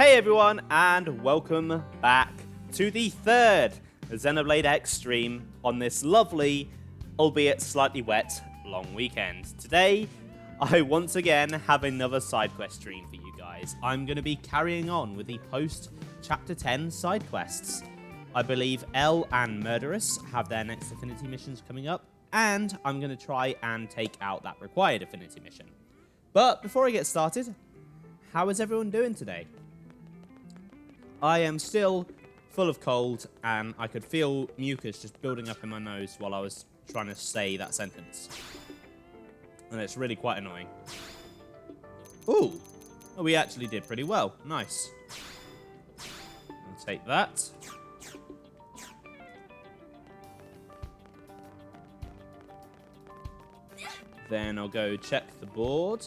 Hey everyone, and welcome back to the third Xenoblade X stream on this lovely, albeit slightly wet, long weekend. Today, I once again have another side quest stream for you guys. I'm going to be carrying on with the post-Chapter 10 side quests. I believe Elle and Murderess have their next Affinity Missions coming up, and I'm going to try and take out that required Affinity Mission. But before I get started, how is everyone doing today? I am still full of cold, and I could feel mucus just building up in my nose while I was trying to say that sentence. And it's really quite annoying. Ooh! Oh, we actually did pretty well. Nice. I'll take that. Then I'll go check the board,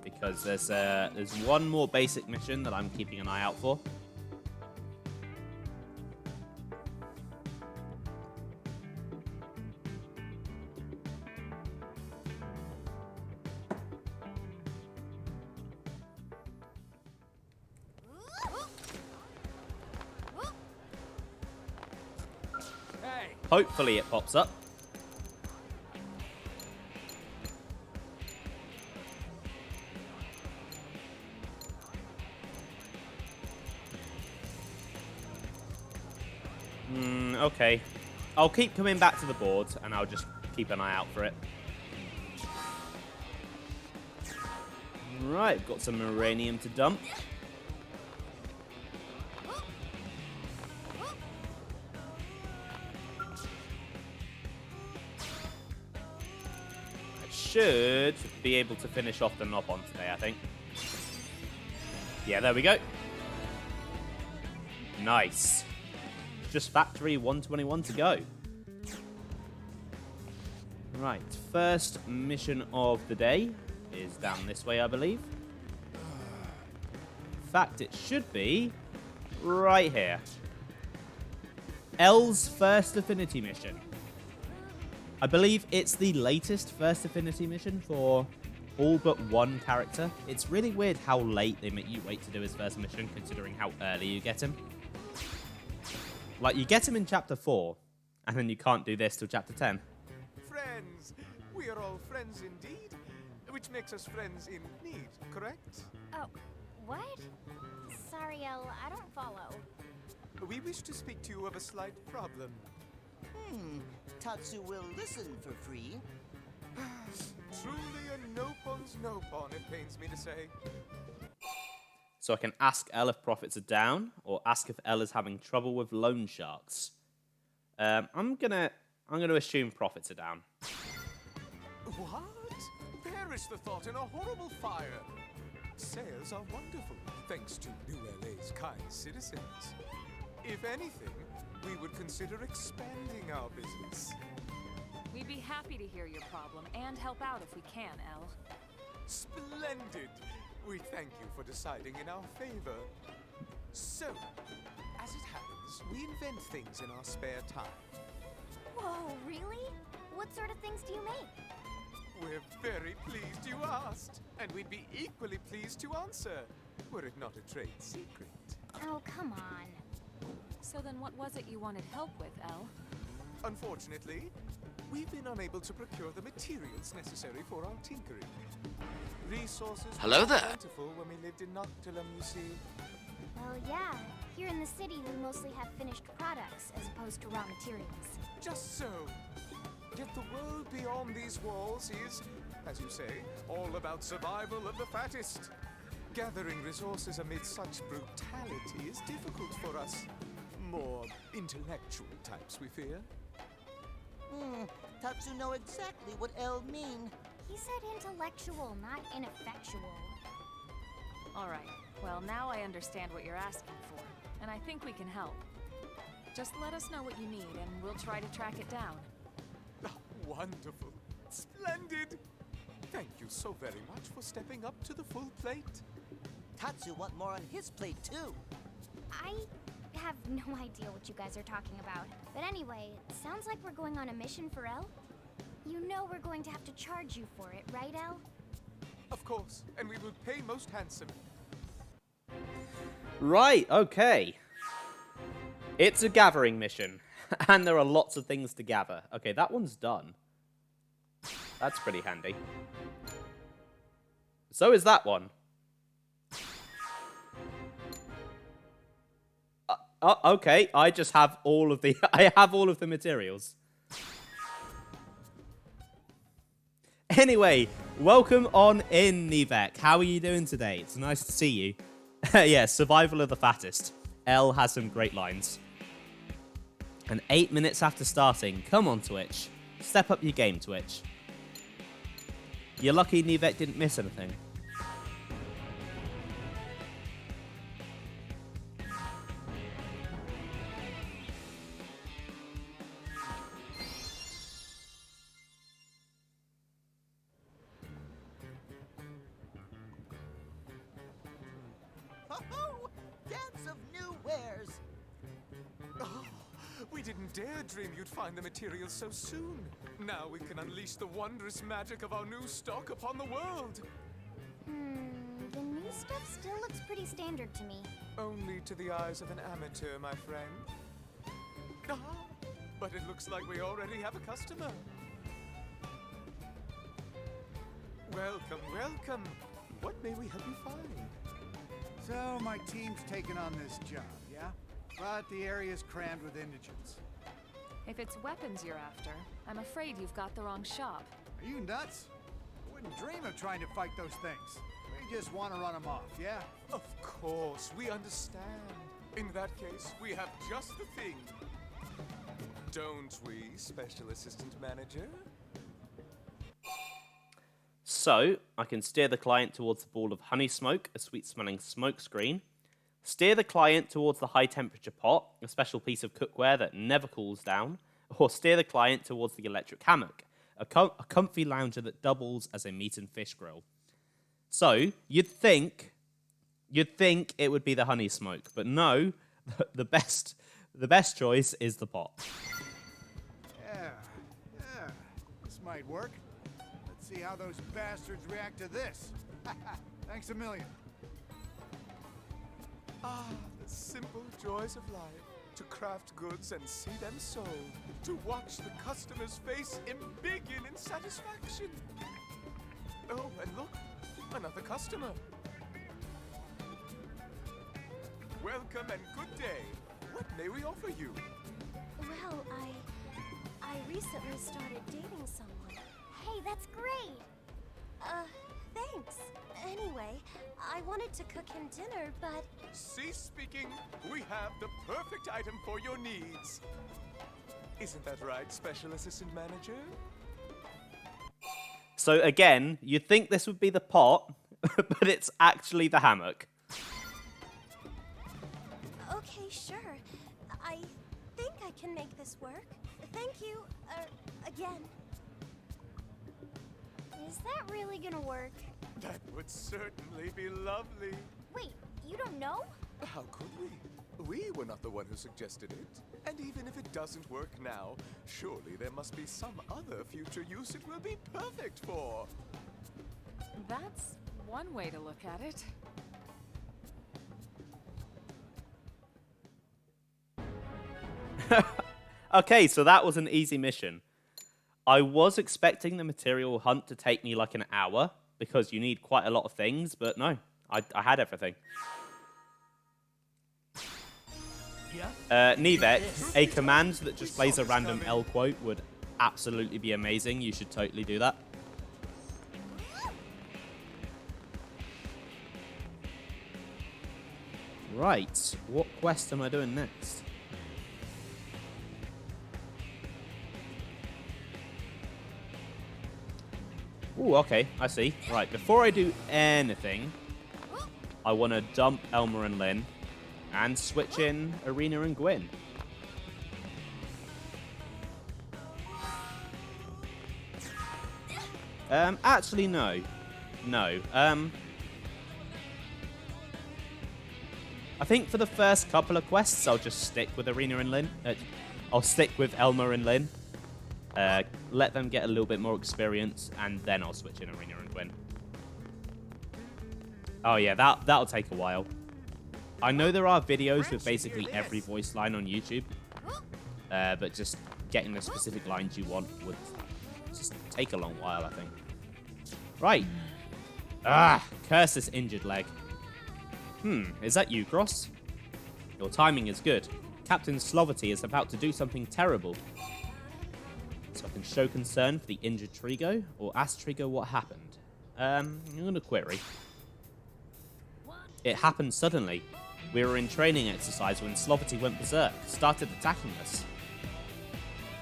because there's one more basic mission that I'm keeping an eye out for. Hopefully it pops up. Okay. I'll keep coming back to the board, and I'll just keep an eye out for it. Right, got some uranium to dump. Should be able to finish off the Nopon today, I think. Yeah, there we go. Nice. Just factory 121 to go. Right, first mission of the day is down this way, I believe. In fact, it should be right here. Elle's first Affinity Mission. I believe it's the latest first Affinity Mission for all but one character. It's really weird how late they make you wait to do his first mission, considering how early you get him. Like, you get him in Chapter 4, and then you can't do this till Chapter 10. Friends! We are all friends indeed, which makes us friends in need, correct? Oh, what? Sorry, Elle, I don't follow. We wish to speak to you of a slight problem. Tatsu will listen for free. Truly a Nopon's Nopon, it pains me to say. So I can ask Elle if profits are down, or ask if Elle is having trouble with loan sharks. I'm gonna assume profits are down. What? Perish the thought in a horrible fire. Sales are wonderful, thanks to New LA's kind citizens. If anything, we would consider expanding our business. We'd be happy to hear your problem and help out if we can, Elle. Splendid! We thank you for deciding in our favor. So, as it happens, we invent things in our spare time. Whoa, really? What sort of things do you make? We're very pleased you asked, and we'd be equally pleased to answer, were it not a trade secret. Oh, come on. So then what was it you wanted help with, Elle? Unfortunately, we've been unable to procure the materials necessary for our tinkering. Resources Hello were there. plentiful when we lived in Noctilum, you see. Well, yeah. Here in the city, we mostly have finished products as opposed to raw materials. Just so. Yet the world beyond these walls is, as you say, all about survival of the fattest. Gathering resources amid such brutality is difficult for us. More intellectual types, we fear. Tatsu know exactly what Elle mean. He said intellectual, not ineffectual. All right. Well, now I understand what you're asking for, and I think we can help. Just let us know what you need, and we'll try to track it down. Oh, wonderful. Splendid. Thank you so very much for stepping up to the full plate. Tatsu want more on his plate, too. I have no idea what you guys are talking about. But anyway, it sounds like we're going on a mission for Elle. You know we're going to have to charge you for it, right, Elle? Of course, and we will pay most handsome. Right, okay. It's a gathering mission, and there are lots of things to gather. Okay, that one's done. That's pretty handy. So is that one. Okay, I just have all of the I have all of the materials. Anyway, welcome on in, Nivek. How are you doing today? It's nice to see you. Yeah, survival of the fattest. Elle has some great lines. And 8 minutes after starting, come on, Twitch. Step up your game, Twitch. You're lucky Nivek didn't miss anything. Ho-ho! Dance of new wares. Oh, we didn't dare dream you'd find the materials so soon. Now we can unleash the wondrous magic of our new stock upon the world. The new stuff still looks pretty standard to me. Only to the eyes of an amateur, my friend. Ah, but it looks like we already have a customer. Welcome, welcome. What may we help you find? So, my team's taken on this job, yeah? But the area's crammed with indigents. If it's weapons you're after, I'm afraid you've got the wrong shop. Are you nuts? I wouldn't dream of trying to fight those things. We just want to run them off, yeah? Of course, we understand. In that case, we have just the thing. Don't we, Special Assistant Manager? So, I can steer the client towards the ball of honey smoke, a sweet-smelling smoke screen. Steer the client towards the high-temperature pot, a special piece of cookware that never cools down. Or steer the client towards the electric hammock, a comfy lounger that doubles as a meat and fish grill. So, you'd think it would be the honey smoke, but no, the best choice is the pot. Yeah, this might work. Let's see how those bastards react to this. Thanks a million. Ah, the simple joys of life. To craft goods and see them sold. To watch the customer's face embiggen in satisfaction. Oh, and look, another customer. Welcome and good day. What may we offer you? Well, I recently started dating someone. Hey, that's great! Thanks. Anyway, I wanted to cook him dinner, but... Cease speaking. We have the perfect item for your needs. Isn't that right, Special Assistant Manager? So again, you'd think this would be the pot, but it's actually the hammock. Okay, sure. I think I can make this work. Thank you, again. Is that really gonna work? That would certainly be lovely. Wait, you don't know? How could we? We were not the one who suggested it. And even if it doesn't work now, surely there must be some other future use it will be perfect for. That's one way to look at it. Okay, so that was an easy mission. I was expecting the material hunt to take me like an hour, because you need quite a lot of things, but no, I had everything. Nivek, a command that just plays a random L quote would absolutely be amazing. You should totally do that. Right, what quest am I doing next? Ooh, okay, I see. Right, before I do anything, I want to dump Elmer and Lynn and switch in Arena and Gwyn. Actually, no. No. I think for the first couple of quests, I'll just stick with Arena and Lynn. I'll stick with Elmer and Lynn. Let them get a little bit more experience, and then I'll switch in Arena and Gwyn. Oh yeah, that'll take a while. I know there are videos with basically every voice line on YouTube, but just getting the specific lines you want would just take a long while, I think. Right. Curse this injured leg. Is that you, Gross? Your timing is good. Captain Slovity is about to do something terrible. So I can show concern for the injured Trigo, or ask Trigo what happened. I'm gonna query. It happened suddenly. We were in training exercise when Slovity went berserk, started attacking us.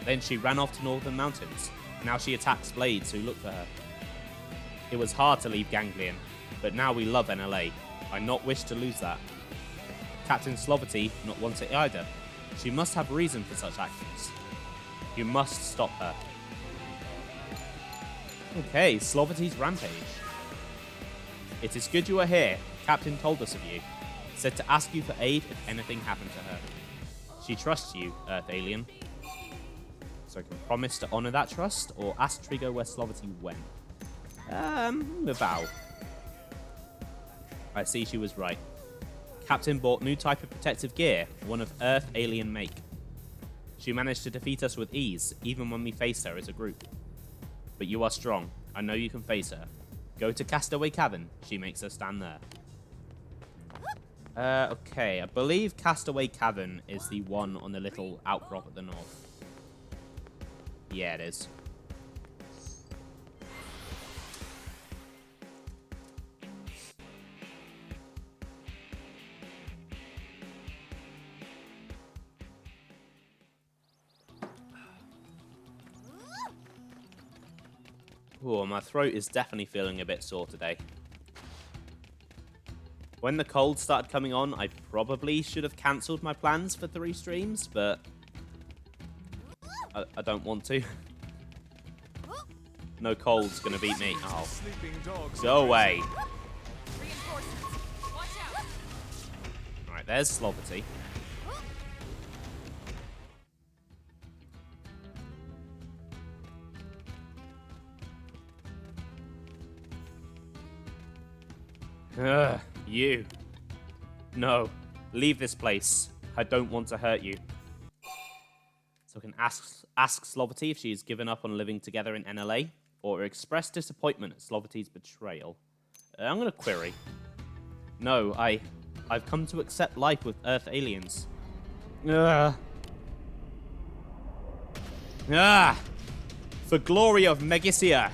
Then she ran off to Northern Mountains. Now she attacks Blades who look for her. It was hard to leave Ganglion, but now we love NLA. I not wish to lose that. Captain Slovity not want it either. She must have reason for such actions. You must stop her. Okay, Slovity's rampage. It is good you are here. Captain told us of you. Said to ask you for aid if anything happened to her. She trusts you, Earth Alien. So I can promise to honor that trust, or ask Trigo where Slovity went. A vow. I see she was right. Captain bought new type of protective gear, one of Earth Alien make. She managed to defeat us with ease, even when we faced her as a group. But you are strong. I know you can face her. Go to Castaway Cavern. She makes her stand there. Okay, I believe Castaway Cavern is the one on the little outcrop at the north. Yeah, it is. Oh, my throat is definitely feeling a bit sore today. When the cold started coming on, I probably should have cancelled my plans for 3 streams, but I don't want to. No cold's gonna beat me. Oh, go away. Alright, there's Slovity. You. No, leave this place. I don't want to hurt you. So I can ask Slovity if she has given up on living together in NLA, or express disappointment at Slovity's betrayal. I'm gonna query. No, I've come to accept life with Earth aliens. For glory of Megicia.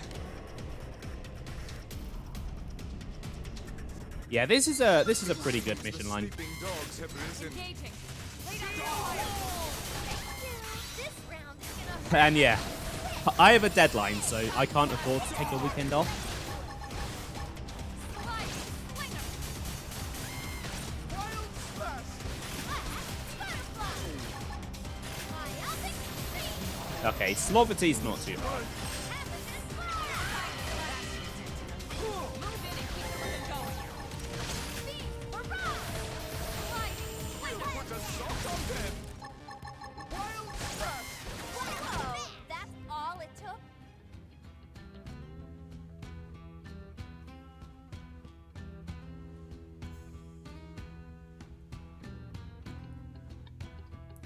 Yeah, this is a pretty good mission line. And yeah, I have a deadline, so I can't afford to take a weekend off. Okay, Slovity's not too hard.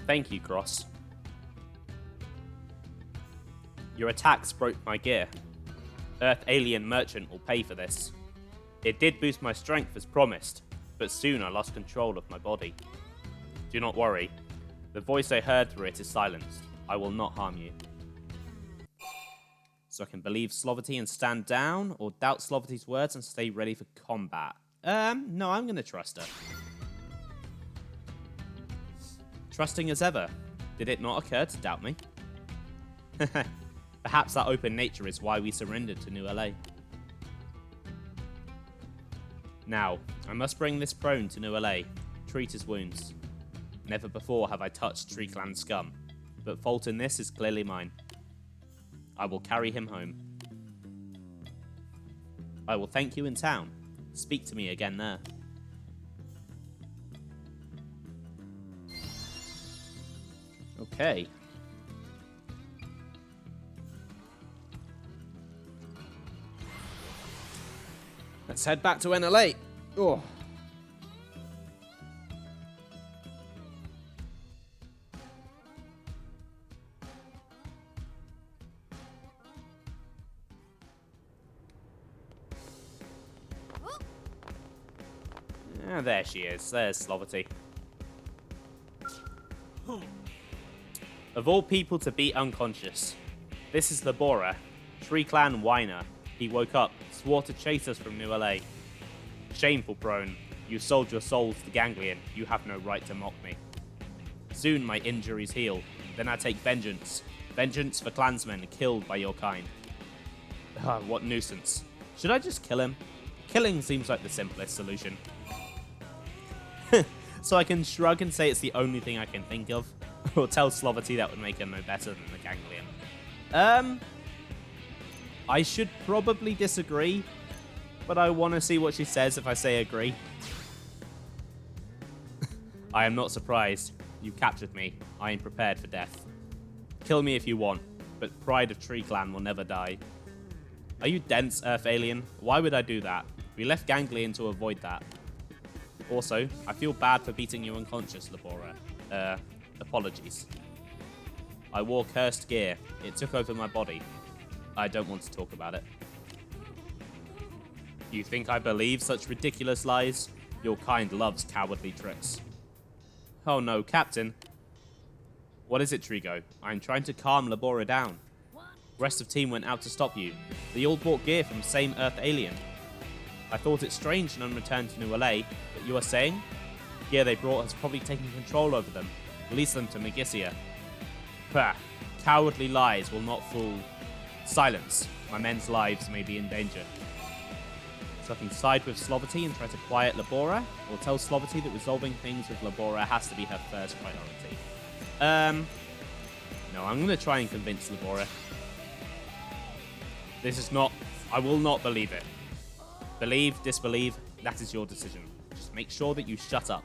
Thank you, Gross. Your attacks broke my gear. Earth Alien Merchant will pay for this. It did boost my strength as promised, but soon I lost control of my body. Do not worry. The voice I heard through it is silenced. I will not harm you. So I can believe Slovity and stand down, or doubt Slovity's words and stay ready for combat. No, I'm gonna trust her. Trusting as ever. Did it not occur to doubt me? Perhaps that open nature is why we surrendered to New LA. Now, I must bring this prone to New LA, treat his wounds. Never before have I touched Tree Clan scum, but fault in this is clearly mine. I will carry him home. I will thank you in town. Speak to me again there. Okay. Let's head back to NLA. Oh. Ah, there she is. There's Slovity. Of all people to be unconscious, this is Labora, Tree Clan whiner. He woke up, swore to chase us from New LA. Shameful prone. You sold your souls to Ganglion. You have no right to mock me. Soon my injuries heal. Then I take vengeance. Vengeance for clansmen killed by your kind. Ah, what nuisance. Should I just kill him? Killing seems like the simplest solution. So I can shrug and say it's the only thing I can think of. Or tell Slovity that would make her no better than the Ganglion. I should probably disagree, but I want to see what she says if I say agree. I am not surprised. You captured me. I am prepared for death. Kill me if you want, but pride of Tree Clan will never die. Are you dense, Earth alien? Why would I do that? We left Ganglion to avoid that. Also, I feel bad for beating you unconscious, Labora. Apologies. I wore cursed gear. It took over my body. I don't want to talk about it. You think I believe such ridiculous lies? Your kind loves cowardly tricks. Oh no, Captain. What is it, Trigo? I'm trying to calm Labora down. Rest of team went out to stop you. They all bought gear from same Earth alien. I thought it strange none returned to New LA, but you are saying? Gear they brought has probably taken control over them. Release them to Megissia. Pah. Cowardly lies will not fool. Silence. My men's lives may be in danger. So I can side with Slovity and try to quiet Labora, or tell Slovity that resolving things with Labora has to be her first priority. No, I'm going to try and convince Labora. This is not... I will not believe it. Believe, disbelieve, that is your decision. Just make sure that you shut up.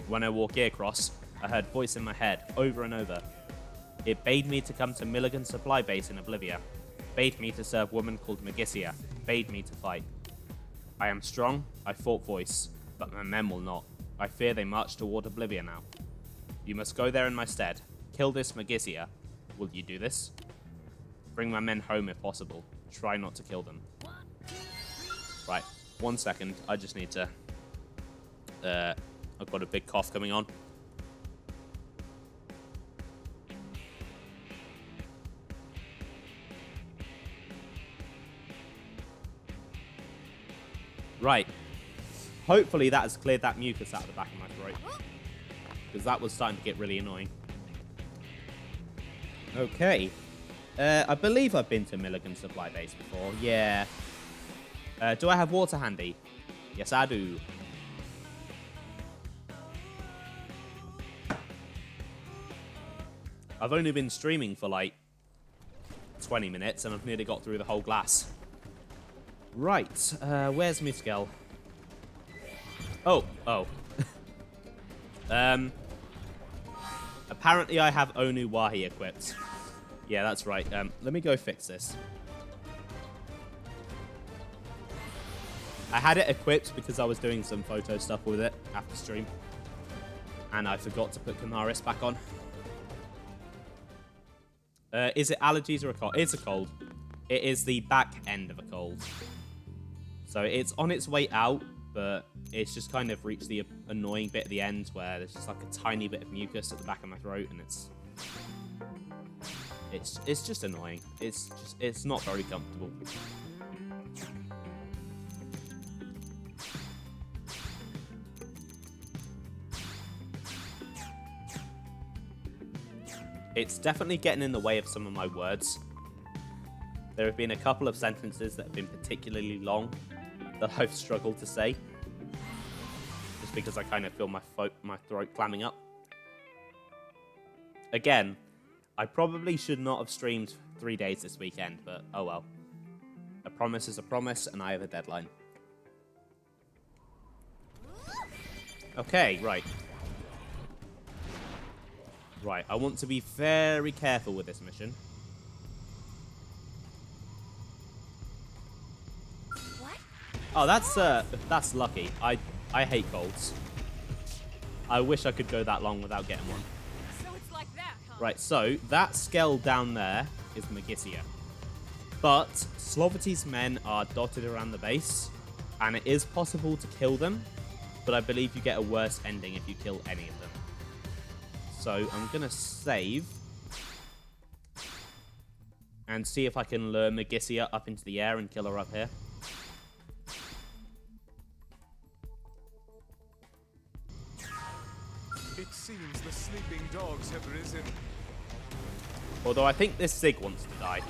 When I walked across, I heard voice in my head over and over. It bade me to come to Milligan's supply base in Oblivia. Bade me to serve woman called Megissia. Bade me to fight. I am strong, I fought voice, but my men will not. I fear they march toward Oblivia now. You must go there in my stead. Kill this Megissia. Will you do this? Bring my men home if possible. Try not to kill them. Right, 1 second. I just need to... I've got a big cough coming on. Right. Hopefully that has cleared that mucus out of the back of my throat. Because that was starting to get really annoying. Okay. I believe I've been to Milligan's supply base before. Yeah. Do I have water handy? Yes, I do. I've only been streaming for like 20 minutes and I've nearly got through the whole glass. Right, where's Mizkel? Oh. Apparently I have Onu Wahi equipped. Yeah, that's right. Let me go fix this. I had it equipped because I was doing some photo stuff with it after stream. And I forgot to put Kamaris back on. Is it allergies or a cold? It's a cold. It is the back end of a cold. So it's on its way out, but it's just kind of reached the annoying bit at the end where there's just like a tiny bit of mucus at the back of my throat, and it's just annoying. It's not very comfortable. It's definitely getting in the way of some of my words. There have been a couple of sentences that have been particularly long that I've struggled to say. Just because I kind of feel my throat clamming up. Again, I probably should not have streamed 3 days this weekend, but oh well. A promise is a promise, and I have a deadline. Okay, right. Right, I want to be very careful with this mission. What? Oh, that's lucky. I hate golds. I wish I could go that long without getting one. So it's like that, huh? Right, so that skell down there is Megissia. But Slovity's men are dotted around the base. and it is possible to kill them, but I believe you get a worse ending if you kill any of them. So I'm going to save and see if I can lure Megissia up into the air and kill her up here. It seems the sleeping dogs have risen. Although I think this Sig wants to die.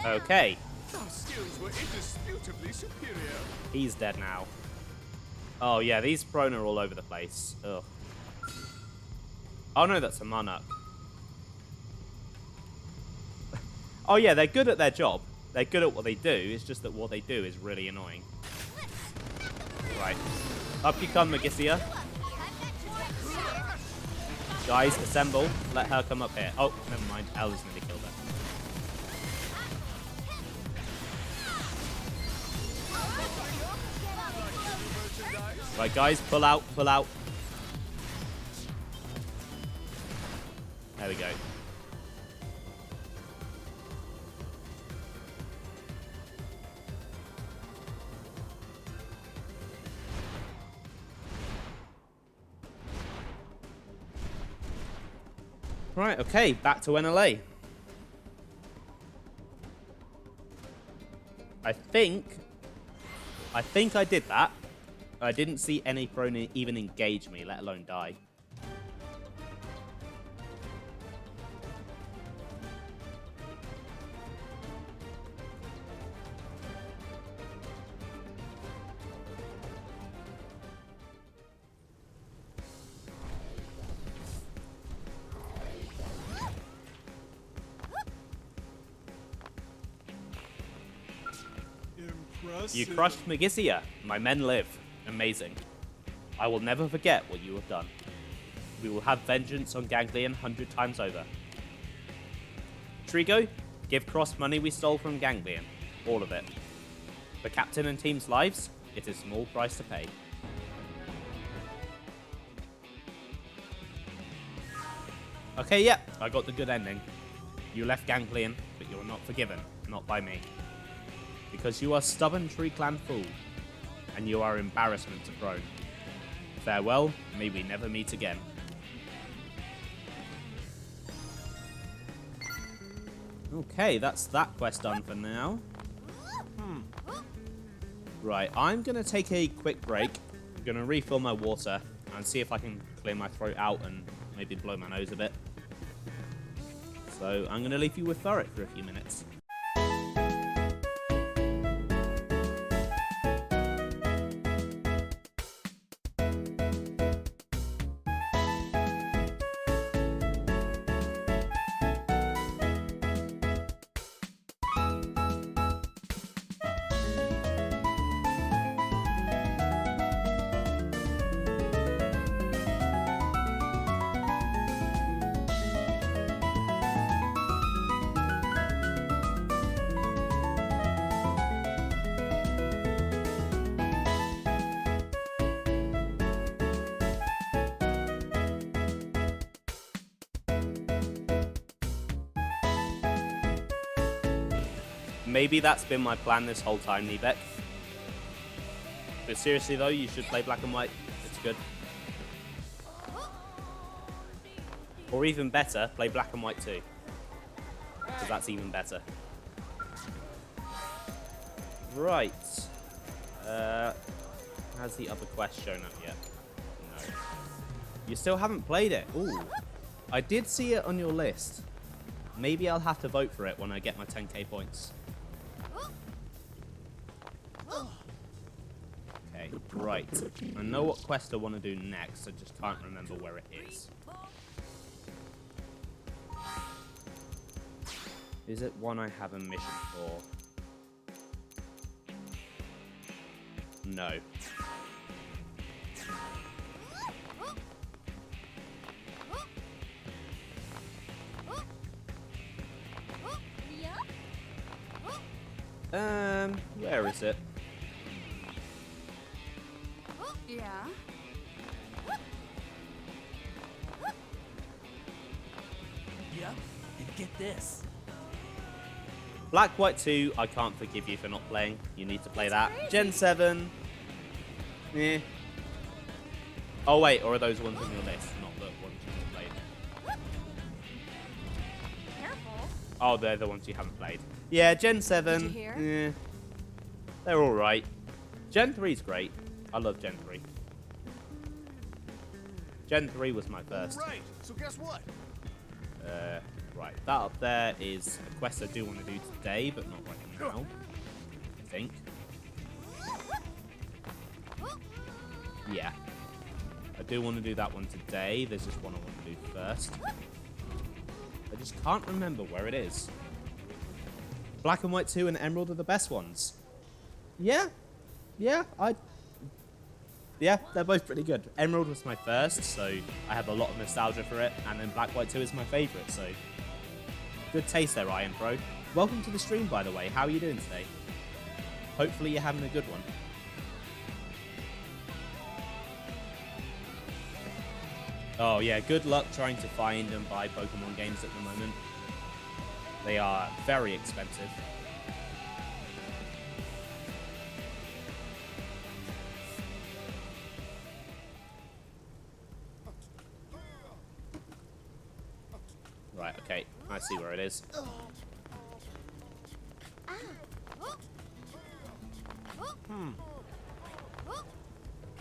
Okay. Our skills were indisputably superior. He's dead now. Oh yeah, these prone are all over the place. Ugh. Oh no, that's a monarch. Oh yeah, they're good at their job. They're good at what they do. It's just that what they do is really annoying. Right. Up you come, Megissia. Guys, assemble. Let her come up here. Oh, never mind. Ellie's nearly killed her. Right, guys, pull out, pull out. There we go. Right, okay, back to NLA. I think I did that. I didn't see any prone even engage me, let alone die. You crushed Megissia. My men live. Amazing. I will never forget what you have done. We will have vengeance on Ganglion 100 times over. Trigo, give Cross money we stole from Ganglion. All of it. For Captain and team's lives, it is a small price to pay. Okay, yeah, I got the good ending. You left Ganglion, but you are not forgiven. Not by me. Because you are stubborn Tree Clan fool. And you are embarrassment to Prone. Farewell, may we never meet again. Okay, that's that quest done for now. Right, I'm going to take a quick break. I'm going to refill my water and see if I can clear my throat out and maybe blow my nose a bit. So I'm going to leave you with Thurrock for a few minutes. Maybe that's been my plan this whole time, Nebek. But seriously though, you should play Black and White. It's good. Or even better, play Black and White 2. Because that's even better. Right. Has the other quest shown up yet? No. You still haven't played it? Ooh. I did see it on your list. Maybe I'll have to vote for it when I get my 10k points. Okay, right. I know what quest I want to do next, I just can't remember where it is. Is it one I have a mission for? No. Where is it? Yeah? Yep, and get this. Black White 2, I can't forgive you for not playing. You need to play that. Gen 7. Eh. Oh wait, or are those ones on your list? Not the ones you haven't played. Careful. Oh, they're the ones you haven't played. Yeah, Gen 7. Did you hear? They're alright. Gen 3's great. I love Gen 3. Gen 3 was my first. Right, so guess what? Right, that up there is a quest I do want to do today, but not right now. I think. Yeah. I do want to do that one today. There's just one I want to do first. I just can't remember where it is. Black and White 2 and Emerald are the best ones. Yeah. Yeah, they're both pretty good. Emerald was my first, so I have a lot of nostalgia for it, and then Black White 2 is my favourite, so good taste there, Iron Pro. Welcome to the stream, by the way. How are you doing today? Hopefully you're having a good one. Oh yeah, good luck trying to find and buy Pokemon games at the moment. They are very expensive. Right, okay. I see where it is.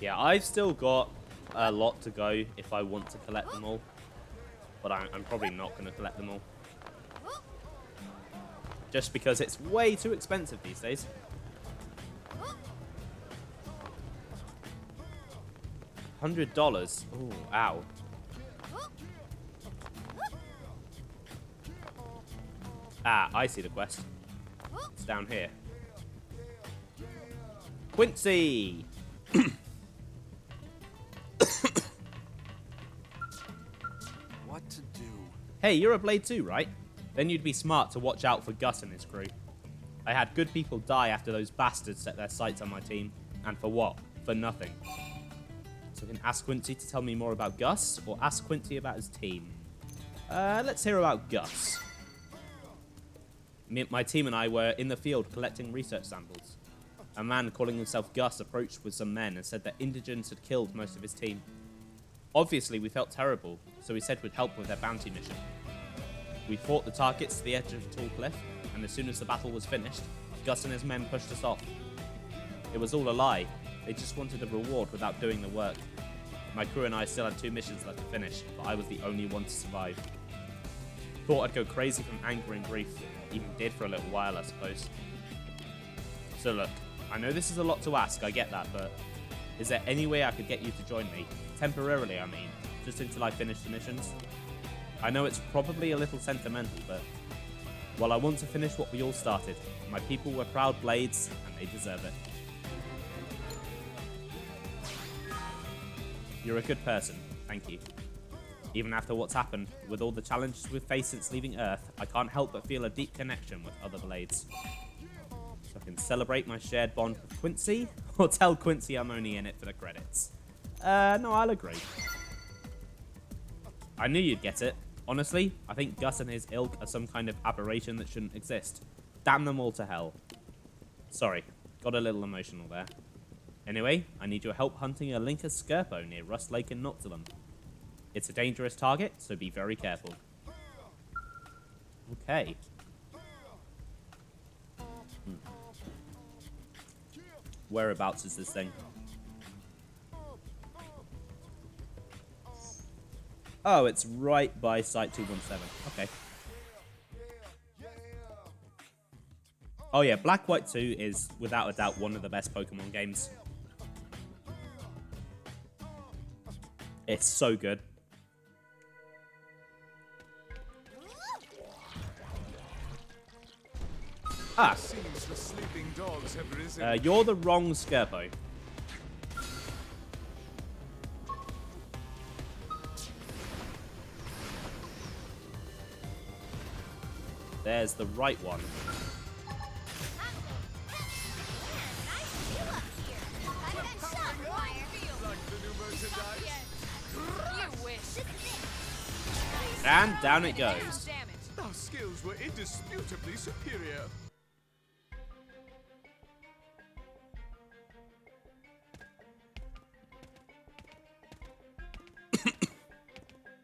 Yeah, I've still got a lot to go if I want to collect them all. But I'm probably not going to collect them all. Just because it's way too expensive these days. $100. Ooh, ow. Ah, I see the quest. It's down here. Quincy! What to do? Hey, you're a Blade 2, right? Then you'd be smart to watch out for Gus and his crew. I had good people die after those bastards set their sights on my team. And for what? For nothing. So I can ask Quincy to tell me more about Gus, or ask Quincy about his team. Let's hear about Gus. My team and I were in the field collecting research samples. A man calling himself Gus approached with some men and said that indigents had killed most of his team. Obviously, we felt terrible, so we said we'd help with their bounty mission. We fought the targets to the edge of a tall cliff, and as soon as the battle was finished, Gus and his men pushed us off. It was all a lie. They just wanted a reward without doing the work. My crew and I still had 2 missions left to finish, but I was the only one to survive. Thought I'd go crazy from anger and grief. Even did for a little while, I suppose. So look, I know this is a lot to ask, I get that, but is there any way I could get you to join me? Temporarily, I mean, just until I finish the missions? I know it's probably a little sentimental, but well, I want to finish what we all started. My people were proud Blades, and they deserve it. You're a good person, thank you. Even after what's happened, with all the challenges we've faced since leaving Earth, I can't help but feel a deep connection with other Blades. So I can celebrate my shared bond with Quincy, or tell Quincy I'm only in it for the credits. No, I'll agree. I knew you'd get it. Honestly, I think Gus and his ilk are some kind of aberration that shouldn't exist. Damn them all to hell. Sorry, got a little emotional there. Anyway, I need your help hunting a Linker Skirpo near Rust Lake in Noctilum. It's a dangerous target, so be very careful. Okay. Whereabouts is this thing? Oh, it's right by Site 217. Okay. Oh yeah, Black White 2 is without a doubt one of the best Pokemon games. It's so good. Ah, Seems the sleeping dogs have risen. you're the wrong Skirpo. There's the right one. You wish. And down it goes. Our skills were indisputably superior.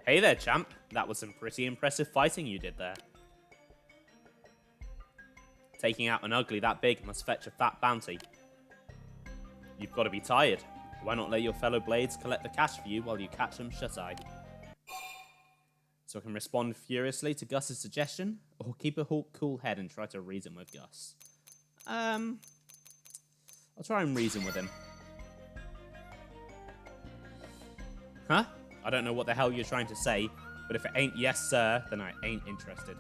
Hey there, champ. That was some pretty impressive fighting you did there. Taking out an ugly that big must fetch a fat bounty. You've got to be tired. Why not let your fellow blades collect the cash for you while you catch them shut-eyed? So I can respond furiously to Gus's suggestion, or keep a cool head and try to reason with Gus. I'll try and reason with him. Huh? I don't know what the hell you're trying to say, but if it ain't yes, sir, then I ain't interested.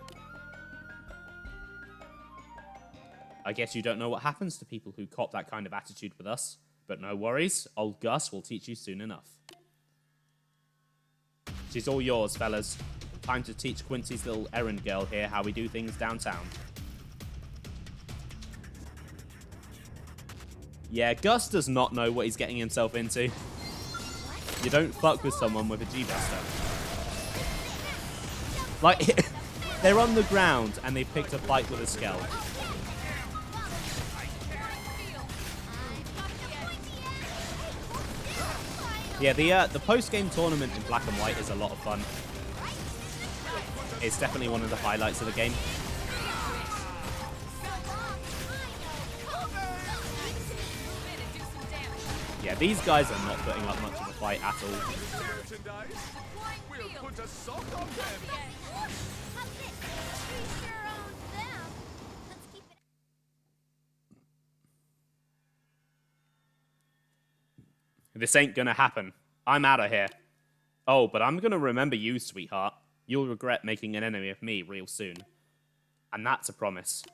I guess you don't know what happens to people who cop that kind of attitude with us, but no worries, old Gus will teach you soon enough. She's all yours, fellas. Time to teach Quincy's little errand girl here how we do things downtown. Yeah, Gus does not know what he's getting himself into. You don't fuck with someone with a G-Buster. Like, they're on the ground and they picked a fight with a Skell. Yeah, the post-game tournament in Black and White is a lot of fun. It's definitely one of the highlights of the game. Yeah, these guys are not putting up much of a fight at all. This ain't gonna happen. I'm out of here. Oh, but I'm gonna remember you, sweetheart. You'll regret making an enemy of me real soon. And that's a promise.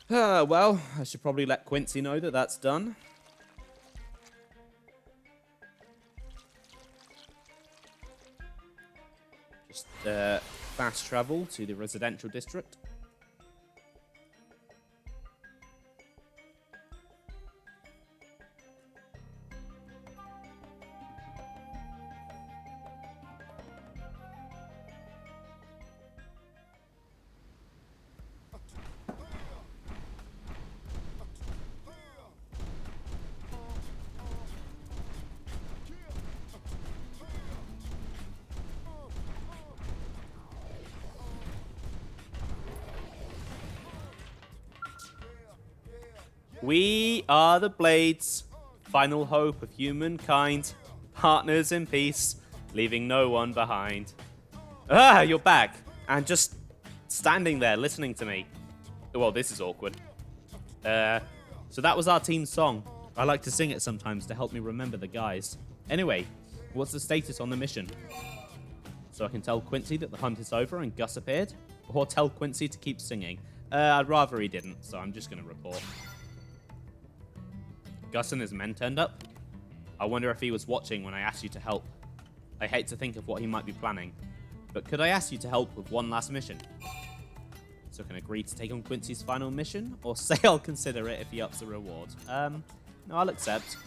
Well, I should probably let Quincy know that that's done. Just fast travel to the residential district. We are the Blades, final hope of humankind, partners in peace, leaving no one behind. Ah, you're back, and just standing there listening to me. Well, this is awkward. So that was our team song. I like to sing it sometimes to help me remember the guys. Anyway, what's the status on the mission? So I can tell Quincy that the hunt is over and Gus appeared, or tell Quincy to keep singing. I'd rather he didn't, so I'm just going to report. Gus and his men turned up. I wonder if he was watching when I asked you to help. I hate to think of what he might be planning, but could I ask you to help with one last mission? So I can agree to take on Quincy's final mission, or say I'll consider it if he ups the reward. No, I'll accept.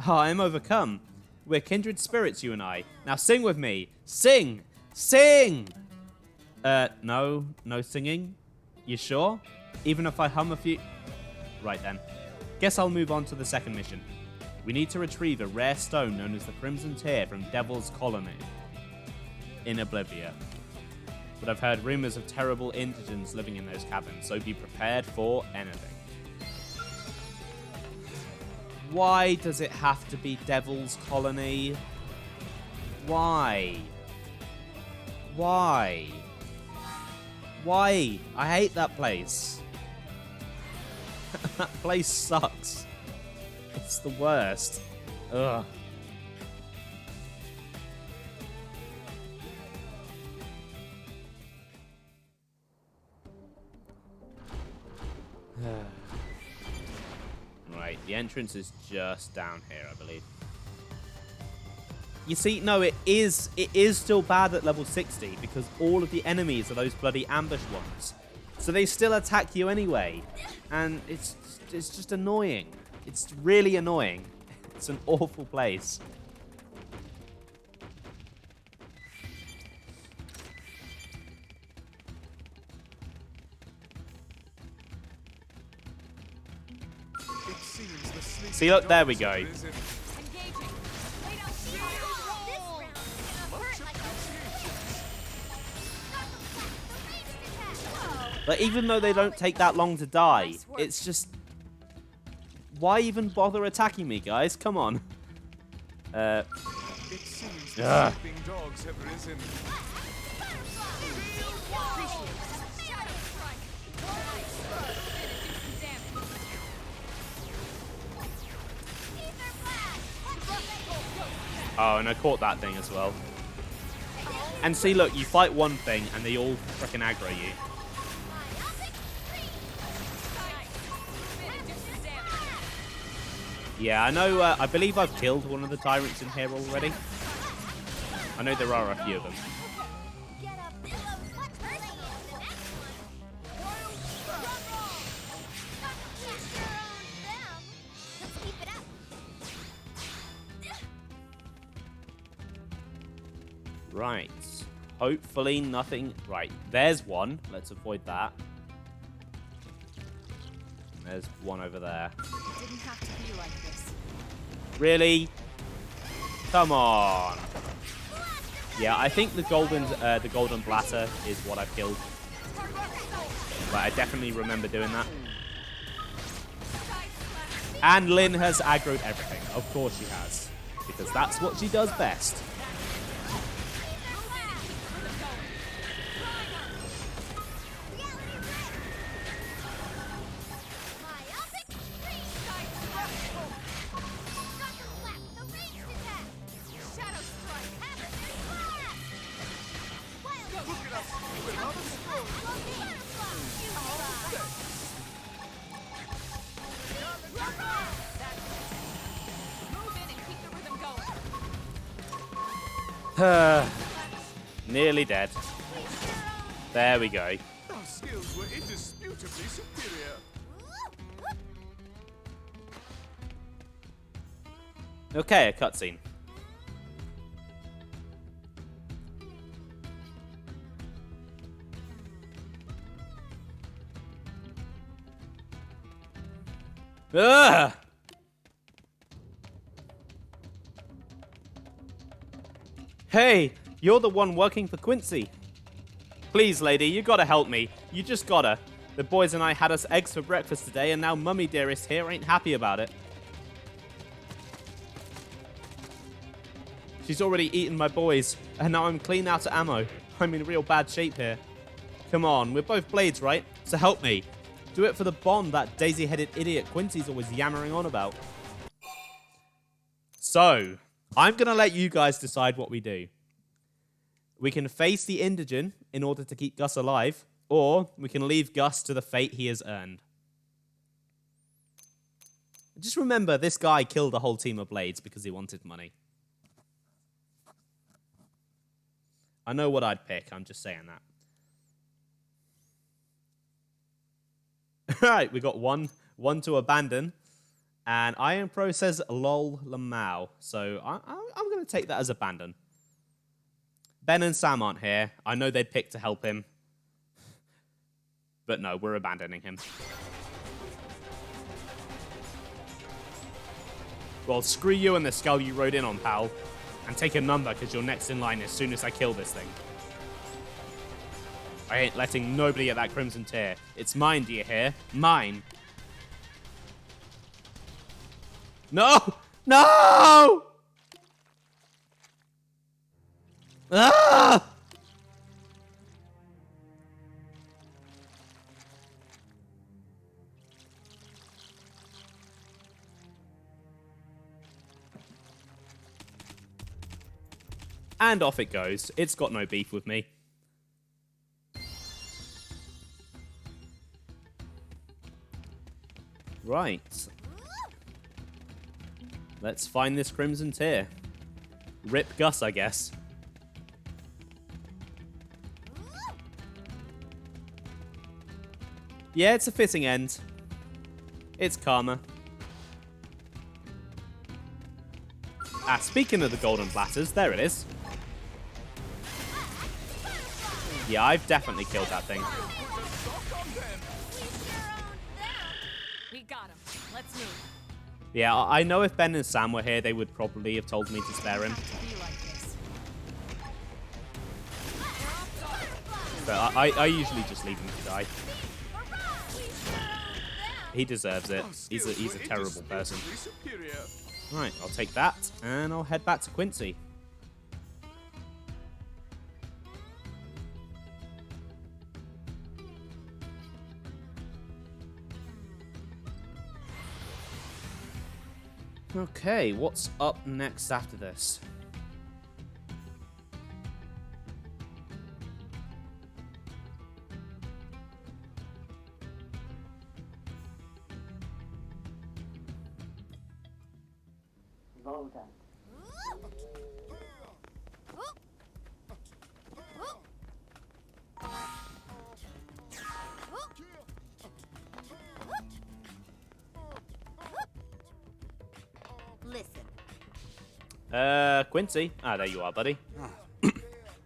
Oh, I'm overcome. We're kindred spirits, you and I. Now sing with me. Sing! Sing! No singing? You sure? Even if I hum a few... Right then. Guess I'll move on to the second mission. We need to retrieve a rare stone known as the Crimson Tear from Devil's Colony in Oblivia. But I've heard rumors of terrible indigents living in those cabins, so be prepared for anything. Why does it have to be Devil's Colony? Why? Why? Why? I hate that place. That place sucks. It's the worst. Ugh. Right, the entrance is just down here, I believe. You see, no, it is still bad at level 60 because all of the enemies are those bloody ambush ones. So they still attack you anyway. And it's just annoying. It's really annoying. It's an awful place. It seems the sleeping See, look, there we dogs go. have risen. Engaging. This round is gonna hurt like a But even though they don't take that long to die, Nice work. it's just... Why even bother attacking me, guys? Come on. It seems the Ugh. sleeping dogs have risen. Oh, and I caught that thing as well. And see, look, you fight one thing and they all freaking aggro you. Yeah, I know, I believe I've killed one of the tyrants in here already. I know there are a few of them. Right. Hopefully nothing... Right, there's one. Let's avoid that. There's one over there. It didn't have to be like this. Really? Come on. Yeah, I think the golden blatter is what I've killed. But I definitely remember doing that. And Lynn has aggroed everything. Of course she has. Because that's what she does best. Nearly dead. There we go. Our skills were indisputably superior. Okay, a cutscene. Ugh! Hey, you're the one working for Quincy. Please, lady, you gotta help me. You just gotta. The boys and I had us eggs for breakfast today, and now Mummy Dearest here ain't happy about it. She's already eaten my boys, and now I'm clean out of ammo. I'm in real bad shape here. Come on, we're both blades, right? So help me. Do it for the bond that daisy-headed idiot Quincy's always yammering on about. So, I'm going to let you guys decide what we do. We can face the indigent in order to keep Gus alive, or we can leave Gus to the fate he has earned. Just remember, this guy killed a whole team of blades because he wanted money. I know what I'd pick, I'm just saying that. Right, we got one to abandon. And Iron Pro says lol lamau. So I'm going to take that as abandon. Ben and Sam aren't here. I know they'd pick to help him. But no, we're abandoning him. Well, screw you and the skull you rode in on, pal. And take a number, because you're next in line as soon as I kill this thing. I ain't letting nobody at that Crimson Tier. It's mine, do you hear? Mine. No! No! Ah! And off it goes. It's got no beef with me. Right. Let's find this Crimson Tier. Rip Gus, I guess. Yeah, it's a fitting end. It's karma. Ah, speaking of the golden platters, there it is. Yeah, I've definitely killed that thing. We got him. Let's move. Yeah, I know if Ben and Sam were here, they would probably have told me to spare him. Be like this. But I usually just leave him to die. He deserves it. He's a terrible person. Right, I'll take that, and I'll head back to Quincy. Okay, what's up next after this? Listen. Quincy? Ah, there you are, buddy.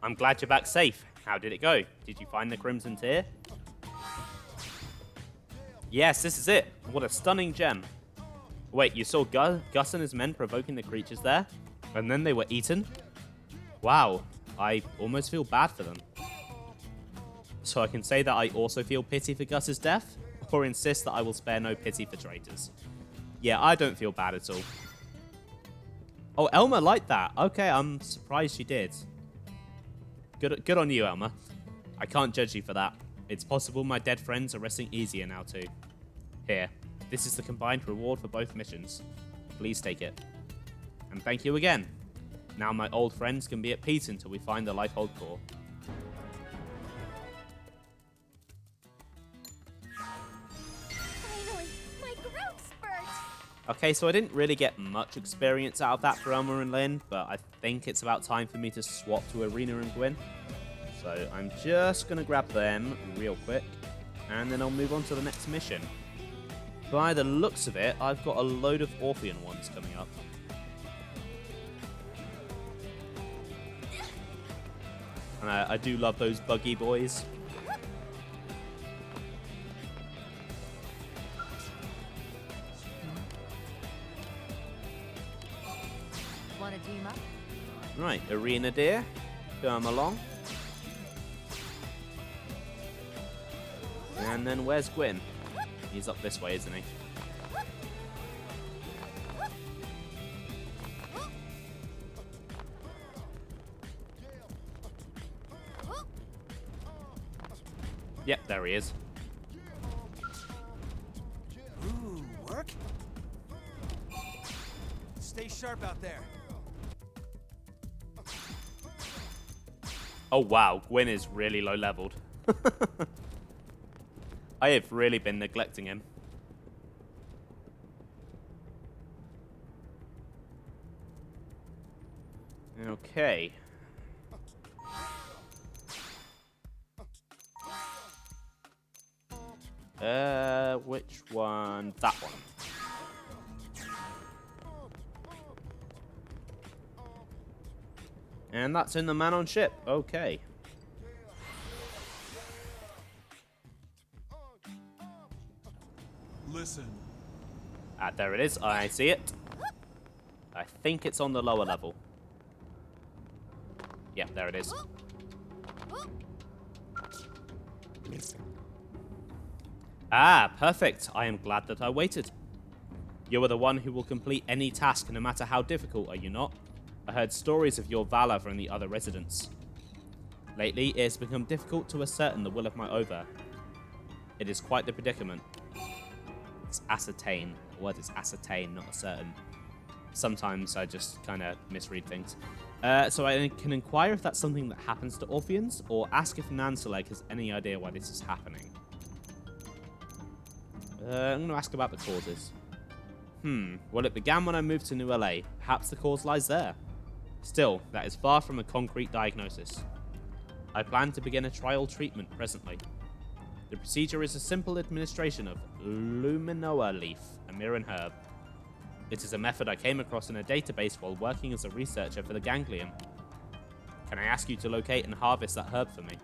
I'm glad you're back safe. How did it go? Did you find the Crimson Tear? Yes, this is it. What a stunning gem. Wait, you saw Gus and his men provoking the creatures there? And then they were eaten? Wow, I almost feel bad for them. So I can say that I also feel pity for Gus's death? Or insist that I will spare no pity for traitors? Yeah, I don't feel bad at all. Oh, Elma liked that. Okay, I'm surprised she did. Good on you, Elma. I can't judge you for that. It's possible my dead friends are resting easier now too. Here, this is the combined reward for both missions. Please take it. And thank you again. Now my old friends can be at peace until we find the Lifehold core. Finally, my growth spurt! Okay, so I didn't really get much experience out of that for Elma and Lynn, but I think it's about time for me to swap to Arena and Gwyn. So I'm just going to grab them real quick, and then I'll move on to the next mission. By the looks of it, I've got a load of Orphean ones coming up. And I do love those buggy boys. Wanna team up? Right, Arena dear, come along. And then where's Gwyn? He's up this way, isn't he? Yep, there he is. Ooh, work? Stay sharp out there. Oh wow, Gwyn is really low leveled. I have really been neglecting him. Okay. Which one? That one. And that's in the man on ship. Okay. Listen. Ah, there it is. I see it. I think it's on the lower level. Yeah, there it is. Ah, perfect. I am glad that I waited. You are the one who will complete any task, no matter how difficult, are you not? I heard stories of your valor from the other residents. Lately, it has become difficult to ascertain the will of my over. It is quite the predicament. It's ascertain. The word is ascertain, not ascertain. Sometimes I just kind of misread things. So I can inquire if that's something that happens to Orpheans, or ask if Nansaleg has any idea why this is happening. I'm going to ask about the causes. Well, it began when I moved to New LA. Perhaps the cause lies there. Still, that is far from a concrete diagnosis. I plan to begin a trial treatment presently. The procedure is a simple administration of Luminoa leaf, a Miran herb. It is a method I came across in a database while working as a researcher for the Ganglion. Can I ask you to locate and harvest that herb for me?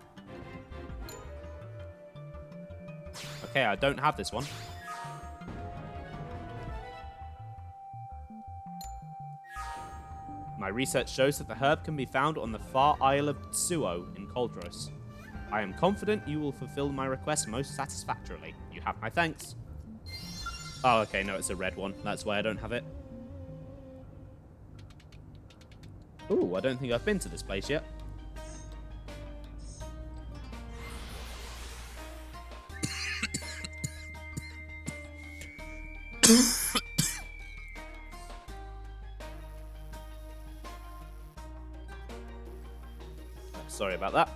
Okay, I don't have this one. My research shows that the herb can be found on the far Isle of Tsuo in Coldros. I am confident you will fulfill my request most satisfactorily. You have my thanks. Oh, okay, no, it's a red one. That's why I don't have it. Ooh, I don't think I've been to this place yet. Sorry about that.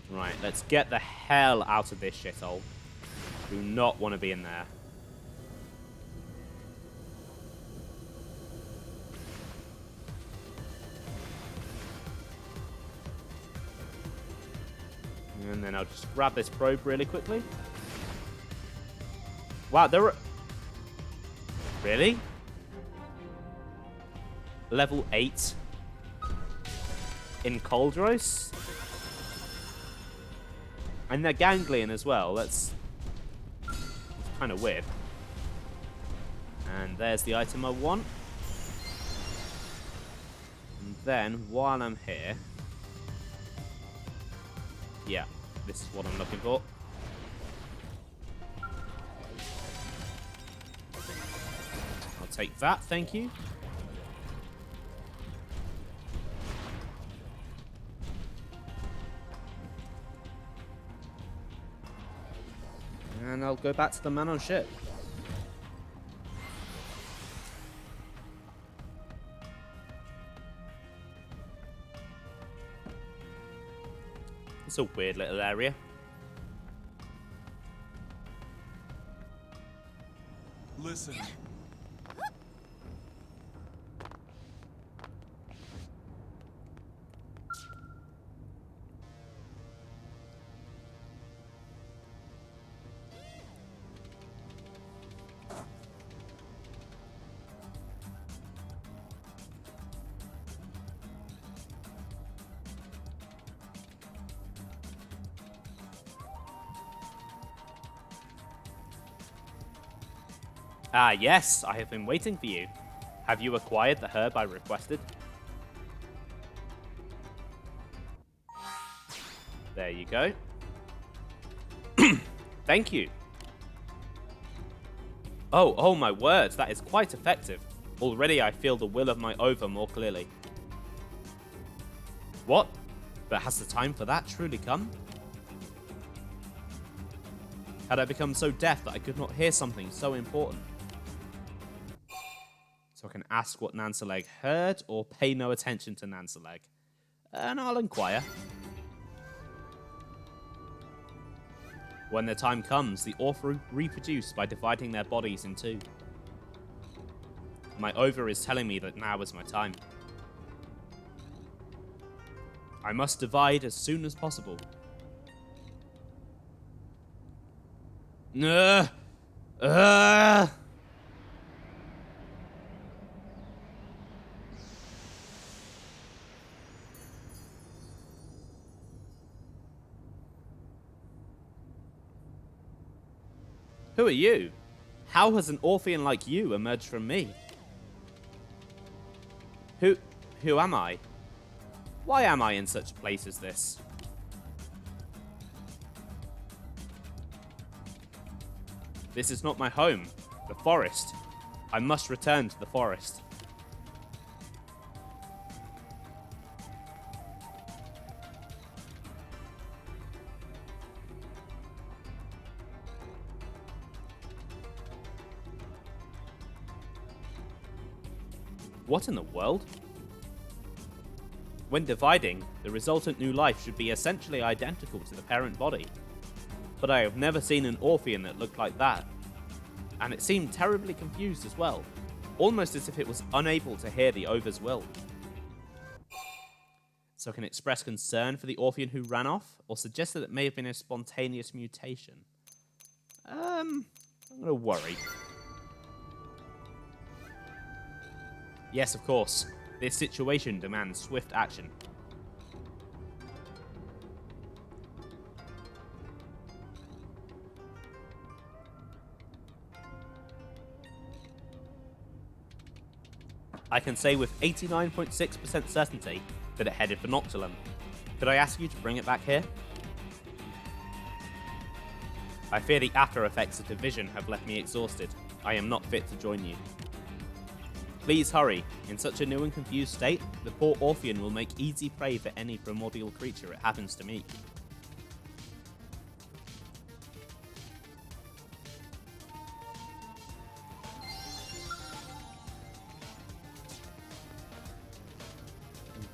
Right, let's get the hell out of this shithole. Do not want to be in there. And then I'll just grab this probe really quickly. Wow, there are... Really? Level 8 in Coldros? And they're ganglion as well. That's kind of weird. And there's the item I want. And then, while I'm here... Yeah, this is what I'm looking for. I'll take that, thank you. And I'll go back to the man on ship. It's a weird little area. Listen. Ah, yes, I have been waiting for you. Have you acquired the herb I requested? There you go. Thank you. Oh my words, that is quite effective. Already I feel the will of my ova more clearly. What? But has the time for that truly come? Had I become so deaf that I could not hear something so important? So I can ask what Nansaleg heard or pay no attention to Nansaleg. And I'll inquire. When the time comes, the Orphean reproduce by dividing their bodies in two. My ova is telling me that now is my time. I must divide as soon as possible. Who are you? How has an Orphean like you emerged from me? Who am I? Why am I in such a place as this? This is not my home. The forest. I must return to the forest. What in the world? When dividing, the resultant new life should be essentially identical to the parent body. But I have never seen an Orphean that looked like that. And it seemed terribly confused as well. almost as if it was unable to hear the Over's will. So I can express concern for the Orphean who ran off, or suggest that it may have been a spontaneous mutation. I'm gonna worry. Yes, of course. This situation demands swift action. I can say with 89.6% certainty that it headed for Noctilum. Could I ask you to bring it back here? I fear the after effects of division have left me exhausted. I am not fit to join you. Please hurry. In such a new and confused state, the poor Orphean will make easy prey for any primordial creature it happens to meet.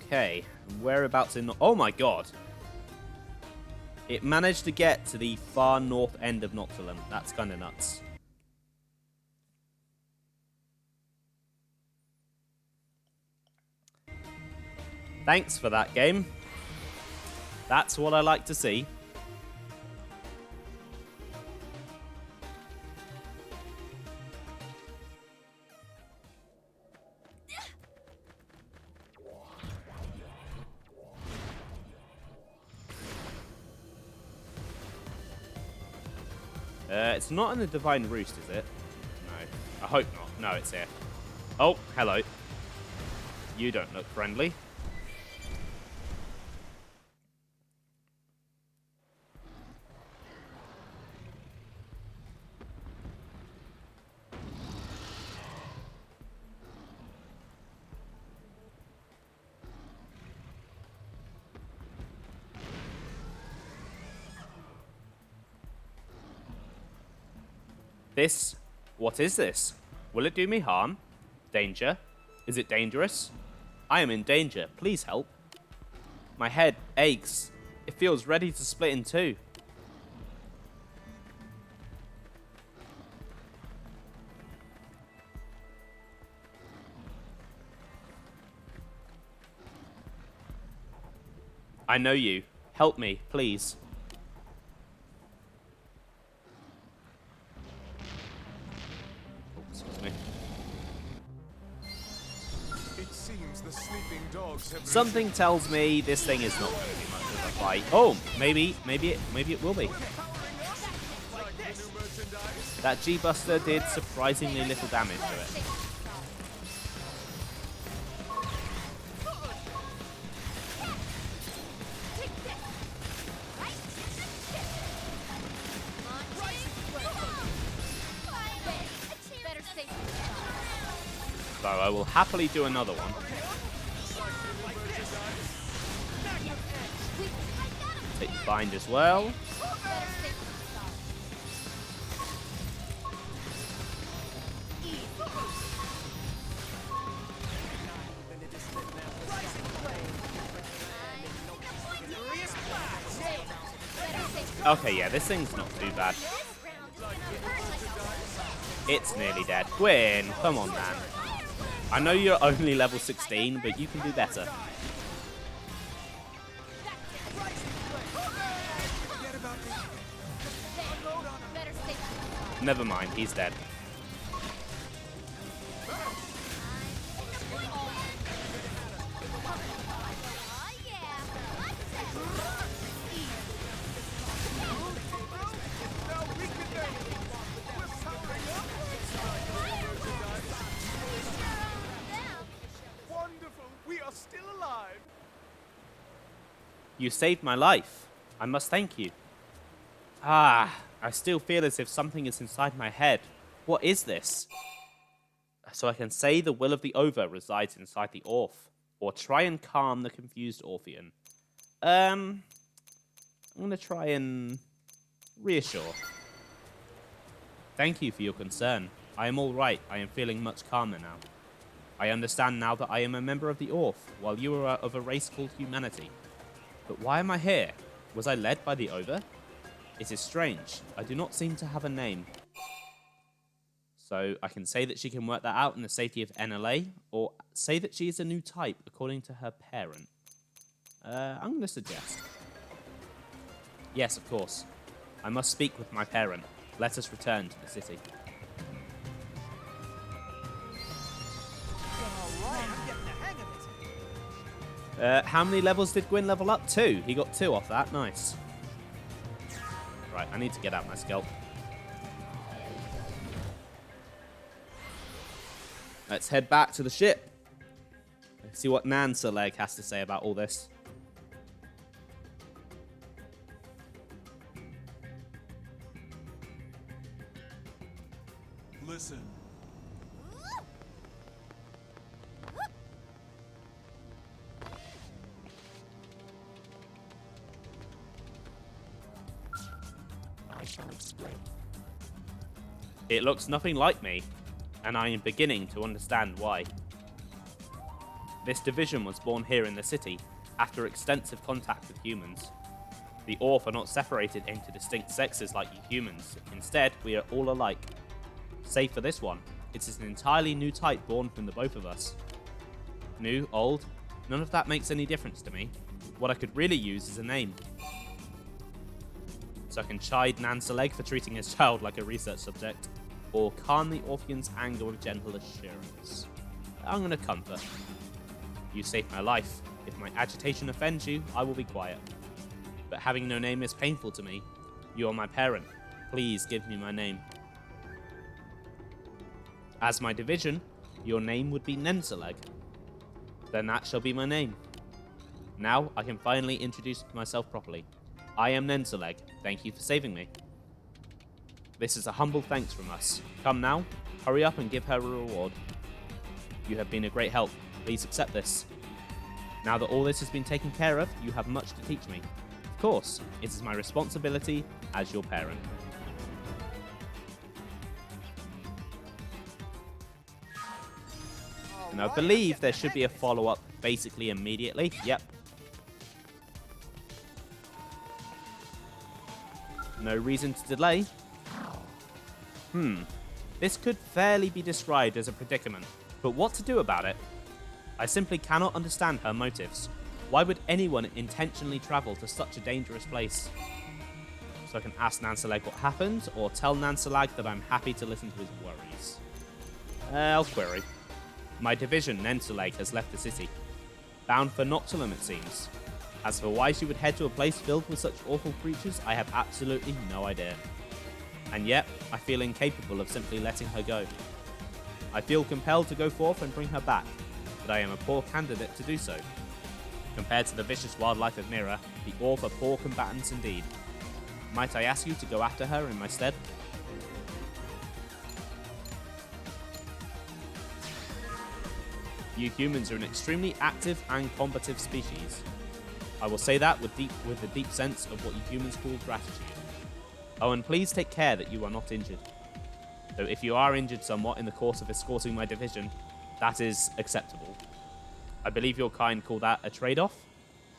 Okay, whereabouts in... Oh my god! It managed to get to the far north end of Noctilum. That's kind of nuts. Thanks for that, game. That's what I like to see. It's not in the Divine Roost, is it? No. I hope not. No, it's here. Oh, hello. You don't look friendly. This? What is this? Will it do me harm? Danger? Is it dangerous? I am in danger. Please help. My head aches. It feels ready to split in two. I know you. Help me, please. Something tells me this thing is not going to be much of a fight. Oh, maybe it will be. That G-Buster did surprisingly little damage to it. So I will happily do another one. Take bind as well. Okay, yeah, this thing's not too bad. It's nearly dead. Gwyn, come on, man. I know you're only level 16, but you can do better. Never mind, he's dead. You saved my life. I must thank you. Ah, I still feel as if something is inside my head. What is this? So I can say the will of the Over resides inside the Orph, or try and calm the confused Orphean. I'm gonna try and reassure. Thank you for your concern. I am all right. I am feeling much calmer now. I understand now that I am a member of the Orph, while you are of a race called humanity. But why am I here? Was I led by the Over? It is strange. I do not seem to have a name. So I can say that she can work that out in the safety of NLA, or say that she is a new type according to her parent. I'm going to suggest. Yes, of course. I must speak with my parent. Let us return to the city. Alright, I'm getting the hang of it. How many levels did Gwyn level up? 2. He got 2 off that. Nice. Right, I need to get out my scalp. Let's head back to the ship. Let's see what Nansaleg has to say about all this. Listen. I shall explain. It looks nothing like me, and I am beginning to understand why. This division was born here in the city, after extensive contact with humans. The Orph are not separated into distinct sexes like you humans. Instead, we are all alike. Save for this one, it is an entirely new type born from the both of us. New, old, none of that makes any difference to me. What I could really use is a name. So I can chide Nansaleg for treating his child like a research subject, or calm the Orphean's anger with gentle assurance. I'm gonna comfort. You saved my life. If my agitation offends you, I will be quiet. But having no name is painful to me. You are my parent. Please give me my name. As my division, your name would be Nensaleg. Then that shall be my name. Now I can finally introduce myself properly. I am Nensaleg. Thank you for saving me. This is a humble thanks from us. Come now, hurry up and give her a reward. You have been a great help. Please accept this. Now that all this has been taken care of, you have much to teach me. Of course, it is my responsibility as your parent. And I believe there should be a follow-up basically immediately. Yep. No reason to delay. This could fairly be described as a predicament, but what to do about it? I simply cannot understand her motives. Why would anyone intentionally travel to such a dangerous place? So I can ask Nansaleg what happened, or tell Nansaleg that I'm happy to listen to his worries. I'll query. My division, Nansaleg, has left the city. Bound for Noctilum, it seems. As for why she would head to a place filled with such awful creatures, I have absolutely no idea. And yet, I feel incapable of simply letting her go. I feel compelled to go forth and bring her back, but I am a poor candidate to do so. Compared to the vicious wildlife of Mira, the Orph are poor combatants indeed. Might I ask you to go after her in my stead? You humans are an extremely active and combative species. I will say that with a deep sense of what you humans call gratitude. Oh, and please take care that you are not injured. Though if you are injured somewhat in the course of escorting my division, that is acceptable. I believe your kind call that a trade-off.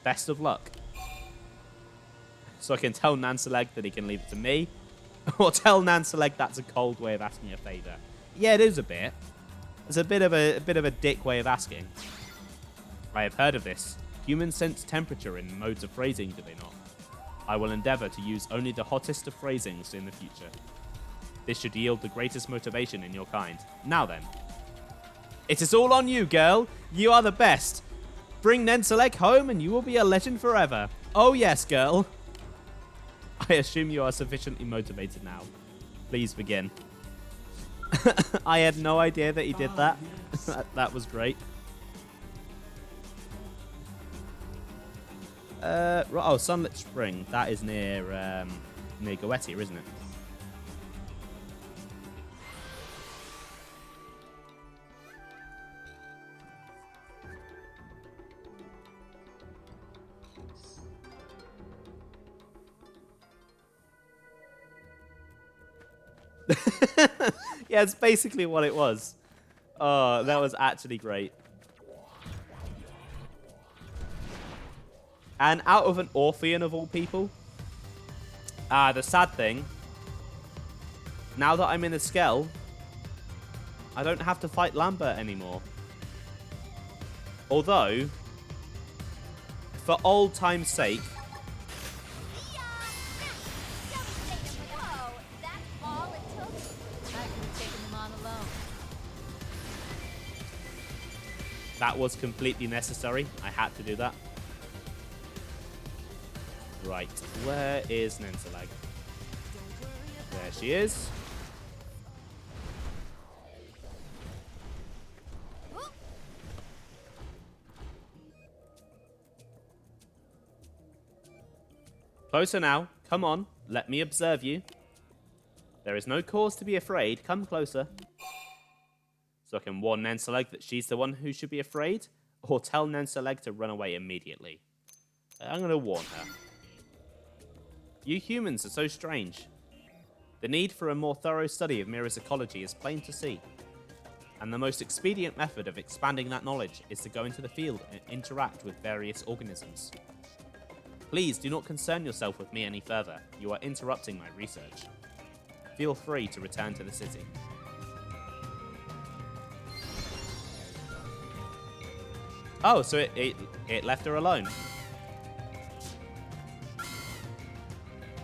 Best of luck. So I can tell Nansaleg that he can leave it to me, or tell Nansaleg that's a cold way of asking a favour. Yeah, it is a bit. It's a bit of a dick way of asking. I have heard of this. Humans sense temperature in modes of phrasing, do they not? I will endeavour to use only the hottest of phrasings in the future. This should yield the greatest motivation in your kind. Now then. It is all on you, girl. You are the best. Bring Nensaleg home and you will be a legend forever. Oh yes, girl. I assume you are sufficiently motivated now. Please begin. I had no idea that he did that. That was great. Oh, Sunlit Spring. That is near Goetia, isn't it? Yeah, it's basically what it was. Oh, that was actually great. And out of an Orphean of all people, the sad thing, now that I'm in the Skell, I don't have to fight Lambert anymore. Although, for old time's sake, Whoa, that's all it took? I could have taken them on alone. that was completely necessary. I had to do that. Right, where is Nensalag? There she is. Closer now. Come on. Let me observe you. There is no cause to be afraid. Come closer. So I can warn Nensaleg that she's the one who should be afraid, or tell Nensaleg to run away immediately. I'm going to warn her. You humans are so strange. The need for a more thorough study of Mira's ecology is plain to see. And the most expedient method of expanding that knowledge is to go into the field and interact with various organisms. Please do not concern yourself with me any further. You are interrupting my research. Feel free to return to the city. Oh, so it left her alone.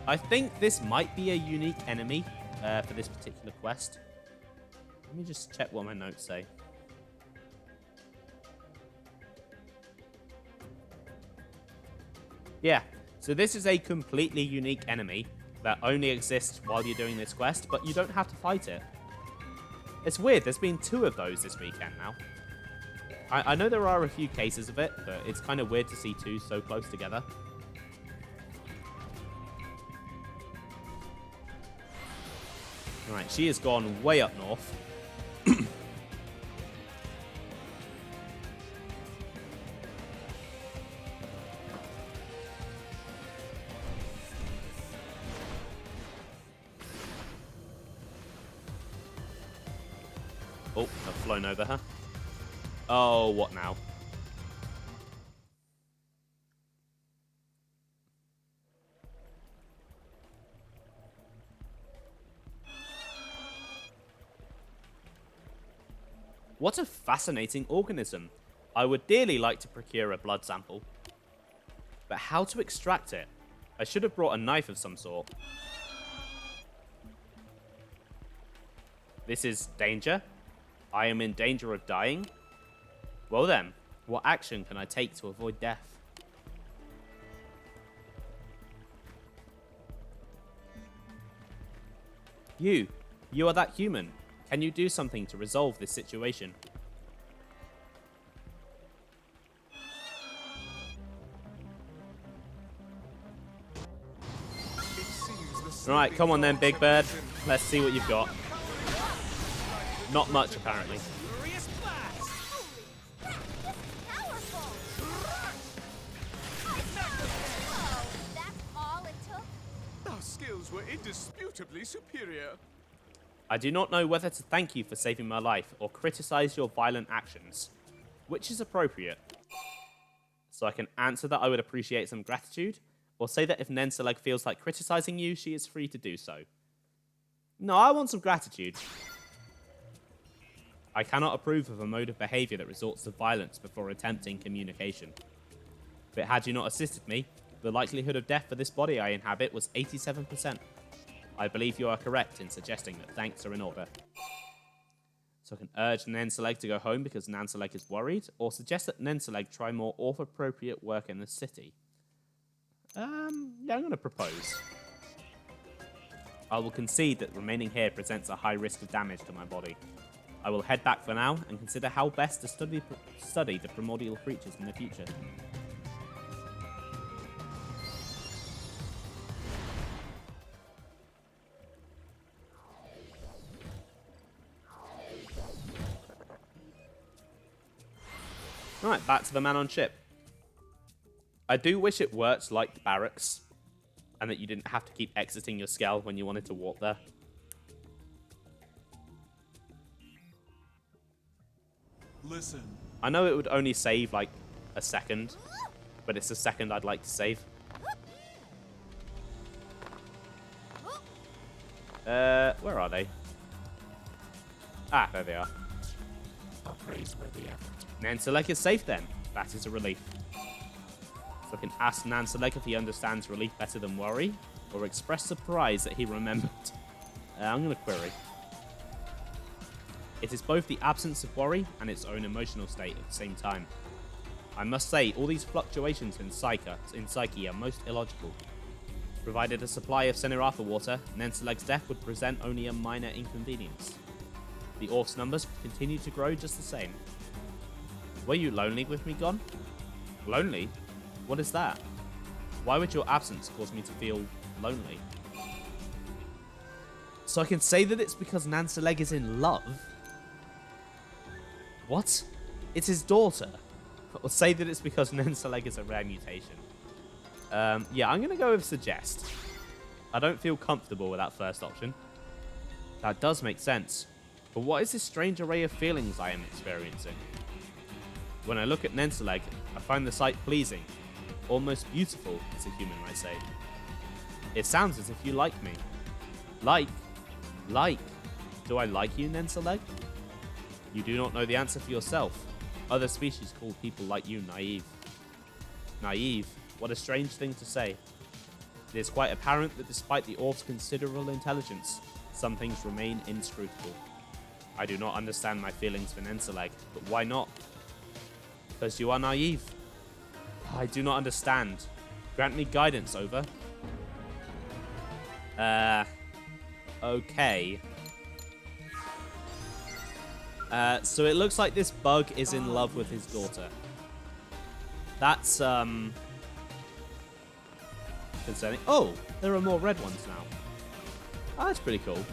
I think this might be a unique enemy for this particular quest. Let me just check what my notes say. Yeah, so this is a completely unique enemy that only exists while you're doing this quest, but you don't have to fight it. It's weird, there's been 2 of those this weekend now. I know there are a few cases of it, but it's kind of weird to see 2 so close together. Alright, she has gone way up north. Oh, I've flown over her. Oh, what now? What a fascinating organism. I would dearly like to procure a blood sample. But how to extract it? I should have brought a knife of some sort. This is danger. I am in danger of dying. Well then, what action can I take to avoid death? You are that human. Can you do something to resolve this situation? Right, come on then, Big Bird. Let's see what you've got. Not much, apparently. Our skills were indisputably superior. I do not know whether to thank you for saving my life or criticize your violent actions. Which is appropriate? So I can answer that I would appreciate some gratitude, or say that if Nensaleg feels like criticizing you, she is free to do so. No, I want some gratitude. I cannot approve of a mode of behavior that resorts to violence before attempting communication. But had you not assisted me, the likelihood of death for this body I inhabit was 87%. I believe you are correct in suggesting that thanks are in order. So I can urge Nensaleg to go home because Nensaleg is worried, or suggest that Nensaleg try more author-appropriate work in the city. Yeah, I'm going to propose. I will concede that remaining here presents a high risk of damage to my body. I will head back for now and consider how best to study the primordial creatures in the future. Right, back to the man on ship. I do wish it worked like the barracks, and that you didn't have to keep exiting your skell when you wanted to walk there. Listen. I know it would only save like a second, but it's a second I'd like to save. Where are they? Ah, there they are. A praiseworthy effort. Nanselek is safe then. That is a relief. So I can ask Nanselek if he understands relief better than worry, or express surprise that he remembered. I'm going to query. It is both the absence of worry and its own emotional state at the same time. I must say, all these fluctuations in psyche are most illogical. Provided a supply of Seneratha water, Nanselek's death would present only a minor inconvenience. The Orph's numbers would continue to grow just the same. Were you lonely with me gone? Lonely? What is that? Why would your absence cause me to feel lonely? So I can say that it's because Nanselek is in love? What? It's his daughter? Or say that it's because Nanselek is a rare mutation? Yeah, I'm going to go with suggest. I don't feel comfortable with that first option. That does make sense. But what is this strange array of feelings I am experiencing? When I look at Nanselek, I find the sight pleasing. Almost beautiful, as a human might say. It sounds as if you like me. Like? Do I like you, Nanselek? You do not know the answer for yourself. Other species call people like you naive. Naive? What a strange thing to say. It is quite apparent that despite the Orph's considerable intelligence, some things remain inscrutable. I do not understand my feelings for Nanselek, but why not? Because you are naive. I do not understand. Grant me guidance, over. Okay. So it looks like this bug is in love with his daughter. That's, concerning. Oh, there are more red ones now. Oh, that's pretty cool.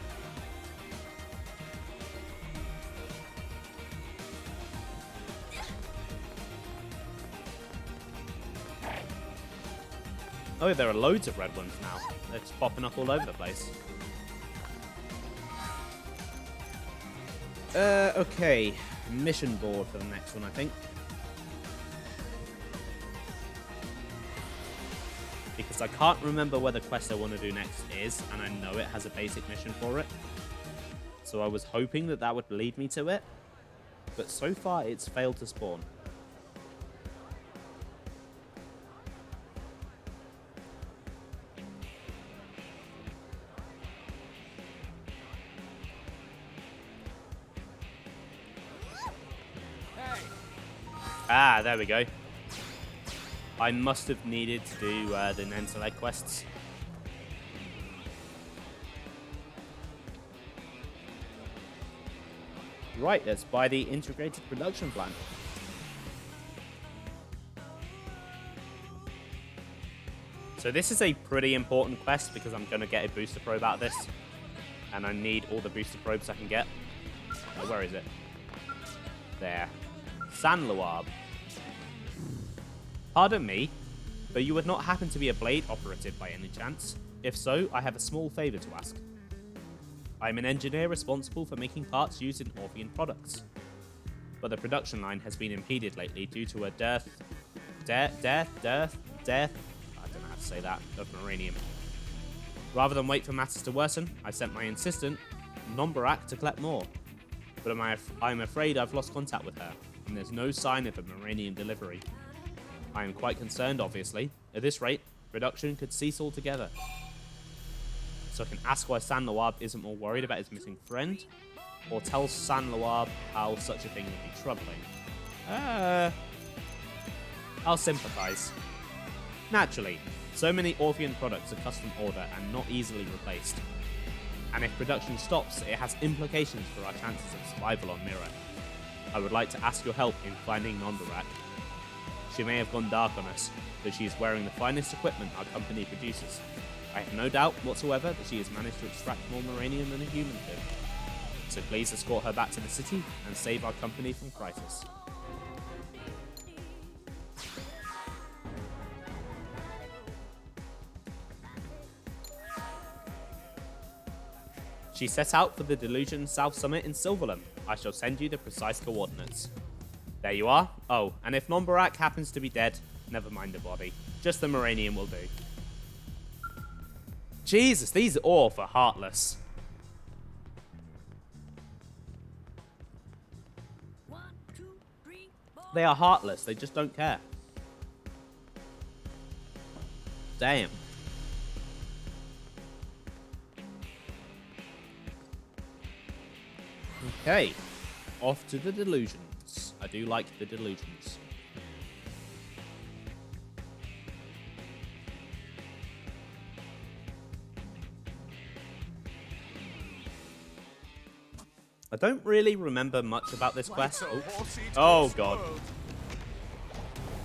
Oh, there are loads of red ones now. They're just popping up all over the place. Okay. Mission board for the next one, I think. Because I can't remember where the quest I want to do next is, and I know it has a basic mission for it. So I was hoping that that would lead me to it. But so far, it's failed to spawn. Ah, there we go. I must have needed to do the Nanselek quests. Right, let's buy the integrated production plan. So this is a pretty important quest because I'm going to get a booster probe out of this. And I need all the booster probes I can get. Oh, where is it? There. San Luab. Pardon me, but you would not happen to be a blade operative by any chance? If so, I have a small favour to ask. I am an engineer responsible for making parts used in Orphean products. But the production line has been impeded lately due to a dearth, I don't know how to say that, of uranium. Rather than wait for matters to worsen, I sent my assistant, Nombarak, to collect more. But I'm afraid I've lost contact with her, and there's no sign of a uranium delivery. I am quite concerned, obviously. At this rate, production could cease altogether. So I can ask why San Luab isn't more worried about his missing friend, or tell San Luab how such a thing would be troubling. I'll sympathize. Naturally, so many Orphean products are custom order and not easily replaced. And if production stops, it has implications for our chances of survival on Mirror. I would like to ask your help in finding Nombarak. She may have gone dark on us, but she is wearing the finest equipment our company produces. I have no doubt whatsoever that she has managed to extract more uranium than a human could. So please escort her back to the city and save our company from crisis. She set out for the Delusion South Summit in Silverland. I shall send you the precise coordinates. There you are. Oh, and if Nombarak happens to be dead, never mind the body. Just the uranium will do. Jesus, these Orph are heartless. They are heartless. They just don't care. Damn. Okay. Off to the delusions. I do like the delusions. I don't really remember much about this quest. Oh god.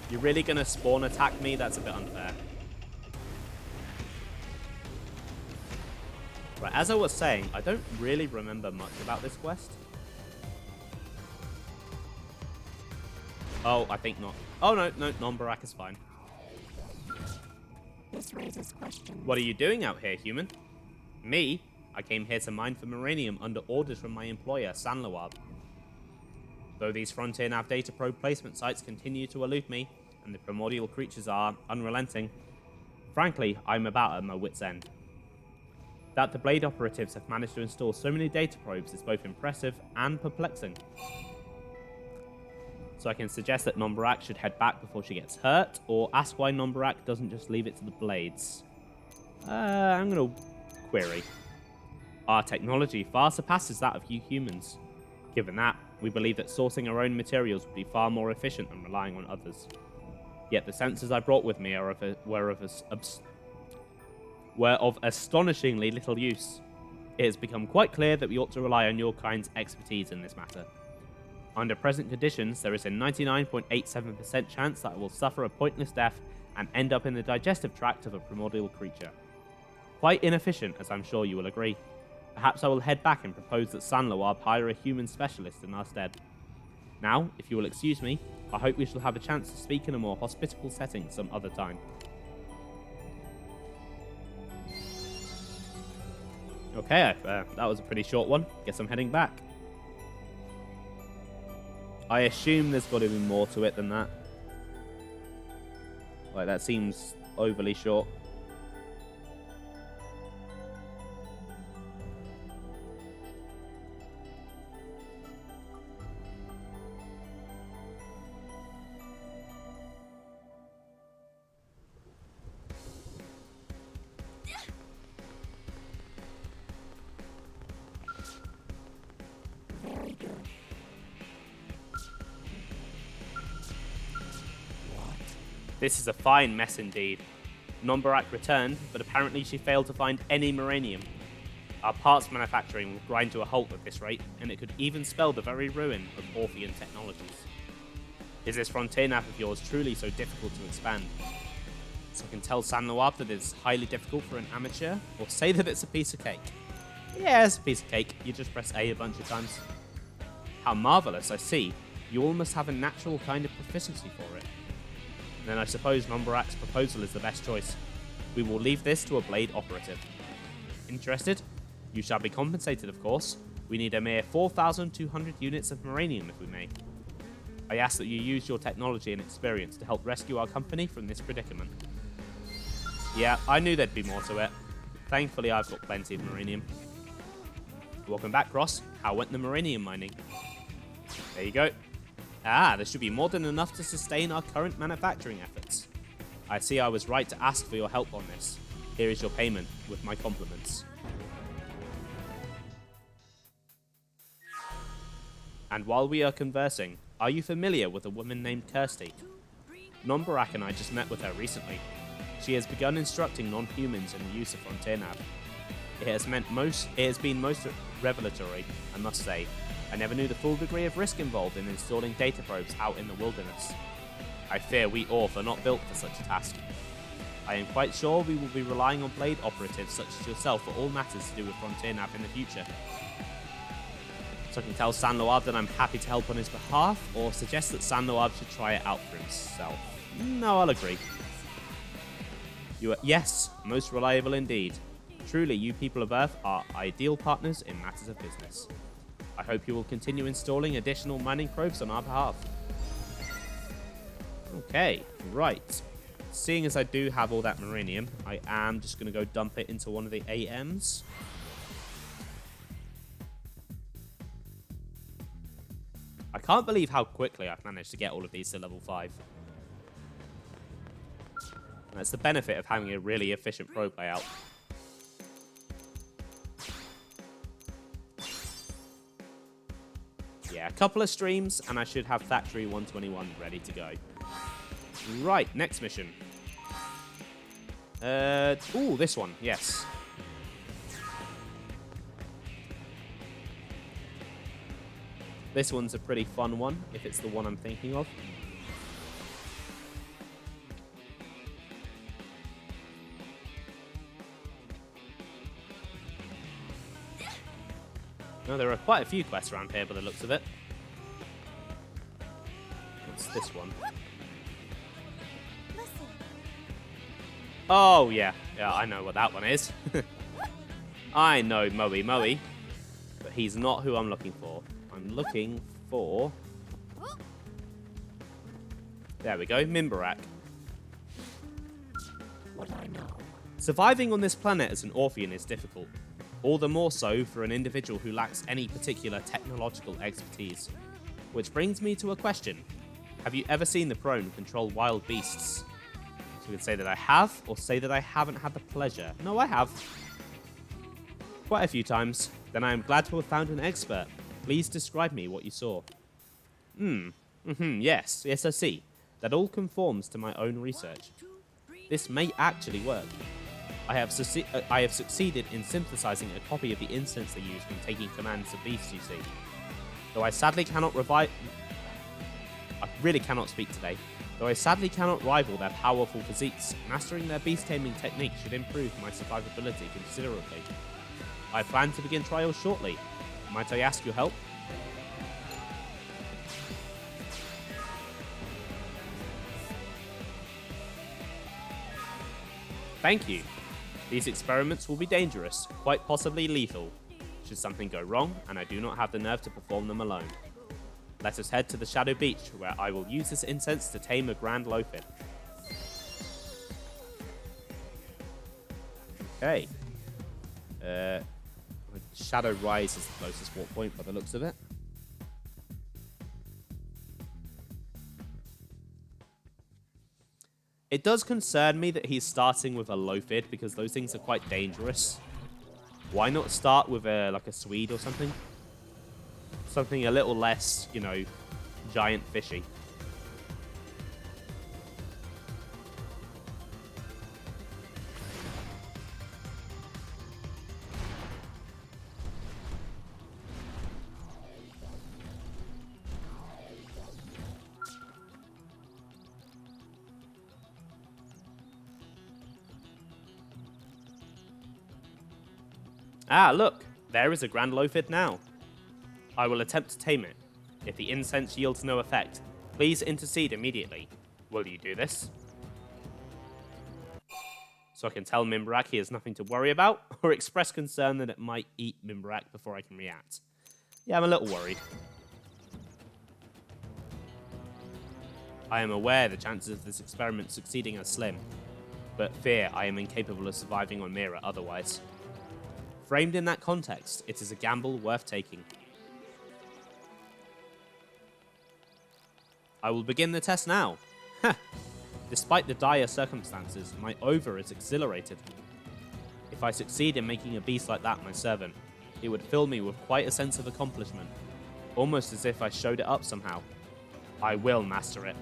You're really gonna spawn attack me? That's a bit unfair. Right, as I was saying, I don't really remember much about this quest. Oh, I think not. Oh no, non-Barak is fine. This raises questions. What are you doing out here, human? Me? I came here to mine for Moranium under orders from my employer, Sanloab. Though these Frontier Nav data probe placement sites continue to elude me, and the primordial creatures are unrelenting, frankly, I'm about at my wit's end. That the Blade operatives have managed to install so many data probes is both impressive and perplexing. So I can suggest that Nombarak should head back before she gets hurt, or ask why Nombarak doesn't just leave it to the Blades. I'm gonna query. Our technology far surpasses that of you humans. Given that, we believe that sourcing our own materials would be far more efficient than relying on others. Yet the sensors I brought with me were of astonishingly little use. It has become quite clear that we ought to rely on your kind's expertise in this matter. Under present conditions, there is a 99.87% chance that I will suffer a pointless death and end up in the digestive tract of a primordial creature. Quite inefficient, as I'm sure you will agree. Perhaps I will head back and propose that Sanloab hire a human specialist in our stead. Now, if you will excuse me, I hope we shall have a chance to speak in a more hospitable setting some other time. Okay, that was a pretty short one. Guess I'm heading back. I assume there's got to be more to it than that. Like, that seems overly short. Very good. This is a fine mess indeed. Nombarak returned, but apparently she failed to find any Moranium. Our parts manufacturing will grind to a halt at this rate, and it could even spell the very ruin of Orphean technologies. Is this frontier nav of yours truly so difficult to expand? So I can tell Sanloab that it's highly difficult for an amateur, or say that it's a piece of cake? Yeah, it's a piece of cake. You just press A bunch of times. How marvellous, I see. You almost have a natural kind of proficiency for it. Then I suppose Nombarak's proposal is the best choice. We will leave this to a Blade operative. Interested? You shall be compensated, of course. We need a mere 4,200 units of Moranium, if we may. I ask that you use your technology and experience to help rescue our company from this predicament. Yeah, I knew there'd be more to it. Thankfully, I've got plenty of Moranium. Welcome back, Ross. How went the Moranium mining? There you go. Ah, there should be more than enough to sustain our current manufacturing efforts. I see I was right to ask for your help on this. Here is your payment, with my compliments. And while we are conversing, are you familiar with a woman named Kirsty? Nombarak and I just met with her recently. She has begun instructing non-humans in the use of Frontier Nav. It has been most revelatory, I must say. I never knew the full degree of risk involved in installing data probes out in the wilderness. I fear we Orph are not built for such a task. I am quite sure we will be relying on Blade operatives such as yourself for all matters to do with Frontier Nav in the future. So I can tell Sanloab that I'm happy to help on his behalf, or suggest that Sanloab should try it out for himself. No, I'll agree. You are, yes, most reliable indeed. Truly, you people of Earth are ideal partners in matters of business. I hope you will continue installing additional mining probes on our behalf. Okay, right. Seeing as I do have all that Moranium, I am just going to go dump it into one of the AMs. I can't believe how quickly I've managed to get all of these to level 5. And that's the benefit of having a really efficient pro playout. Yeah, a couple of streams, and I should have Factory 121 ready to go. Right, next mission. Ooh, this one, yes. This one's a pretty fun one, if it's the one I'm thinking of. No, there are quite a few quests around here by the looks of it. What's this one? Listen. Oh, yeah. Yeah, I know what that one is. I know Moe Moe, but he's not who I'm looking for. I'm looking for... There we go, Mimbarak. What I know. Surviving on this planet as an Orphean is difficult. All the more so for an individual who lacks any particular technological expertise. Which brings me to a question. Have you ever seen the prone control wild beasts? So we can say that I have, or say that I haven't had the pleasure. No, I have. Quite a few times. Then I am glad to have found an expert. Please describe me what you saw. Yes, I see. That all conforms to my own research. This may actually work. I have succeeded in synthesizing a copy of the incense they use when taking commands of beasts, you see. Though I sadly cannot I really cannot speak today. Though I sadly cannot rival their powerful physiques, mastering their beast taming technique should improve my survivability considerably. I plan to begin trials shortly. Might I ask your help? Thank you. These experiments will be dangerous, quite possibly lethal. Should something go wrong, and I do not have the nerve to perform them alone. Let us head to the Shadow Beach, where I will use this incense to tame a Grand Lophid. Okay. Shadow Rise is the closest walk point by the looks of it. It does concern me that he's starting with a Lophid because those things are quite dangerous. Why not start with like a Swede or something? Something a little less, you know, giant fishy. Ah, look! There is a Grand Lophid now. I will attempt to tame it. If the incense yields no effect, please intercede immediately. Will you do this? So I can tell Mimbarak he has nothing to worry about, or express concern that it might eat Mimbarak before I can react. Yeah, I'm a little worried. I am aware the chances of this experiment succeeding are slim, but fear I am incapable of surviving on Mira otherwise. Framed in that context, it is a gamble worth taking. I will begin the test now. Ha! Despite the dire circumstances, my ova is exhilarated. If I succeed in making a beast like that my servant, it would fill me with quite a sense of accomplishment, almost as if I showed it up somehow. I will master it.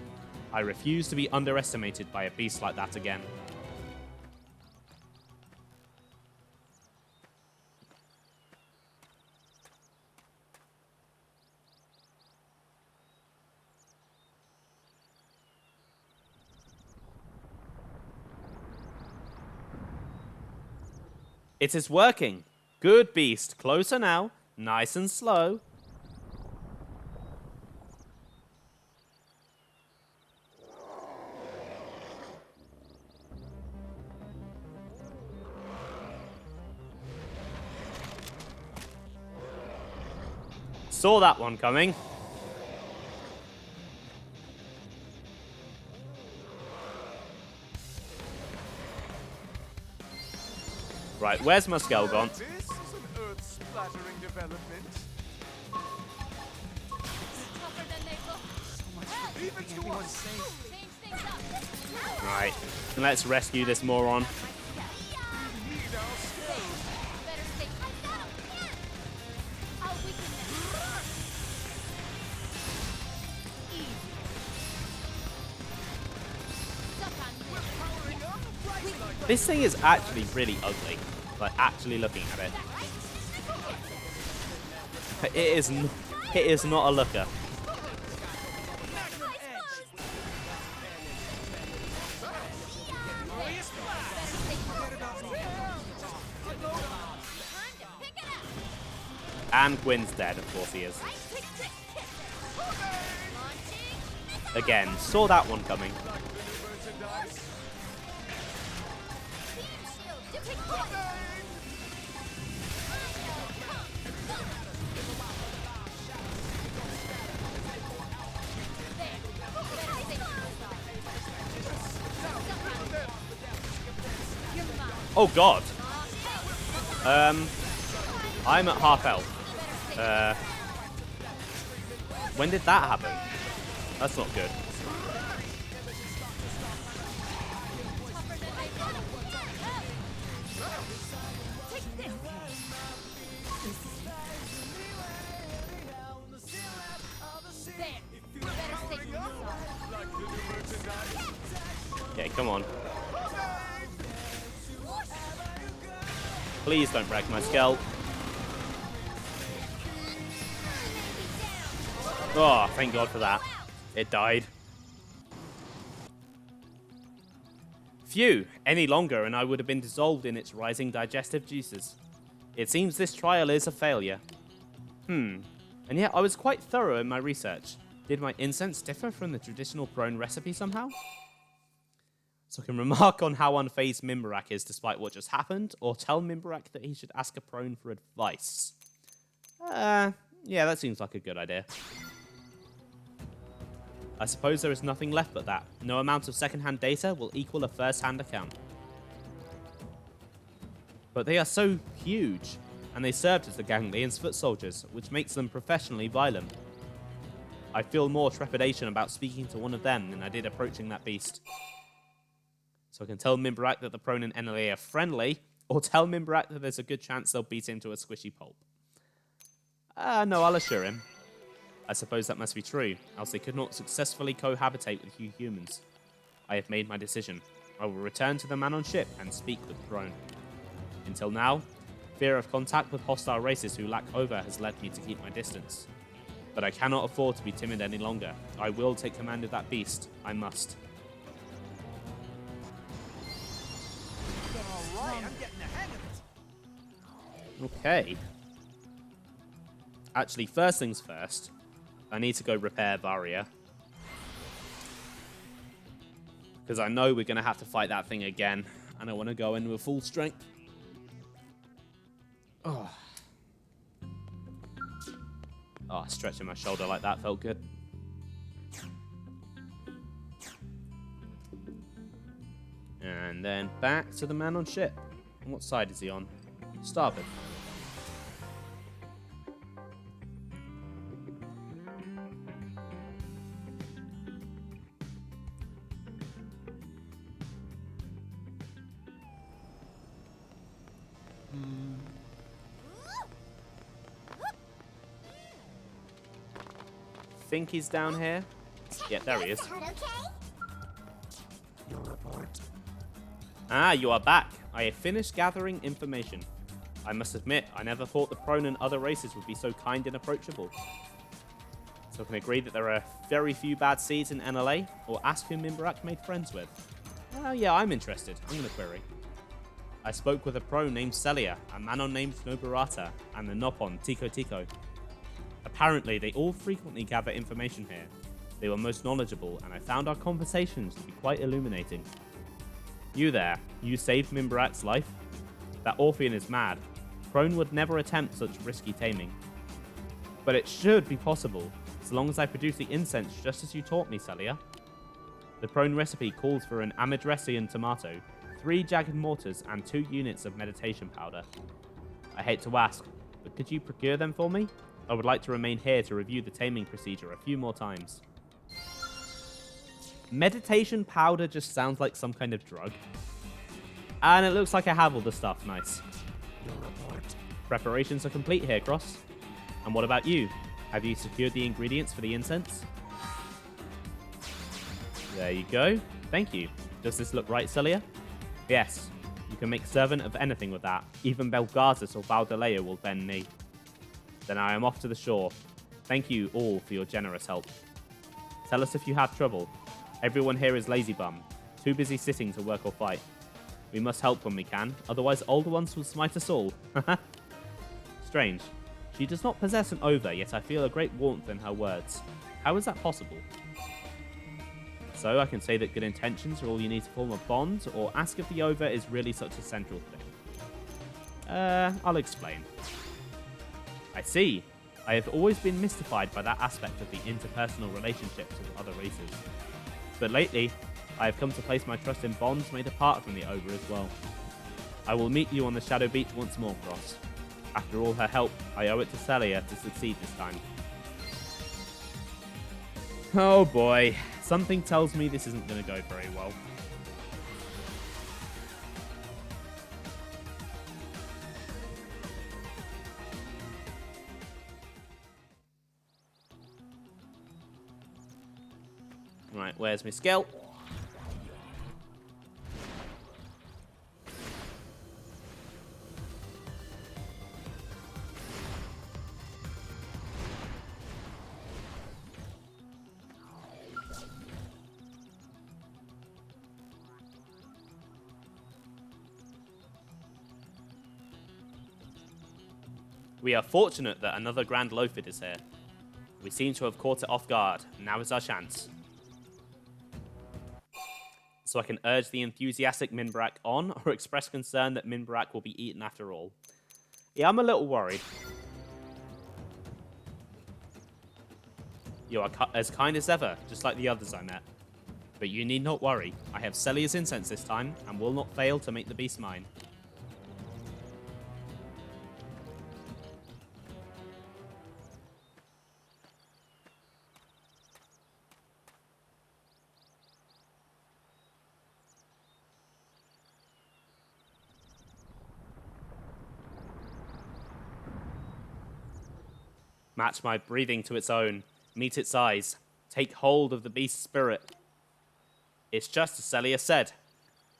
I refuse to be underestimated by a beast like that again. It is working. Good beast. Closer now. Nice and slow. Saw that one coming. Right, where's Muskel gone? This is an earth-splattering development. Tougher than Right, let's rescue this moron. This thing is actually really ugly. Like, actually looking at it. It is not a looker. And Gwyn's dead, of course he is. Again, saw that one coming. Oh god. I'm at half health. When did that happen? That's not good. Okay, come on. Please don't wreck my scalp. Oh, thank God for that. It died. Phew, any longer and I would have been dissolved in its rising digestive juices. It seems this trial is a failure. And yet I was quite thorough in my research. Did my incense differ from the traditional prone recipe somehow? So I can remark on how unfazed Mimbarak is despite what just happened, or tell Mimbarak that he should ask a prone for advice. Yeah, that seems like a good idea. I suppose there is nothing left but that. No amount of second-hand data will equal a first-hand account. But they are so huge, and they served as the Ganglian's foot soldiers, which makes them professionally violent. I feel more trepidation about speaking to one of them than I did approaching that beast. So I can tell Mimbarak that the prone and NLA are friendly, or tell Mimbarak that there's a good chance they'll beat him to a squishy pulp. No, I'll assure him. I suppose that must be true, else they could not successfully cohabitate with you humans. I have made my decision. I will return to the man on ship and speak with Prone. Until now, fear of contact with hostile races who lack over has led me to keep my distance. But I cannot afford to be timid any longer. I will take command of that beast. I must. Alright, I'm getting the hang of it. Okay. Actually, first things first, I need to go repair Varia. Because I know we're going to have to fight that thing again. And I want to go in with full strength. Oh. Oh, stretching my shoulder like that felt good. And then back to the man on ship. And what side is he on? Starboard. Think he's down here? Yeah, there he is. Your report. Ah, you are back. I have finished gathering information. I must admit, I never thought the Prone and other races would be so kind and approachable. So I can agree that there are very few bad seeds in NLA, or ask who Mimbarak made friends with. Oh yeah, I'm interested. I'm going to query. I spoke with a Prone named Celia, a Manon named Noburata, and the Nopon Tico Tico. Apparently, they all frequently gather information here. They were most knowledgeable, and I found our conversations to be quite illuminating. You there, you saved Mimbarak's life? That Orphean is mad. Prone would never attempt such risky taming. But it should be possible, as long as I produce the incense just as you taught me, Celia. The Prone recipe calls for an Amadressian tomato, 3 jagged mortars, and 2 units of meditation powder. I hate to ask, but could you procure them for me? I would like to remain here to review the taming procedure a few more times. Meditation powder just sounds like some kind of drug. And it looks like I have all the stuff. Nice. Your report. Preparations are complete here, Cross. And what about you? Have you secured the ingredients for the incense? There you go. Thank you. Does this look right, Celia? Yes. You can make servant of anything with that. Even Belgazis or Baudelaire will bend knee. Then I am off to the shore. Thank you all for your generous help. Tell us if you have trouble. Everyone here is lazy bum, too busy sitting to work or fight. We must help when we can, otherwise older ones will smite us all. Strange. She does not possess an ova, yet I feel a great warmth in her words. How is that possible? So I can say that good intentions are all you need to form a bond, or ask if the ova is really such a central thing. I'll explain. I see. I have always been mystified by that aspect of the interpersonal relationships with other races. But lately, I have come to place my trust in bonds made apart from the ova as well. I will meet you on the Shadow Beach once more, Cross. After all her help, I owe it to Celia to succeed this time. Oh boy, something tells me this isn't going to go very well. Right, where's my skill? We are fortunate that another Grand Loafid is here. We seem to have caught it off guard. Now is our chance. So I can urge the enthusiastic Minbarak on, or express concern that Minbarak will be eaten after all. Yeah, I'm a little worried. You are as kind as ever, just like the others I met. But you need not worry. I have Celia's incense this time, and will not fail to make the beast mine. Match my breathing to its own. Meet its eyes. Take hold of the beast's spirit. It's just as Celia said.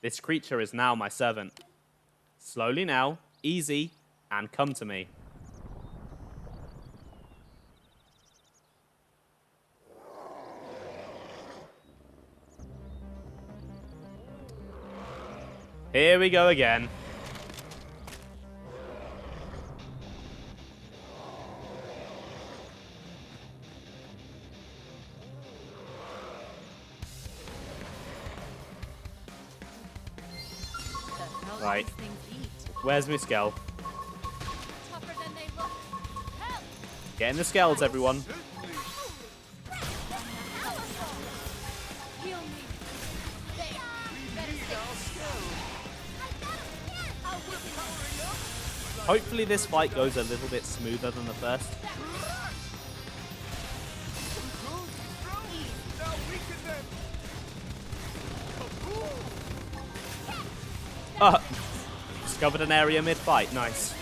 This creature is now my servant. Slowly now, easy, and come to me. Here we go again. Right. Where's my skull? Get in the skulls, everyone. Hopefully this fight goes a little bit smoother than the first. Discovered an area mid-fight. Nice.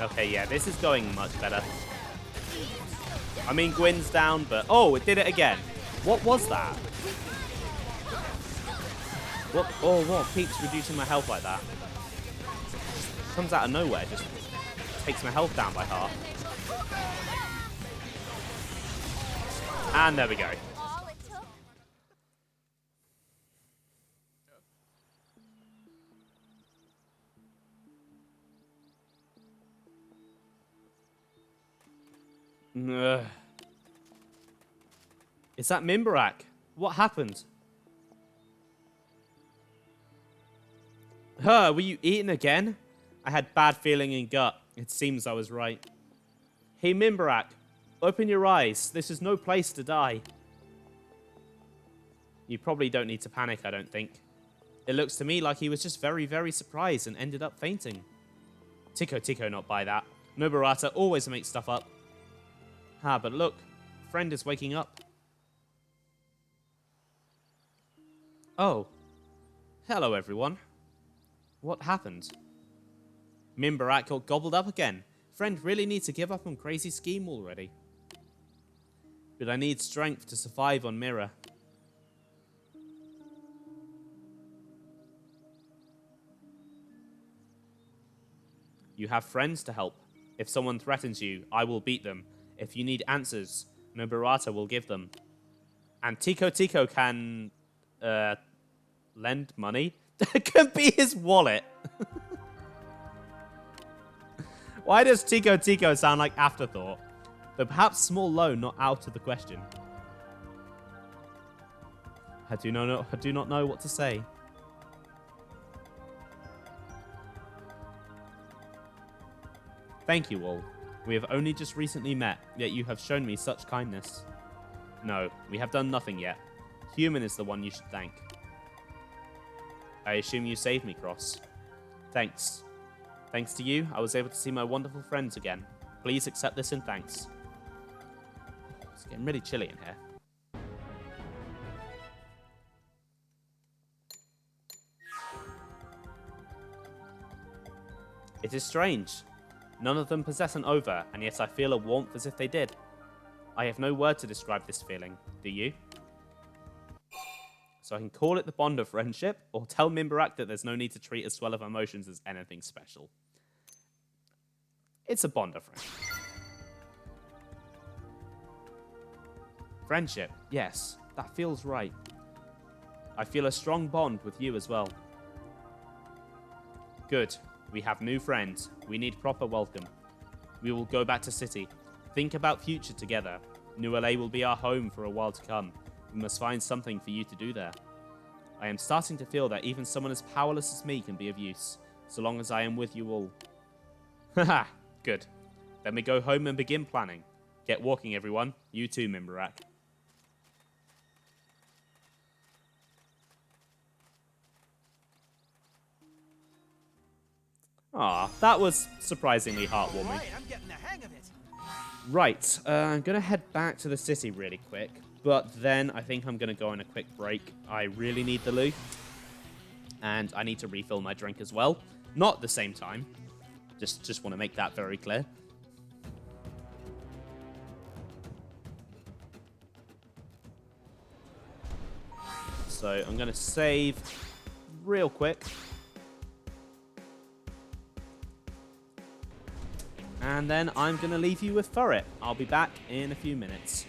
Okay, yeah, this is going much better. I mean, Gwyn's down, but... Oh, it did it again. What was that? What? Oh, what keeps reducing my health like that? Comes out of nowhere, just takes my health down by half. And there we go. Is that Minbarak? What happened? Were you eaten again? I had bad feeling in gut. It seems I was right. Hey, Mimbarak, open your eyes. This is no place to die. You probably don't need to panic, I don't think. It looks to me like he was just very, very surprised and ended up fainting. Tico not buy that. Noburata always makes stuff up. Ah, but look, friend is waking up. Oh. Hello, everyone. What happened? Mimbarak got gobbled up again. Friend really needs to give up on crazy scheme already. But I need strength to survive on Mirror. You have friends to help. If someone threatens you, I will beat them. If you need answers, Noburata will give them. And Tico can lend money. Can be his wallet. Why does Tico sound like afterthought? But perhaps small loan not out of the question. I do not know what to say. Thank you all. We have only just recently met, yet you have shown me such kindness. No, we have done nothing yet. Human is the one you should thank. I assume you saved me, Cross. Thanks. Thanks to you, I was able to see my wonderful friends again. Please accept this in thanks. It's getting really chilly in here. It is strange. None of them possess an ova, and yet I feel a warmth as if they did. I have no word to describe this feeling. Do you? So I can call it the bond of friendship, or tell Mimbarak that there's no need to treat a swell of emotions as anything special. It's a bond of friendship. Friendship, yes, that feels right. I feel a strong bond with you as well. Good. We have new friends. We need proper welcome. We will go back to city. Think about future together. New LA will be our home for a while to come. We must find something for you to do there. I am starting to feel that even someone as powerless as me can be of use, so long as I am with you all. Haha, good. Then we go home and begin planning. Get walking, everyone. You too, Mimbarak. Ah, that was surprisingly heartwarming. Right, I'm getting the hang of it. Right, I'm going to head back to the city really quick, but then I think I'm going to go on a quick break. I really need the loo, and I need to refill my drink as well. Not at the same time. Just want to make that very clear. So I'm going to save real quick. And then I'm going to leave you with Furret. I'll be back in a few minutes.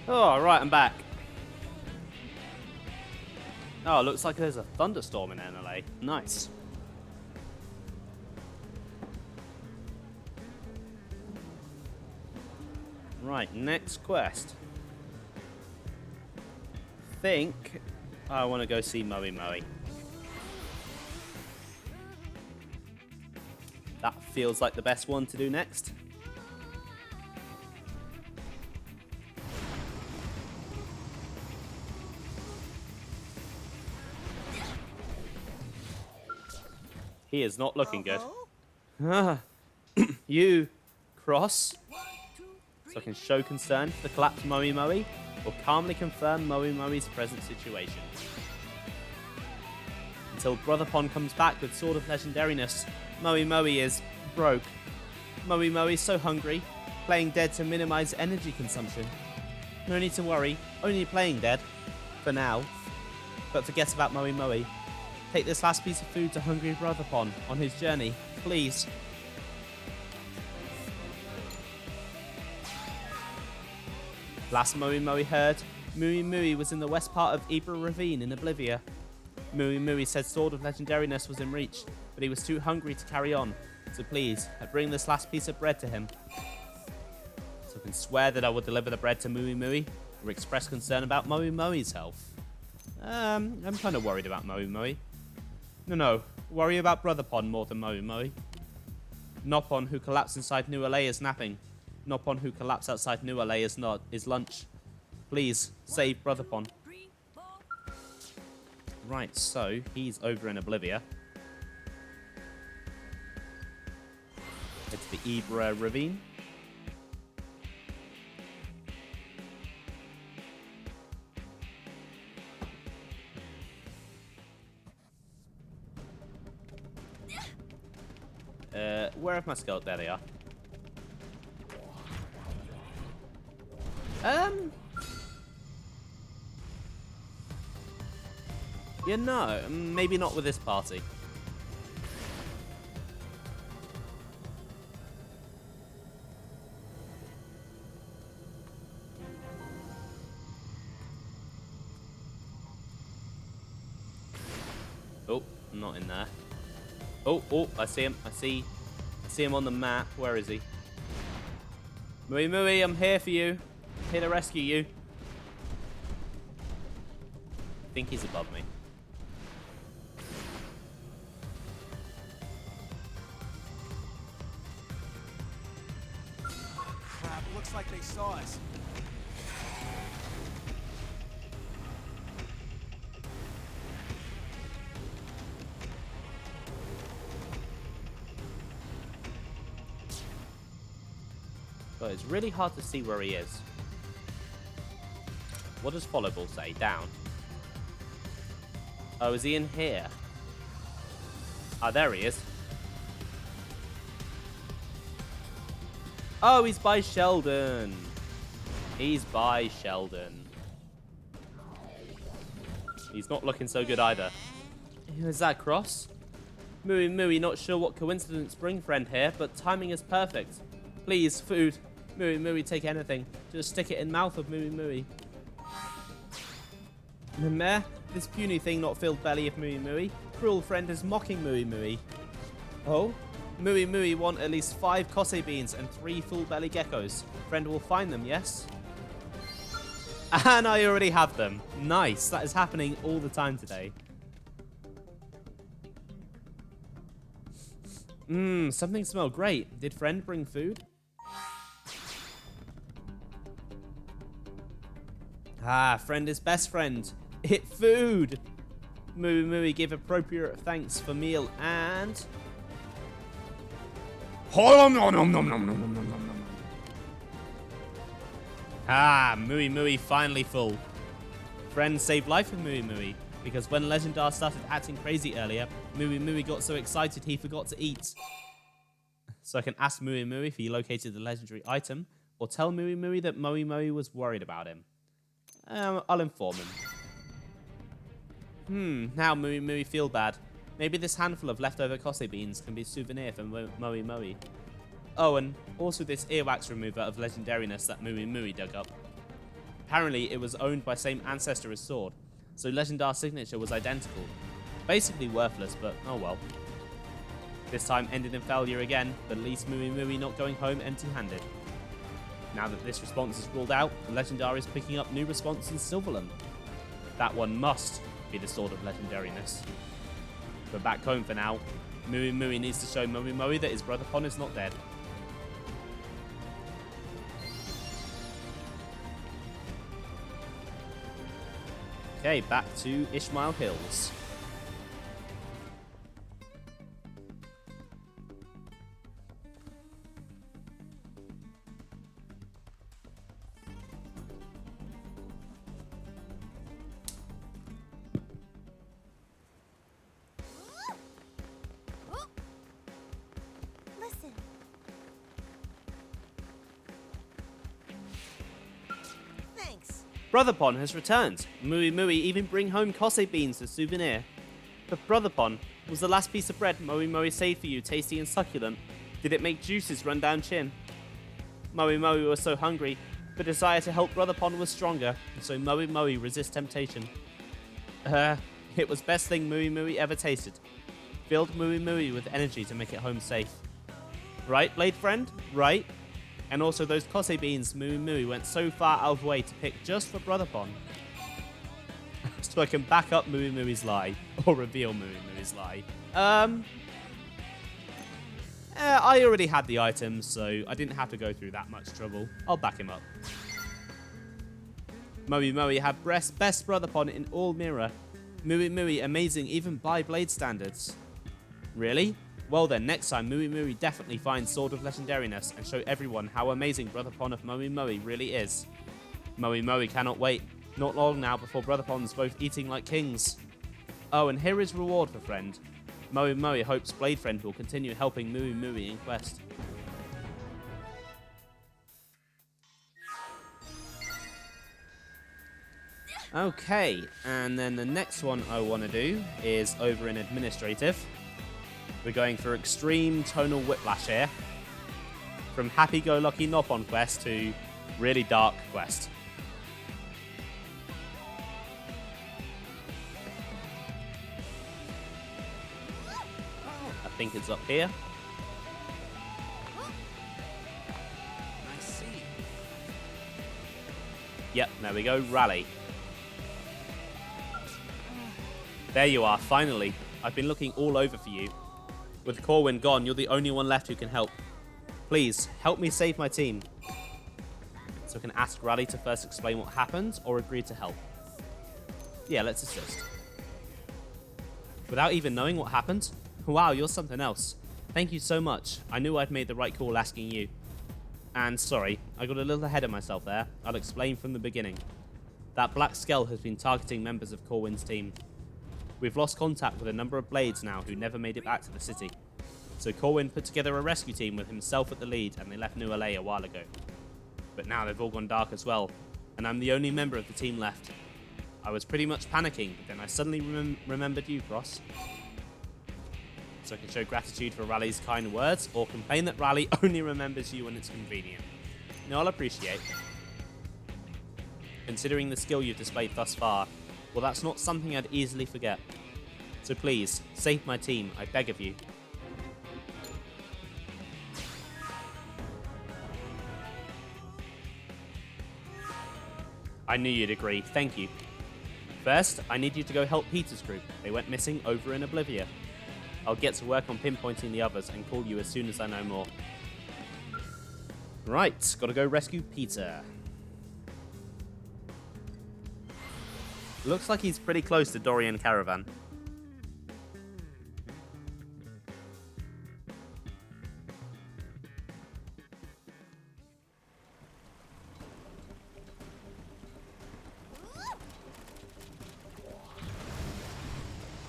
Oh, right, I'm back. Oh, looks like there's a thunderstorm in NLA. Nice. Right, next quest. Think I want to go see Moe Moe. That feels like the best one to do next. He is not looking good. You cross, so I can show concern for the collapsed Moe Moe, or calmly confirm Moe Moe's present situation. Until Brother Pond comes back with Sword of Legendariness, Moe Moe is broke. Moe Moe is so hungry, playing dead to minimize energy consumption. No need to worry, only playing dead, for now. But forget about Moe Moe. Take this last piece of food to hungry Brother Pond on his journey, please. Last Moe Moe heard, Moe Moe was in the west part of Ibra Ravine in Oblivia. Moe Moe said Sword of Legendariness was in reach, but he was too hungry to carry on. So please, I bring this last piece of bread to him. So I can swear that I will deliver the bread to Moe Moe, or express concern about Moe Moe's health. I'm kind of worried about Moe Moe. No, worry about Brother Pond more than Moe Moe. Nopon, who collapsed inside New LA, is napping. Nopon, who collapsed outside New LA, is lunch. Please, save Brother Pond. Right, so he's over in Oblivia. Head to the Ibra Ravine. Where have my skulls? There they are. Yeah, no, maybe not with this party. Oh, I'm not in there. Oh, I see him. I see him on the map. Where is he? Moe Moe, I'm here for you. I'm here to rescue you. I think he's above me. Crap, looks like they saw us. But it's really hard to see where he is. What does follow ball say? Down. Oh, is he in here? Ah, there he is. Oh, he's by Sheldon. He's by Sheldon. He's not looking so good either. Is that Cross? Mooey Mooey, not sure what coincidence bring friend here, but timing is perfect. Please, food. Mooey Mooey, take anything. Just stick it in mouth of Mooey Mooey. Meh, this puny thing not filled belly of Mooey Mooey. Cruel friend is mocking Mooey Mooey. Oh? Mooey Mooey want at least 5 kose beans and 3 full belly geckos. Friend will find them, yes? And I already have them. Nice, that is happening all the time today. Something smelled great. Did friend bring food? Ah, friend is best friend. Hit food. Mooey Mooey give appropriate thanks for meal and... Ah, Mooey Mooey finally full. Friend saved life with Mooey Mooey, because when Legendar started acting crazy earlier, Mooey Mooey got so excited he forgot to eat. So I can ask Mooey Mooey if he located the legendary item, or tell Mooey Mooey that Mooey Mooey was worried about him. I'll inform him. Now Mooey Mooey feel bad. Maybe this handful of leftover kose beans can be a souvenir for Mooey Mooey. Oh, and also this earwax remover of legendariness that Mooey Mooey dug up. Apparently, it was owned by same ancestor as Sword, so Legendar's signature was identical. Basically worthless, but oh well. This time ended in failure again, but at least Mui Mui not going home empty-handed. Now that this response is ruled out, Legendar is picking up new response in Silverland. That one must be the Sword of Legendariness. But back home for now, Mui Mui needs to show Mui Mui that his brother Pon is not dead. Okay, back to Ishmael Hills. Listen. Thanks. Brother Pon has returned. Mui Mui even bring home kose beans as souvenir. But Brother Pon, was the last piece of bread Mui Mui saved for you tasty and succulent? Did it make juices run down chin? Mui Mui was so hungry, but desire to help Brother Pon was stronger, and so Mui Mui resist temptation. It was best thing Mui Mui ever tasted. Filled Mui Mui with energy to make it home safe. Right, Blade Friend? Right? And also those kose beans Mui Mui went so far out of way to pick just for Brother Pon. So I can back up Mui Mui's lie, or reveal Mui Mui's lie. I already had the items, so I didn't have to go through that much trouble. I'll back him up. Mui Mui had best Brother Pon in all Mirror. Mui Mui amazing even by Blade standards. Really? Well then, next time Mui Mui definitely finds Sword of Legendariness and show everyone how amazing Brother Pon of Mui Mui really is. Mui Mui cannot wait. Not long now before Brother Pon's both eating like kings. Oh, and here is reward for friend. Mui Mui hopes Blade Friend will continue helping Mui Mui in quest. Okay, and then the next one I want to do is over in Administrative. We're going for extreme tonal whiplash here. From happy-go-lucky Nopon quest to really dark quest. I think it's up here. I see. Yep, there we go, rally. There you are, finally. I've been looking all over for you. With Corwin gone, you're the only one left who can help. Please, help me save my team. So I can ask Raleigh to first explain what happened, or agree to help. Yeah, let's assist. Without even knowing what happened? Wow, you're something else. Thank you so much. I knew I'd made the right call asking you. And sorry, I got a little ahead of myself there. I'll explain from the beginning. That Black Skell has been targeting members of Corwin's team. We've lost contact with a number of Blades now who never made it back to the city. So Corwin put together a rescue team with himself at the lead, and they left New LA a while ago. But now they've all gone dark as well, and I'm the only member of the team left. I was pretty much panicking, but then I suddenly remembered you, Cross. So I can show gratitude for Raleigh's kind words, or complain that Raleigh only remembers you when it's convenient. No, I'll appreciate. Considering the skill you've displayed thus far, well, that's not something I'd easily forget. So please, save my team, I beg of you. I knew you'd agree, thank you. First, I need you to go help Peter's group. They went missing over in Oblivia. I'll get to work on pinpointing the others and call you as soon as I know more. Right, gotta go rescue Peter. Looks like he's pretty close to Dorian Caravan.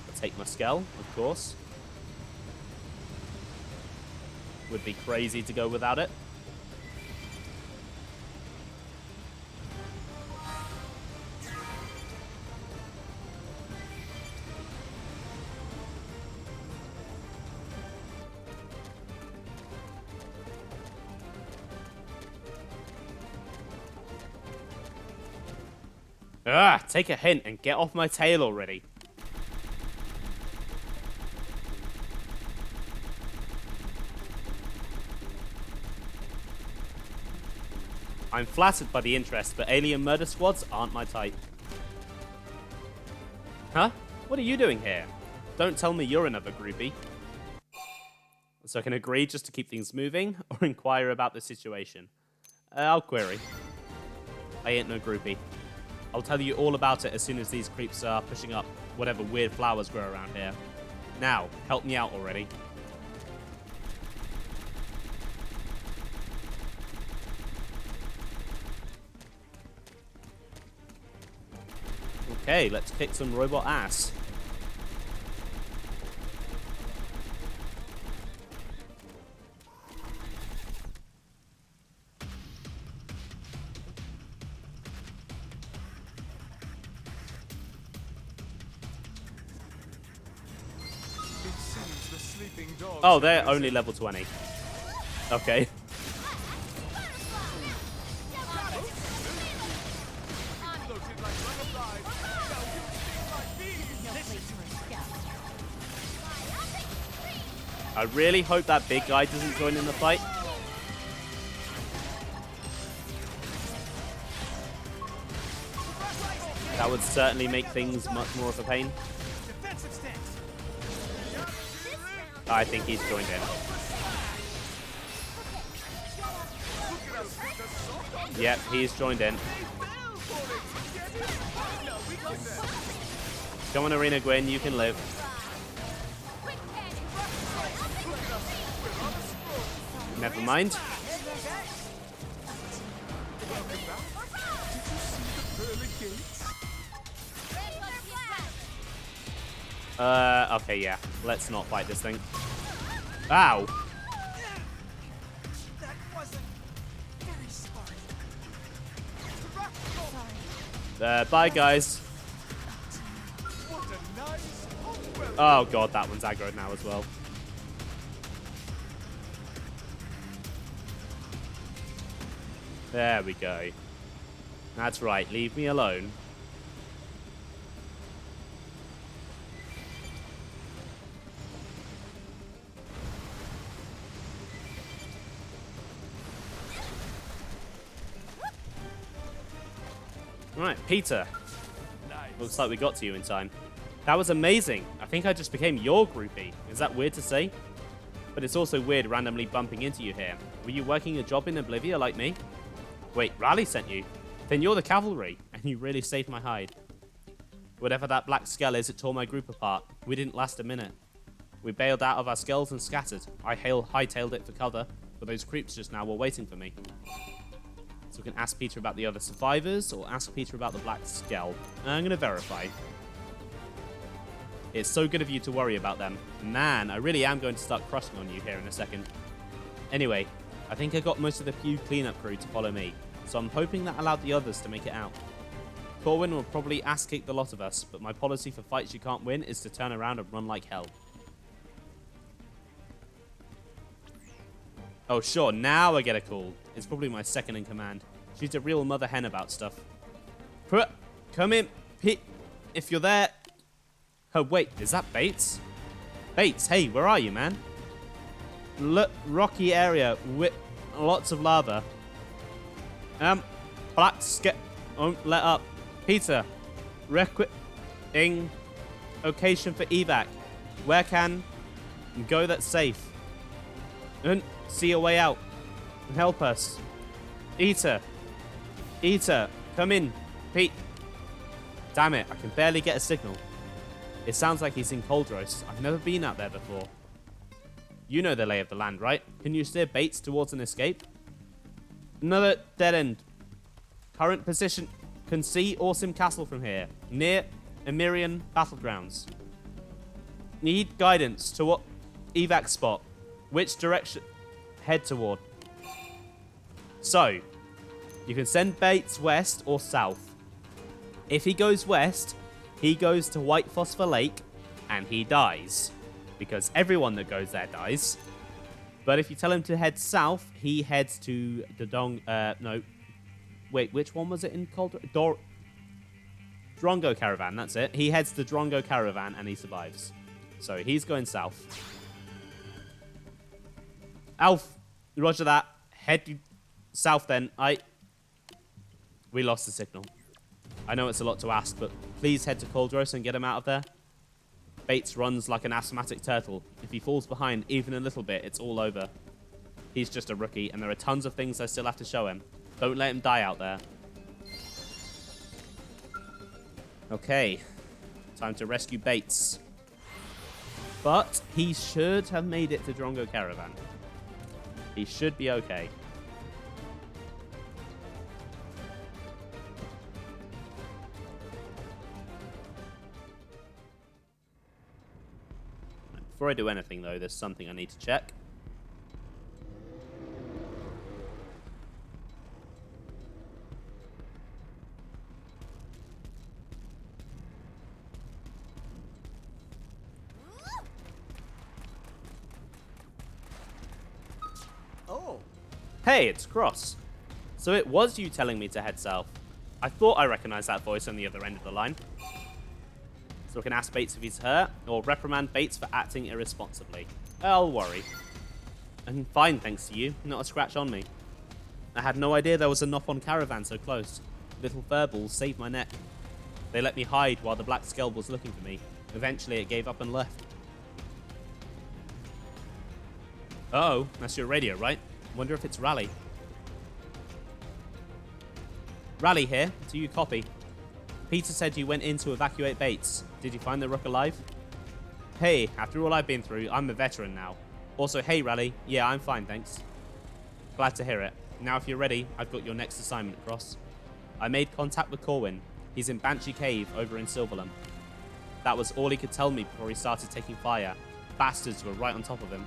I'll take my Skell, of course. Would be crazy to go without it. Ah, take a hint and get off my tail already. I'm flattered by the interest, but alien murder squads aren't my type. Huh? What are you doing here? Don't tell me you're another groupie. So I can agree just to keep things moving, or inquire about the situation. I'll query. I ain't no groupie. I'll tell you all about it as soon as these creeps are pushing up whatever weird flowers grow around here. Now, help me out already. Okay, let's kick some robot ass. Oh, they're only level 20. Okay. I really hope that big guy doesn't join in the fight. That would certainly make things much more of a pain. I think he's joined in. Yep, he's joined in. Come on, Arena Gwyn, you can live. Never mind. Okay, yeah. Let's not fight this thing. Ow! That wasn't very smart. Bye, guys. Oh, God, that one's aggroed now as well. There we go. That's right, leave me alone. Right, Peter. Nice. Looks like we got to you in time. That was amazing. I think I just became your groupie. Is that weird to say? But it's also weird randomly bumping into you here. Were you working a job in Oblivia like me? Wait, Raleigh sent you? Then you're the cavalry, and you really saved my hide. Whatever that black skull is, it tore my group apart. We didn't last a minute. We bailed out of our skulls and scattered. I hightailed it for cover, but those creeps just now were waiting for me. So we can ask Peter about the other survivors, or ask Peter about the black skull. I'm going to verify. It's so good of you to worry about them. Man, I really am going to start crushing on you here in a second. Anyway, I think I got most of the Pew cleanup crew to follow me, so I'm hoping that allowed the others to make it out. Corwin will probably ass-kick the lot of us, but my policy for fights you can't win is to turn around and run like hell. Oh, sure, now I get a call. It's probably my second in command. She's a real mother hen about stuff. Come in, Pete, if you're there. Oh, wait, is that Bates? Bates, hey, where are you, man? Look, rocky area with lots of lava. Black won't let up. Peter, requesting location for evac. Where can go that's safe? And see a way out. Help us. Eater, come in. Pete. Damn it, I can barely get a signal. It sounds like he's in Coldros. I've never been out there before. You know the lay of the land, right? Can you steer Bates towards an escape? Another dead end. Current position. Can see Awesome Castle from here. Near Emirian Battlegrounds. Need guidance to what evac spot. Which direction head toward? So, you can send Bates west or south. If he goes west, he goes to White Phosphor Lake and he dies. Because everyone that goes there dies. But if you tell him to head south, he heads to the no. Wait, which one was it in Cold? Drongo Caravan, that's it. He heads to Drongo Caravan and he survives. So he's going south. Alf, roger that. Head south then. We lost the signal. I know it's a lot to ask, but please head to Cauldros and get him out of there. Bates runs like an asthmatic turtle. If he falls behind even a little bit, it's all over. He's just a rookie, and there are tons of things I still have to show him. Don't let him die out there. Okay. Time to rescue Bates. But he should have made it to Drongo Caravan. He should be okay. Before I do anything, though, there's something I need to check. Oh. Hey, it's Cross. So it was you telling me to head south. I thought I recognized that voice on the other end of the line. So I can ask Bates if he's hurt, or reprimand Bates for acting irresponsibly. I'll worry. And fine, thanks to you. Not a scratch on me. I had no idea there was a Nopon caravan so close. Little furballs saved my neck. They let me hide while the Black Skull was looking for me. Eventually, it gave up and left. Uh-oh, that's your radio, right? Wonder if it's Rally. Rally here. Do you copy? Peter said you went in to evacuate Bates. Did you find the Rook alive? Hey, after all I've been through, I'm a veteran now. Also, hey, Rally. Yeah, I'm fine, thanks. Glad to hear it. Now, if you're ready, I've got your next assignment, Cross. I made contact with Corwin. He's in Banshee Cave over in Silverland. That was all he could tell me before he started taking fire. Bastards were right on top of him.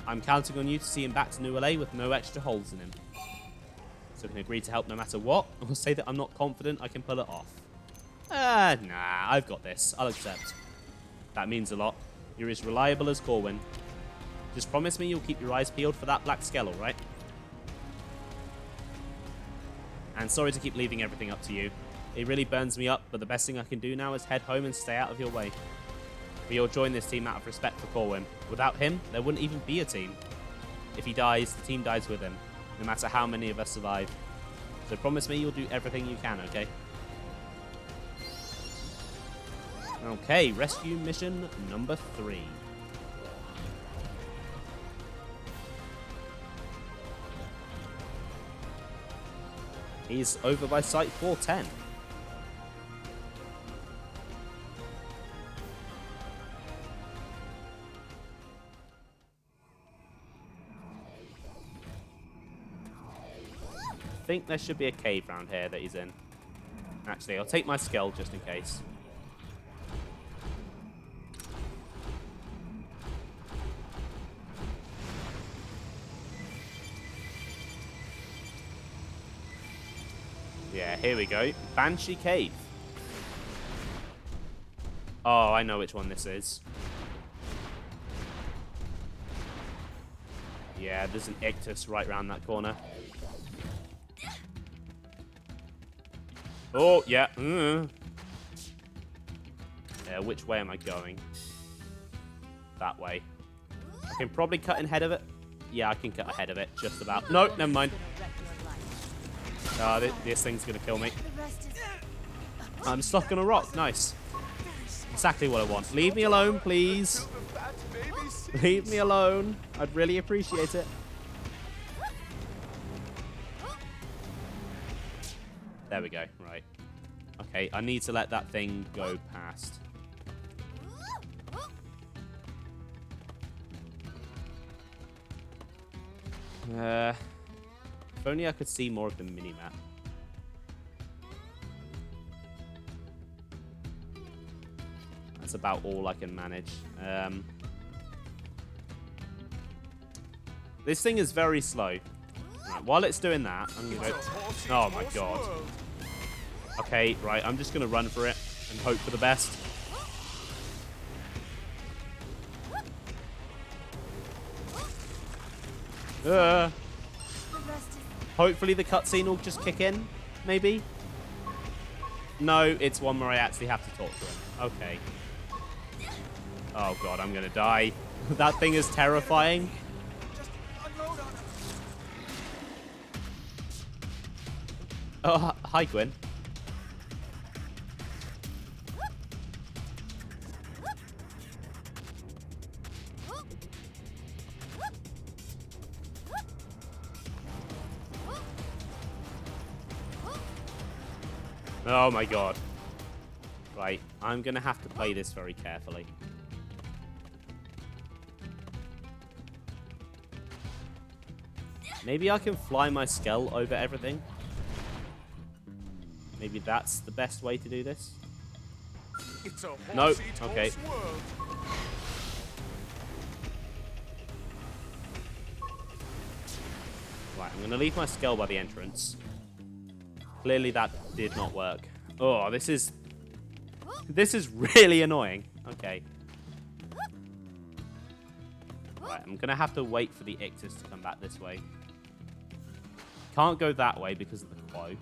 I'm counting on you to see him back to New LA with no extra holes in him. So can agree to help no matter what, or say that I'm not confident I can pull it off. Nah, I've got this. I'll accept. That means a lot. You're as reliable as Corwin. Just promise me you'll keep your eyes peeled for that Black Skull, alright? And sorry to keep leaving everything up to you. It really burns me up, but the best thing I can do now is head home and stay out of your way. We all join this team out of respect for Corwin. Without him, there wouldn't even be a team. If he dies, the team dies with him, no matter how many of us survive. So promise me you'll do everything you can, okay? Okay, rescue mission number 3. He's over by Site 410. I think there should be a cave around here that he's in. Actually, I'll take my skull just in case. Yeah, here we go. Banshee Cave. Oh, I know which one this is. Yeah, there's an Ictus right around that corner. Oh, yeah. Yeah, which way am I going? That way. I can probably cut in ahead of it. Yeah, I can cut ahead of it, just about. No, never mind. This thing's going to kill me. I'm stuck on a rock. Nice. Exactly what I want. Leave me alone, please. Leave me alone. I'd really appreciate it. There we go. Right. Okay, I need to let that thing go past. If only I could see more of the minimap. That's about all I can manage. This thing is very slow. Right, while it's doing that, I'm gonna go... Oh my god. Okay, right, I'm just gonna run for it and hope for the best. Hopefully the cutscene will just kick in, maybe. No, it's one where I actually have to talk to him. Okay. Oh god, I'm gonna die. That thing is terrifying. Just unload on him. Oh, hi, Gwyn. Oh my god. Right, I'm gonna have to play this very carefully. Maybe I can fly my skull over everything. Maybe that's the best way to do this. It's a Nope. horse-eat Okay. horse world. Right, I'm gonna leave my skull by the entrance. Clearly that did not work. Oh, this is really annoying. Okay. Right, I'm gonna have to wait for the Ictus to come back this way. Can't go that way because of the quo.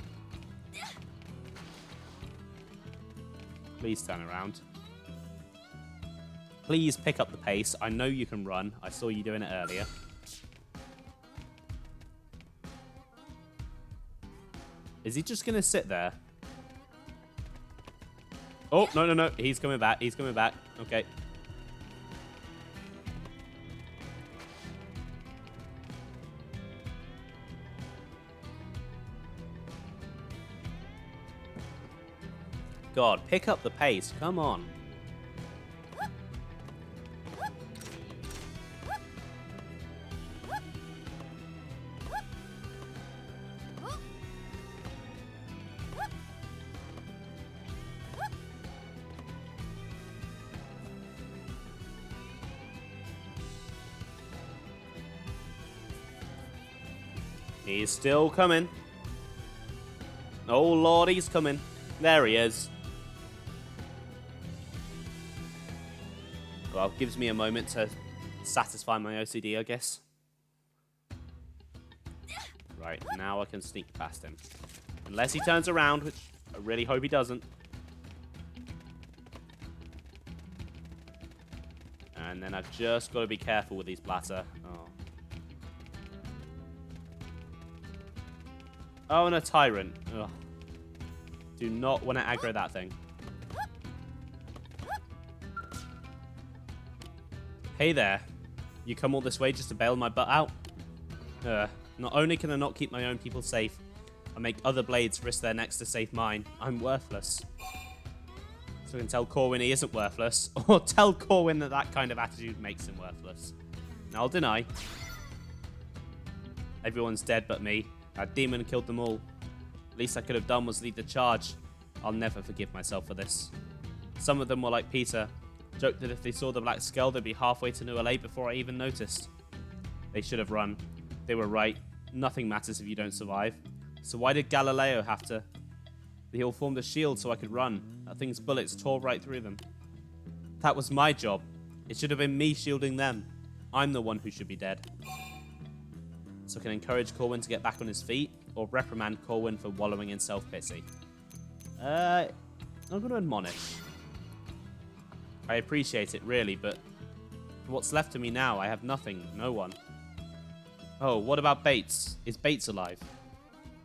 Please turn around. Please pick up the pace. I know you can run. I saw you doing it earlier. Is he just going to sit there? Oh, no, no, no. He's coming back. He's coming back. Okay. God, pick up the pace. Come on. He's still coming. Oh, Lord, he's coming. There he is. Well, gives me a moment to satisfy my OCD, I guess. Right, now I can sneak past him. Unless he turns around, which I really hope he doesn't. And then I've just got to be careful with these blatter. Oh, and a tyrant. Ugh. Do not want to aggro that thing. Hey there. You come all this way just to bail my butt out? Not only can I not keep my own people safe, I make other blades risk their necks to save mine. I'm worthless. So I can tell Corwin he isn't worthless, or tell Corwin that that kind of attitude makes him worthless. Now I'll deny. Everyone's dead but me. That demon killed them all. Least I could have done was lead the charge. I'll never forgive myself for this. Some of them were like Peter. Joked that if they saw the black skull, they'd be halfway to New LA before I even noticed. They should have run. They were right. Nothing matters if you don't survive. So why did Galileo have to? They all formed a shield so I could run. That thing's bullets tore right through them. That was my job. It should have been me shielding them. I'm the one who should be dead. So I can encourage Corwin to get back on his feet, or reprimand Corwin for wallowing in self-pity. I'm going to admonish. I appreciate it, really, but for what's left of me now, I have nothing, no one. Oh, what about Bates? Is Bates alive?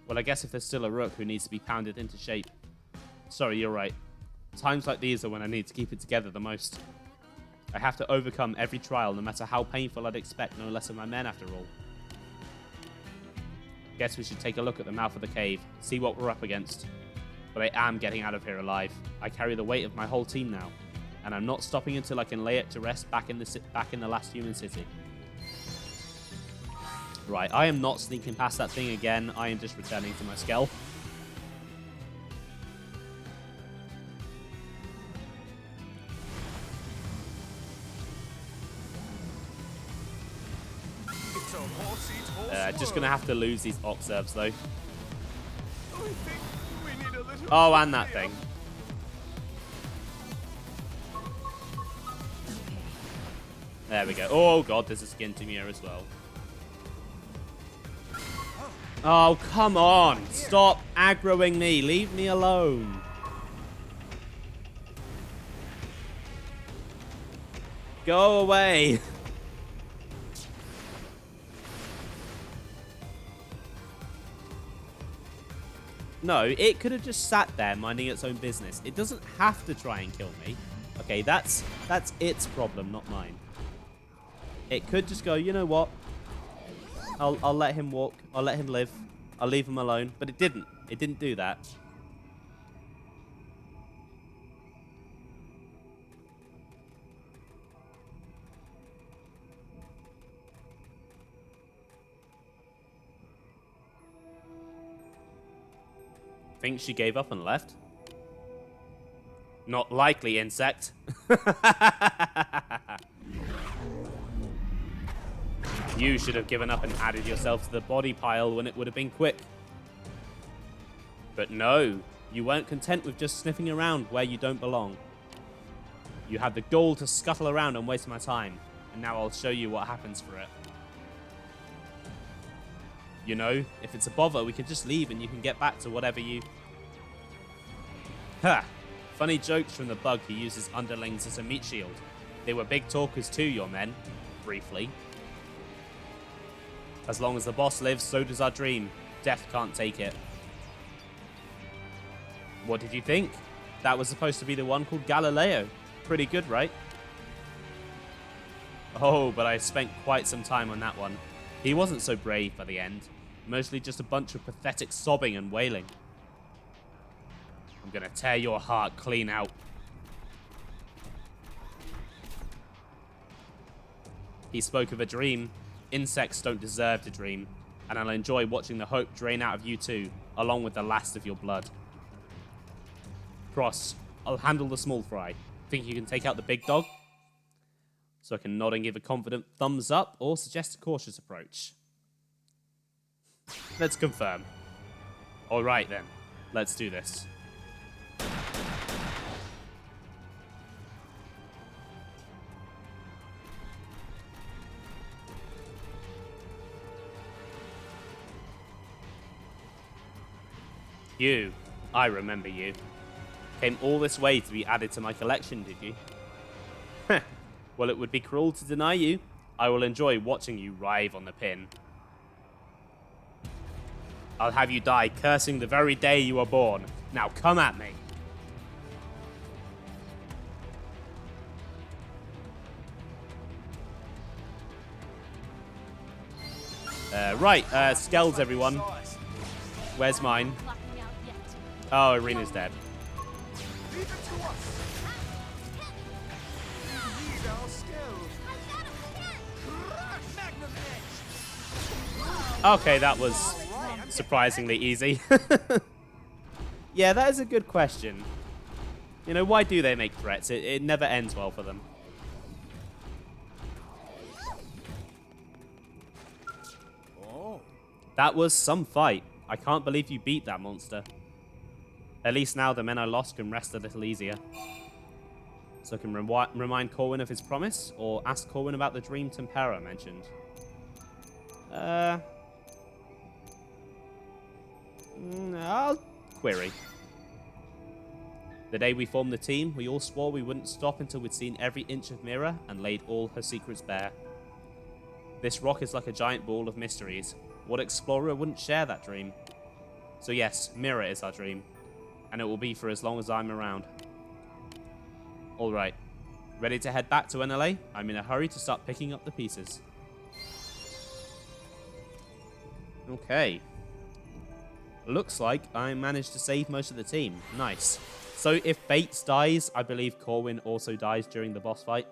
Well, I guess if there's still a rook who needs to be pounded into shape. Sorry, you're right. Times like these are when I need to keep it together the most. I have to overcome every trial, no matter how painful I'd expect no less of my men after all. Guess we should take a look at the mouth of the cave, see what we're up against. But I am getting out of here alive. I carry the weight of my whole team now, and I'm not stopping until I can lay it to rest back in the last human city. Right, I am not sneaking past that thing again. I am just returning to my skull. Just gonna have to lose these observes though. Oh, and that thing. There we go. Oh god, there's a skin Tamir as well. Oh, come on! Stop aggroing me. Leave me alone. Go away. No, it could have just sat there minding its own business. It doesn't have to try and kill me. Okay, that's its problem, not mine. It could just go, you know what? I'll let him walk. I'll let him live. I'll leave him alone. But it didn't. It didn't do that. Think she gave up and left? Not likely, insect. You should have given up and added yourself to the body pile when it would have been quick. But no, you weren't content with just sniffing around where you don't belong. You had the gall to scuttle around and waste my time, and now I'll show you what happens for it. You know, if it's a bother, we can just leave and you can get back to whatever you... Ha! Funny jokes from the bug who uses underlings as a meat shield. They were big talkers too, your men. Briefly. As long as the boss lives, so does our dream. Death can't take it. What did you think? That was supposed to be the one called Galileo. Pretty good, right? Oh, but I spent quite some time on that one. He wasn't so brave by the end. Mostly just a bunch of pathetic sobbing and wailing. I'm gonna tear your heart clean out. He spoke of a dream. Insects don't deserve to dream, and I'll enjoy watching the hope drain out of you too, along with the last of your blood. Cross, I'll handle the small fry. Think you can take out the big dog? So I can nod and give a confident thumbs up, or suggest a cautious approach. Let's confirm. Alright then, let's do this. You, I remember you. Came all this way to be added to my collection, did you? Heh, well, it would be cruel to deny you. I will enjoy watching you writhe on the pin. I'll have you die cursing the very day you were born. Now come at me. Skells, everyone. Where's mine? Oh, Arena's dead. Leave it to us. We need our skill. Okay, that was surprisingly easy. Yeah, that is a good question. You know, why do they make threats? It never ends well for them. Oh. That was some fight. I can't believe you beat that monster. At least now the men I lost can rest a little easier. So I can remind Corwin of his promise, or ask Corwin about the dream Tempera mentioned. I'll query. The day we formed the team, we all swore we wouldn't stop until we'd seen every inch of Mira and laid all her secrets bare. This rock is like a giant ball of mysteries. What explorer wouldn't share that dream? So yes, Mira is our dream. And it will be for as long as I'm around. Alright. Ready to head back to NLA? I'm in a hurry to start picking up the pieces. Okay. Looks like I managed to save most of the team. Nice. So if Bates dies, I believe Corwin also dies during the boss fight.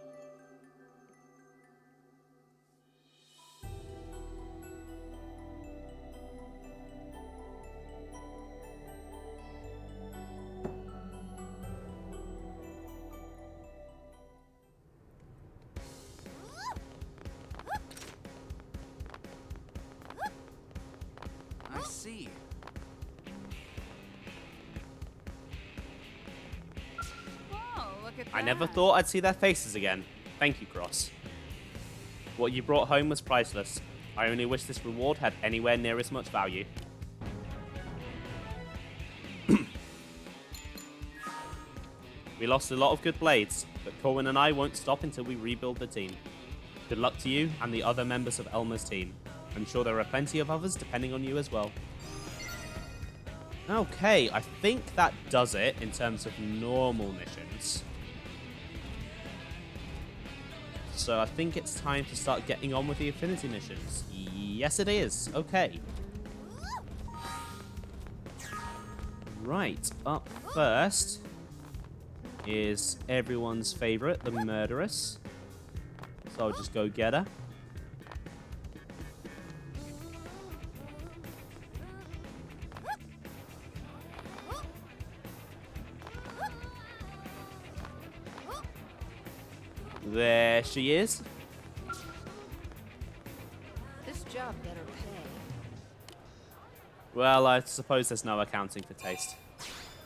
I see. Whoa, look at that. I never thought I'd see their faces again. Thank you, Cross. What you brought home was priceless. I only wish this reward had anywhere near as much value. We lost a lot of good blades, but Corwin and I won't stop until we rebuild the team. Good luck to you and the other members of Elmer's team. I'm sure there are plenty of others depending on you as well. Okay, I think that does it in terms of normal missions. So I think it's time to start getting on with the Affinity Missions. Yes, it is. Okay. Right, up first is everyone's favorite, the Murderess. So I'll just go get her. There she is. This job better pay. Well, I suppose there's no accounting for taste.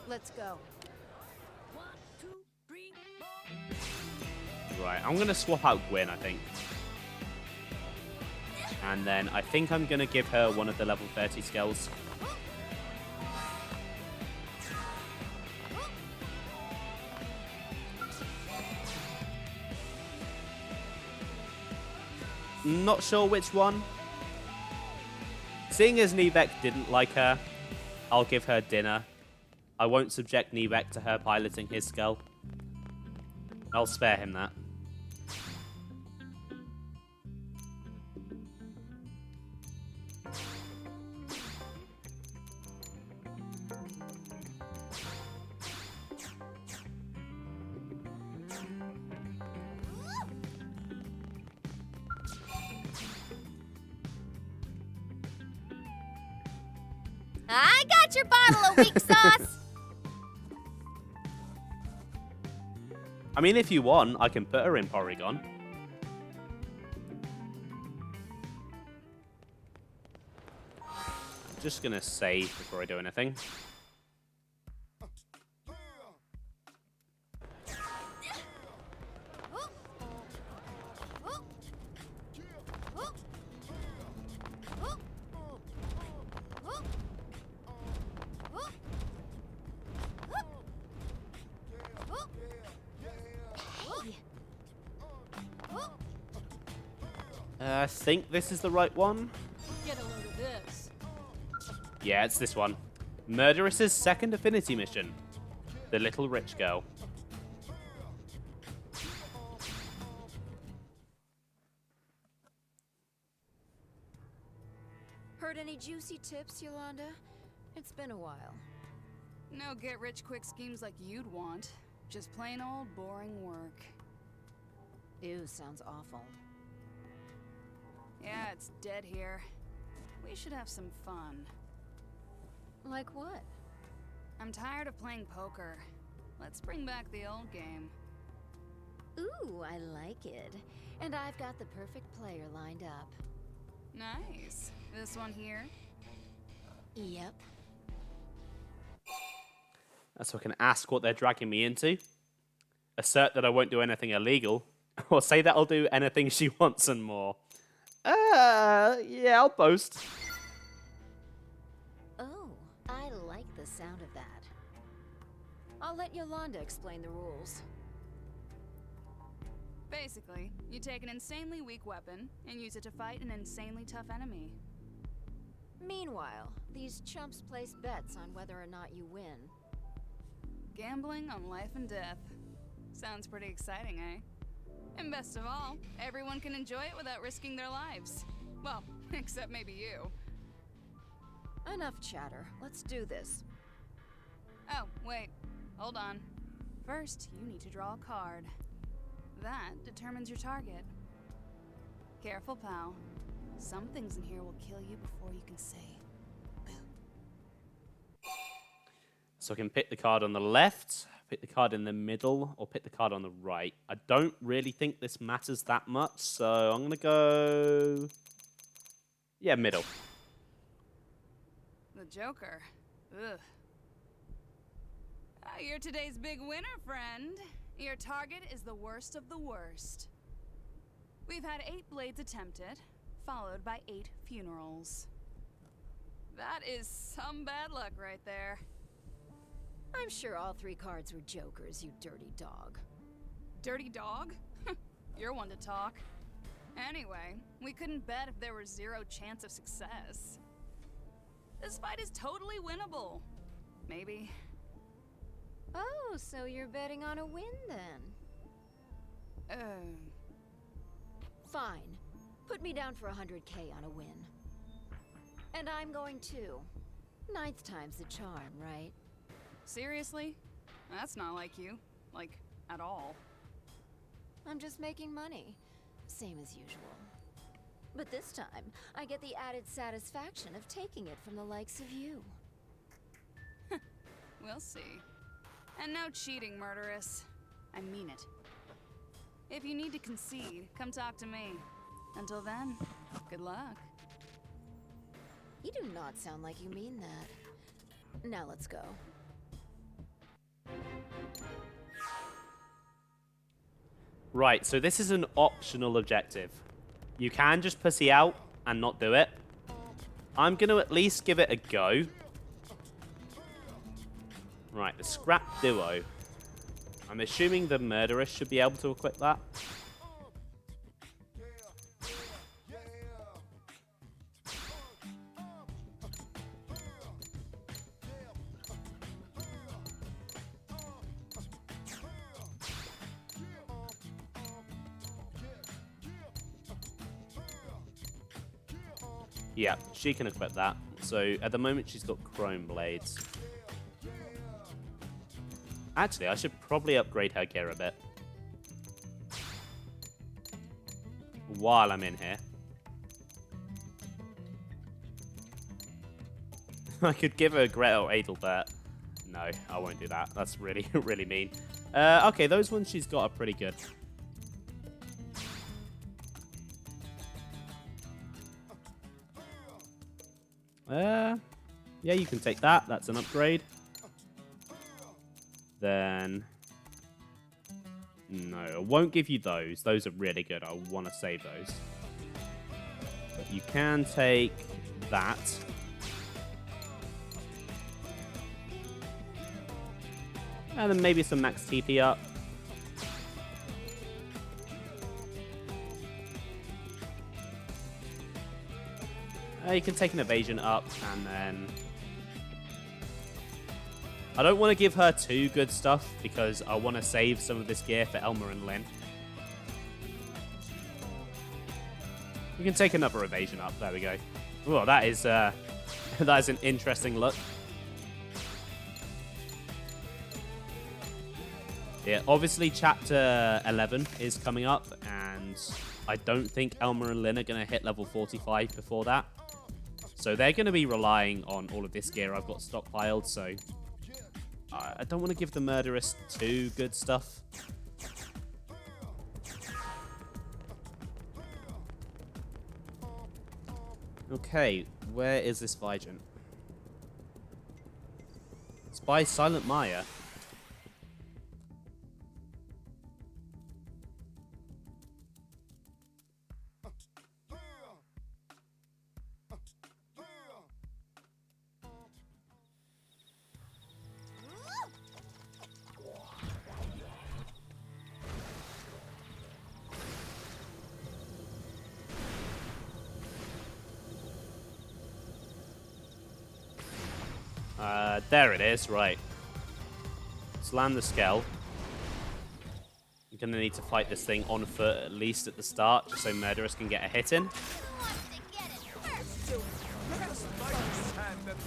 Let's go. Right, I'm going to swap out Gwyn, I think. And then I think I'm going to give her one of the level 30 skills. Not sure which one. Seeing as Nivek didn't like her, I'll give her dinner. I won't subject Nivek to her piloting his skull. I'll spare him that. I got your bottle of weak sauce. I mean, if you want, I can put her in Porygon. I'm just gonna save before I do anything. I think this is the right one. Get a load of this. Yeah, it's this one. Murderess's second Affinity Mission. The Little Rich Girl. Heard any juicy tips, Yolanda? It's been a while. No get-rich-quick schemes like you'd want. Just plain old boring work. Ew, sounds awful. Yeah, it's dead here. We should have some fun. Like what? I'm tired of playing poker. Let's bring back the old game. Ooh, I like it. And I've got the perfect player lined up. Nice. This one here? Yep. So I can ask what they're dragging me into, assert that I won't do anything illegal, or say that I'll do anything she wants and more. Yeah, I'll boast. Oh, I like the sound of that. I'll let Yolanda explain the rules. Basically, you take an insanely weak weapon and use it to fight an insanely tough enemy. Meanwhile, these chumps place bets on whether or not you win. Gambling on life and death. Sounds pretty exciting, eh? And best of all, everyone can enjoy it without risking their lives. Well, except maybe you. Enough chatter. Let's do this. Oh, wait. Hold on. First, you need to draw a card. That determines your target. Careful, pal. Some things in here will kill you before you can say boo. So I can pick the card on the left, pick the card in the middle, or pick the card on the right. I don't really think this matters that much, so I'm going to go... yeah, middle. The Joker. Ugh. You're today's big winner, friend. Your target is the worst of the worst. We've had 8 blades attempted, followed by 8 funerals. That is some bad luck right there. I'm sure all 3 cards were jokers, you dirty dog. Dirty dog? You're one to talk. Anyway, we couldn't bet if there was 0 chance of success. This fight is totally winnable. Maybe. Oh, so you're betting on a win then? Fine. Put me down for 100K on a win. And I'm going too. 9th time's the charm, right? Seriously? That's not like you. Like, at all. I'm just making money. Same as usual. But this time, I get the added satisfaction of taking it from the likes of you. We'll see. And no cheating, Murderess. I mean it. If you need to concede, come talk to me. Until then, good luck. You do not sound like you mean that. Now let's go. Right, so this is an optional objective. You can just pussy out and not do it. I'm going to at least give it a go. Right, the scrap duo. I'm assuming the Murderess should be able to equip that. Yeah, she can equip that. So at the moment she's got chrome blades. Actually, I should probably upgrade her gear a bit. While I'm in here. I could give her Gretel Adelbert. No, I won't do that. That's really, really mean. Okay, those ones she's got are pretty good. Yeah, you can take that. That's an upgrade. Then... No, I won't give you those. Those are really good. I want to save those. But you can take that. And then maybe some max TP up. You can take an evasion up, and then... I don't want to give her too good stuff, because I want to save some of this gear for Elmer and Lynn. You can take another evasion up. There we go. Well, that is that is an interesting look. Yeah, obviously Chapter 11 is coming up, and I don't think Elmer and Lynn are going to hit level 45 before that. So they're going to be relying on all of this gear I've got stockpiled, so I don't want to give the Murderess too good stuff. Okay, where is this Vigent? It's by Silent Maya. There it is, right. Slam the Skell. You're going to need to fight this thing on foot, at least at the start, just so Murderess can get a hit in.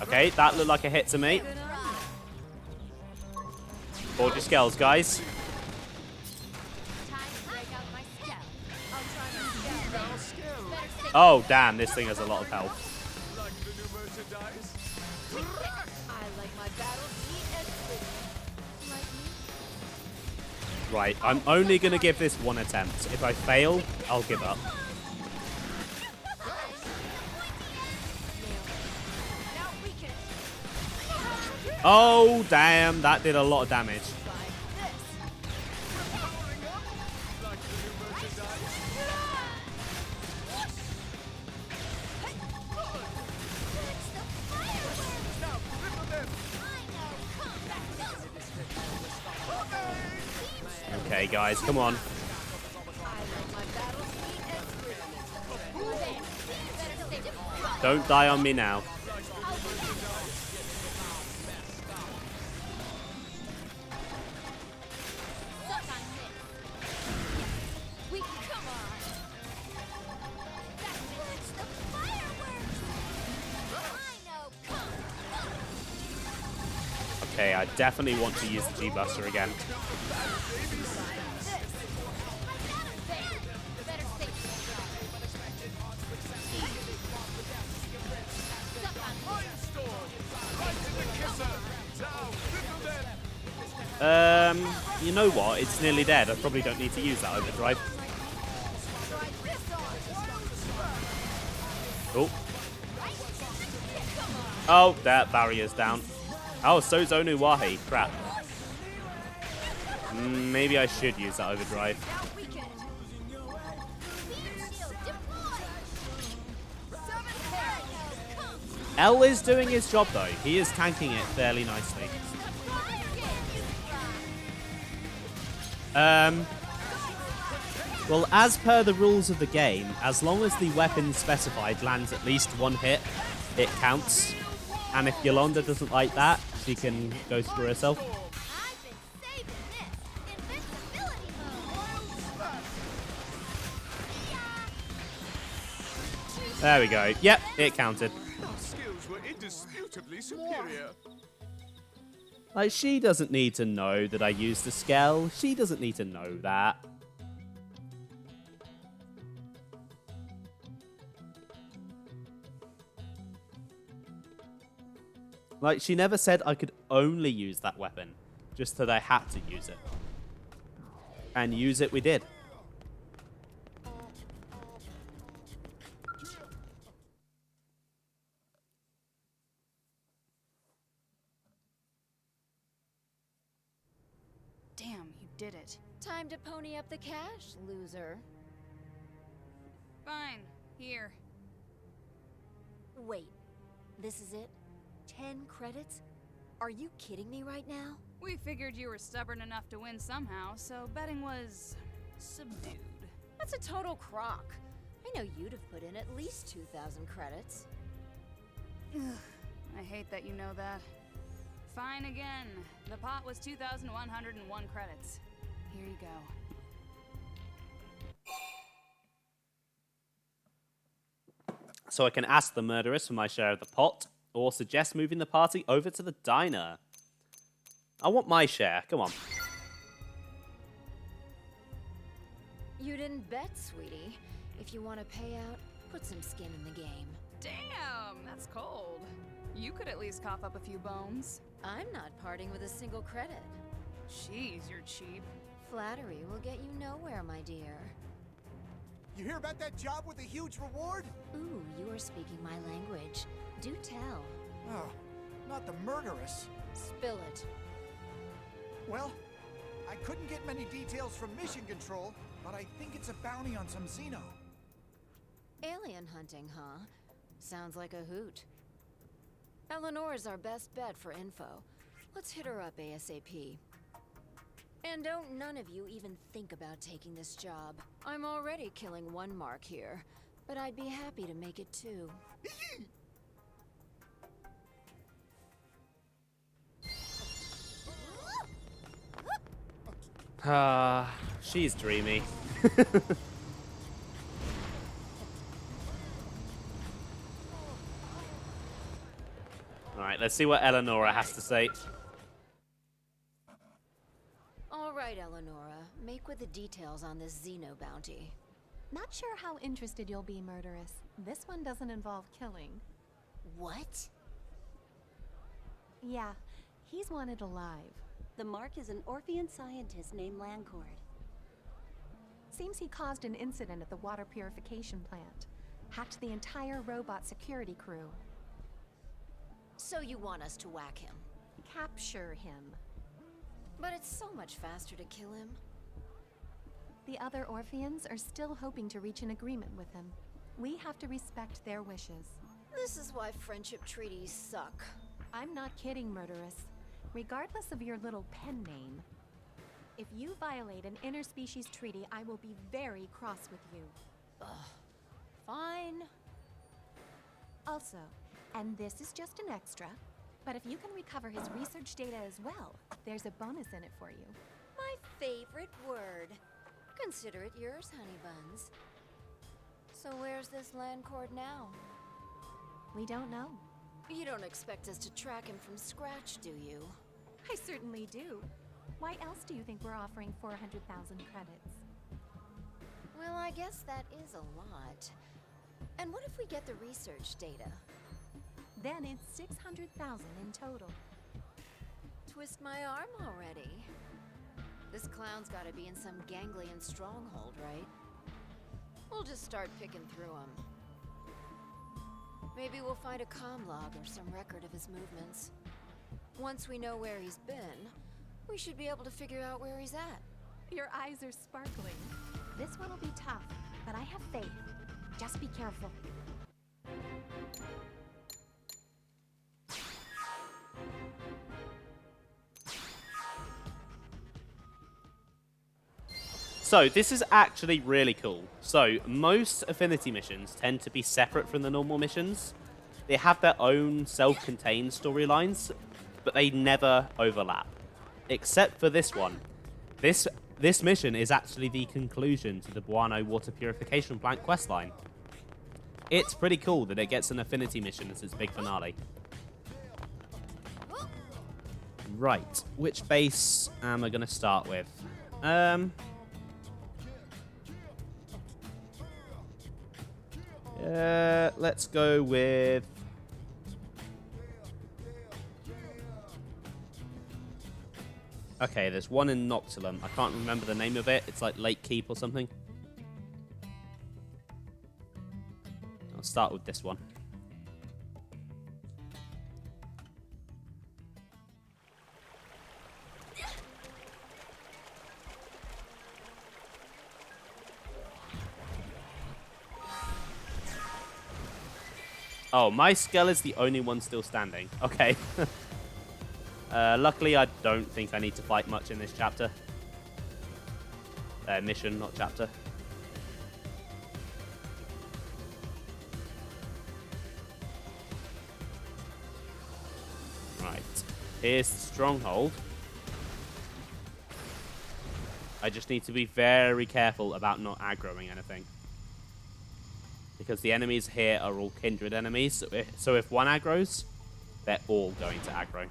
Okay, that looked like a hit to me. Forge your Skells, guys. Oh, damn, this thing has a lot of health. Right, I'm only going to give this one attempt. If I fail, I'll give up. Oh, damn, that did a lot of damage. Okay, guys, come on. Don't die on me now. Okay, I definitely want to use the G-Buster again. You know what? It's nearly dead. I probably don't need to use that overdrive. Oh. Oh, that barrier's down. Oh, so's Onuwahi. Crap. Maybe I should use that overdrive. L is doing his job, though. He is tanking it fairly nicely. Well, as per the rules of the game, as long as the weapon specified lands at least one hit, it counts. And if Yolanda doesn't like that, she can go screw herself. There we go. Yep, it counted. Our skills were indisputably superior. Like, she doesn't need to know that I used a scale. She doesn't need to know that. Like, she never said I could only use that weapon, just that I had to use it. And use it we did. Damn, you did it. Time to pony up the cash, loser. Fine. Here. Wait, this is it? 10 credits? Are you kidding me right now? We figured you were stubborn enough to win somehow, so betting was subdued. That's a total crock. I know you'd have put in at least 2,000 credits. I hate that you know that. Fine again. The pot was 2,101 credits. Here you go. So I can ask the murderess for my share of the pot, or suggest moving the party over to the diner. I want my share. Come on. You didn't bet, sweetie. If you want to pay out, put some skin in the game. Damn, that's cold. You could at least cough up a few bones. I'm not parting with a single credit. Jeez, you're cheap. Flattery will get you nowhere, my dear. You hear about that job with the huge reward? Ooh, you are speaking my language. Do tell. Oh, not the murderess. Spill it. Well, I couldn't get many details from Mission Control, but I think it's a bounty on some Xeno. Alien hunting, huh? Sounds like a hoot. Eleanor's our best bet for info. Let's hit her up ASAP. And don't none of you even think about taking this job. I'm already killing one mark here, but I'd be happy to make it two. She's dreamy. Alright, let's see what Eleonora has to say. Alright, Eleonora. Make with the details on this Xeno bounty. Not sure how interested you'll be, Murderess. This one doesn't involve killing. What? Yeah, he's wanted alive. The mark is an Orphean scientist named Lancord. Seems he caused an incident at the water purification plant. Hacked the entire robot security crew. So you want us to whack him? Capture him. But it's so much faster to kill him. The other Orpheans are still hoping to reach an agreement with him. We have to respect their wishes. This is why friendship treaties suck. I'm not kidding, Murderess. Regardless of your little pen name. If you violate an interspecies treaty, I will be very cross with you. Ugh. Fine. Also, and this is just an extra, but if you can recover his research data as well, there's a bonus in it for you. My favorite word. Consider it yours, honey buns. So where's this landcord now? We don't know. You don't expect us to track him from scratch, do you? I certainly do. Why else do you think we're offering 400,000 credits? Well, I guess that is a lot. And what if we get the research data? Then it's 600,000 in total. Twist my arm already. This clown's gotta be in some ganglion stronghold, right? We'll just start picking through him. Maybe we'll find a comm log or some record of his movements. Once we know where he's been, we should be able to figure out where he's at. Your eyes are sparkling. This one will be tough, but I have faith. Just be careful. So this is actually really cool. So most Affinity missions tend to be separate from the normal missions. They have their own self-contained storylines, but they never overlap. Except for this one. This mission is actually the conclusion to the Buono water purification plant questline. It's pretty cool that it gets an Affinity mission as its big finale. Right, which base am I going to start with? Let's go with... Okay, there's one in Noctilum. I can't remember the name of it. It's like Lake Keep or something. I'll start with this one. Oh, my skull is the only one still standing. Okay. Luckily, I don't think I need to fight much in this chapter. Mission, not chapter. Right. Here's the stronghold. I just need to be very careful about not aggroing anything. Because the enemies here are all kindred enemies. So if one aggroes, they're all going to aggro.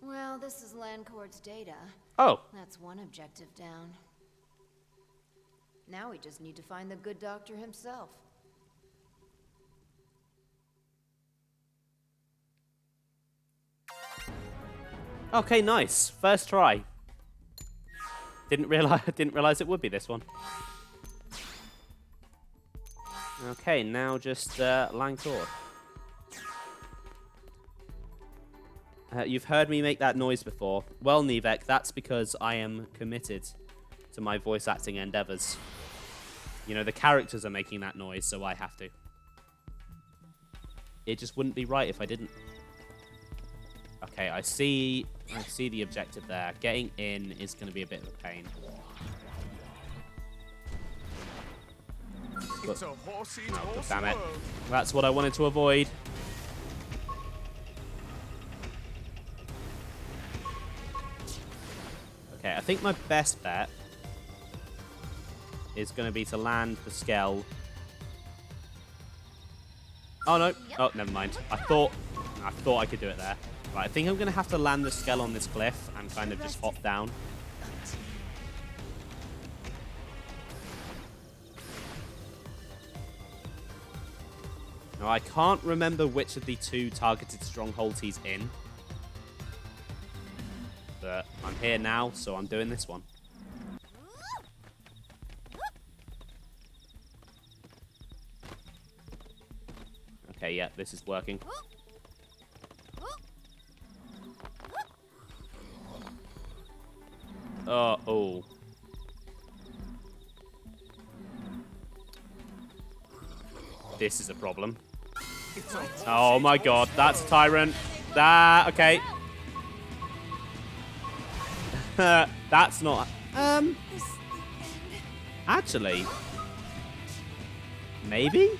Well, this is Landcord's data. Oh. That's one objective down. Now we just need to find the good doctor himself. Okay, nice. First try. Didn't realize it would be this one. Okay, now just Langtor. You've heard me make that noise before. Well, Nivek, that's because I am committed to my voice acting endeavors. You know, the characters are making that noise, so I have to. It just wouldn't be right if I didn't. Okay, I see the objective there. Getting in is going to be a bit of a pain. It's a horsey horse damn it. world. That's what I wanted to avoid. Okay, I think my best bet is going to be to land the Skell. Oh, no. Oh, never mind. I thought I could do it there. Right, I think I'm going to have to land the Skell on this cliff and kind of just hop down. Now, I can't remember which of the two targeted strongholds he's in. But I'm here now, so I'm doing this one. Okay, yeah, this is working. Oh. This is a problem. Oh my god, that's a tyrant. Okay. That's not... Actually... Maybe?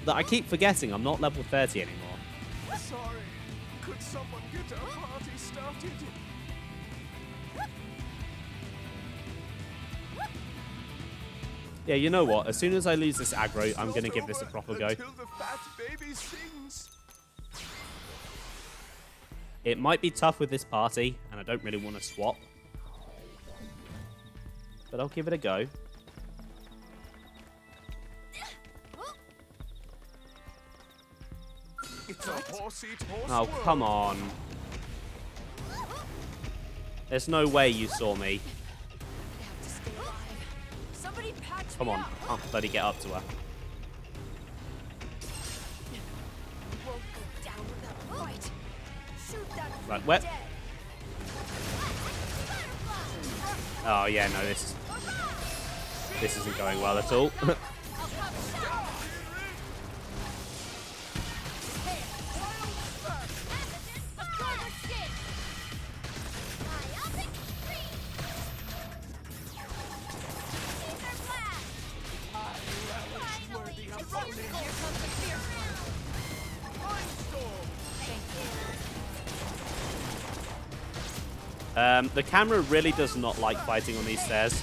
I keep forgetting I'm not level 30 anymore. Sorry. Could someone get a party started? Yeah, you know what? As soon as I lose this aggro, I'm going to give this a proper go. Until the fat baby sings. It might be tough with this party, and I don't really want to swap. But I'll give it a go. It's a horse-eat horse Oh, world. come on. There's no way you saw me. Come on, can't bloody get up to her. Right, where? Oh yeah, no, this isn't going well at all. The camera really does not like fighting on these stairs.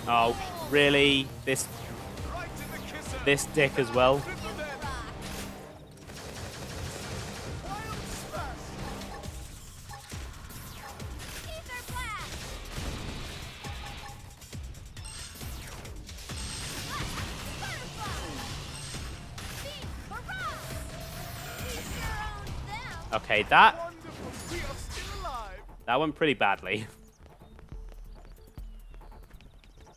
Oh, really? This dick as well? Okay, that went pretty badly.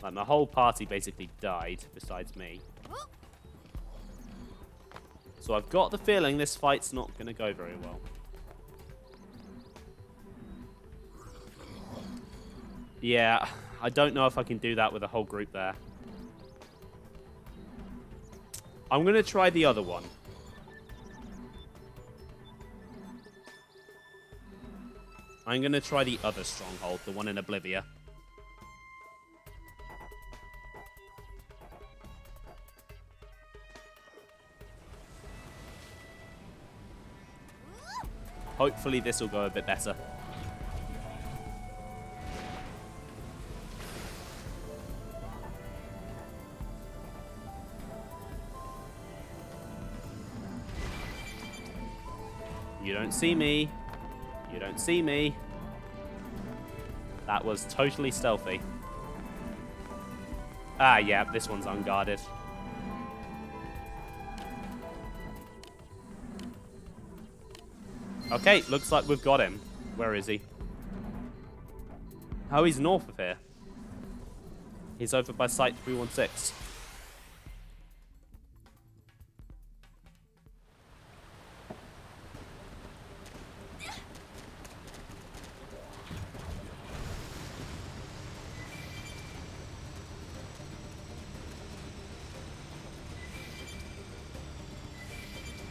Like, my whole party basically died, besides me. So I've got the feeling this fight's not going to go very well. Yeah, I don't know if I can do that with a whole group there. I'm going to try the other one. I'm going to try the other stronghold, the one in Oblivia. Hopefully this will go a bit better. You don't see me. You don't see me. That was totally stealthy. Ah, yeah, this one's unguarded. Okay, looks like we've got him. Where is he? Oh, he's north of here. He's over by Site 316.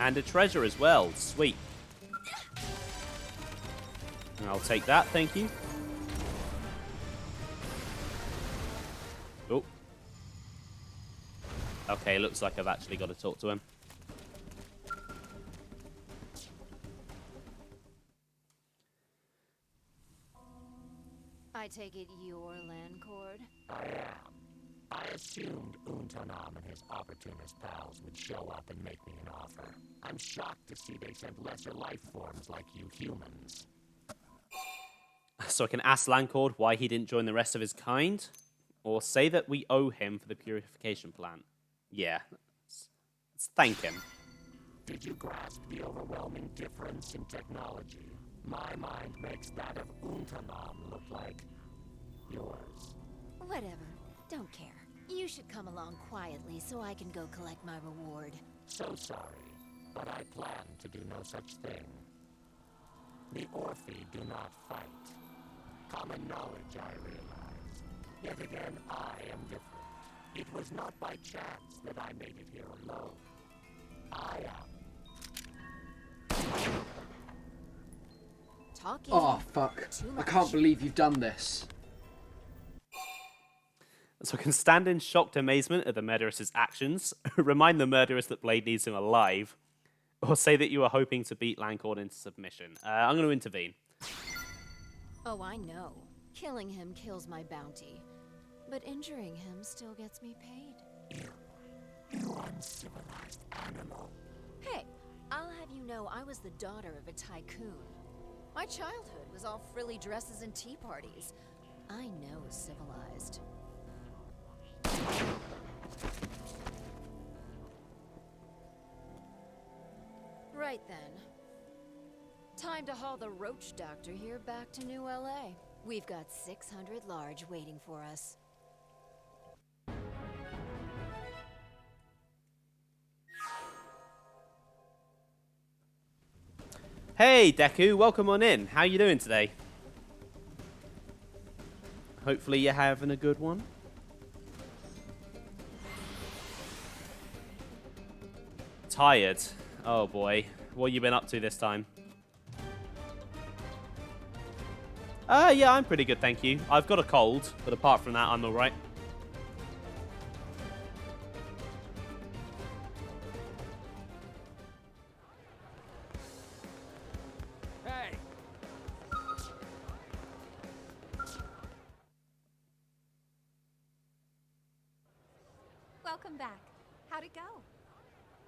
And a treasure as well. Sweet. I'll take that, thank you. Oh. Okay, looks like I've actually got to talk to him. I take it you're Landcord? I am. I assumed Untanam and his opportunist pals would show up and make me an offer. I'm shocked to see they sent lesser life forms like you humans. So I can ask Landcord why he didn't join the rest of his kind? Or say that we owe him for the purification plant. Yeah. Let's thank him. Did you grasp the overwhelming difference in technology? My mind makes that of Untanam look like yours. Whatever. Don't care. You should come along quietly so I can go collect my reward. So sorry, but I plan to do no such thing. The Orphean do not fight. Common knowledge, I realize. Yet again, I am different. It was not by chance that I made it here alone. I am. Talking. Oh, fuck. I can't believe you've done this. So I can stand in shocked amazement at the murderess's actions, remind the murderess that Blade needs him alive, or say that you are hoping to beat Lancord into submission. I'm going to intervene. Oh, I know. Killing him kills my bounty. But injuring him still gets me paid. You uncivilized animal. Hey, I'll have you know I was the daughter of a tycoon. My childhood was all frilly dresses and tea parties. I know civilized. Right then. Time to haul the roach doctor here back to New LA. We've got 600 large waiting for us. Hey, Deku, welcome on in. How you doing today? Hopefully you're having a good one. Tired. Oh boy. What you been up to this time? Yeah, I'm pretty good, thank you. I've got a cold, but apart from that, I'm alright. Hey! Welcome back. How'd it go?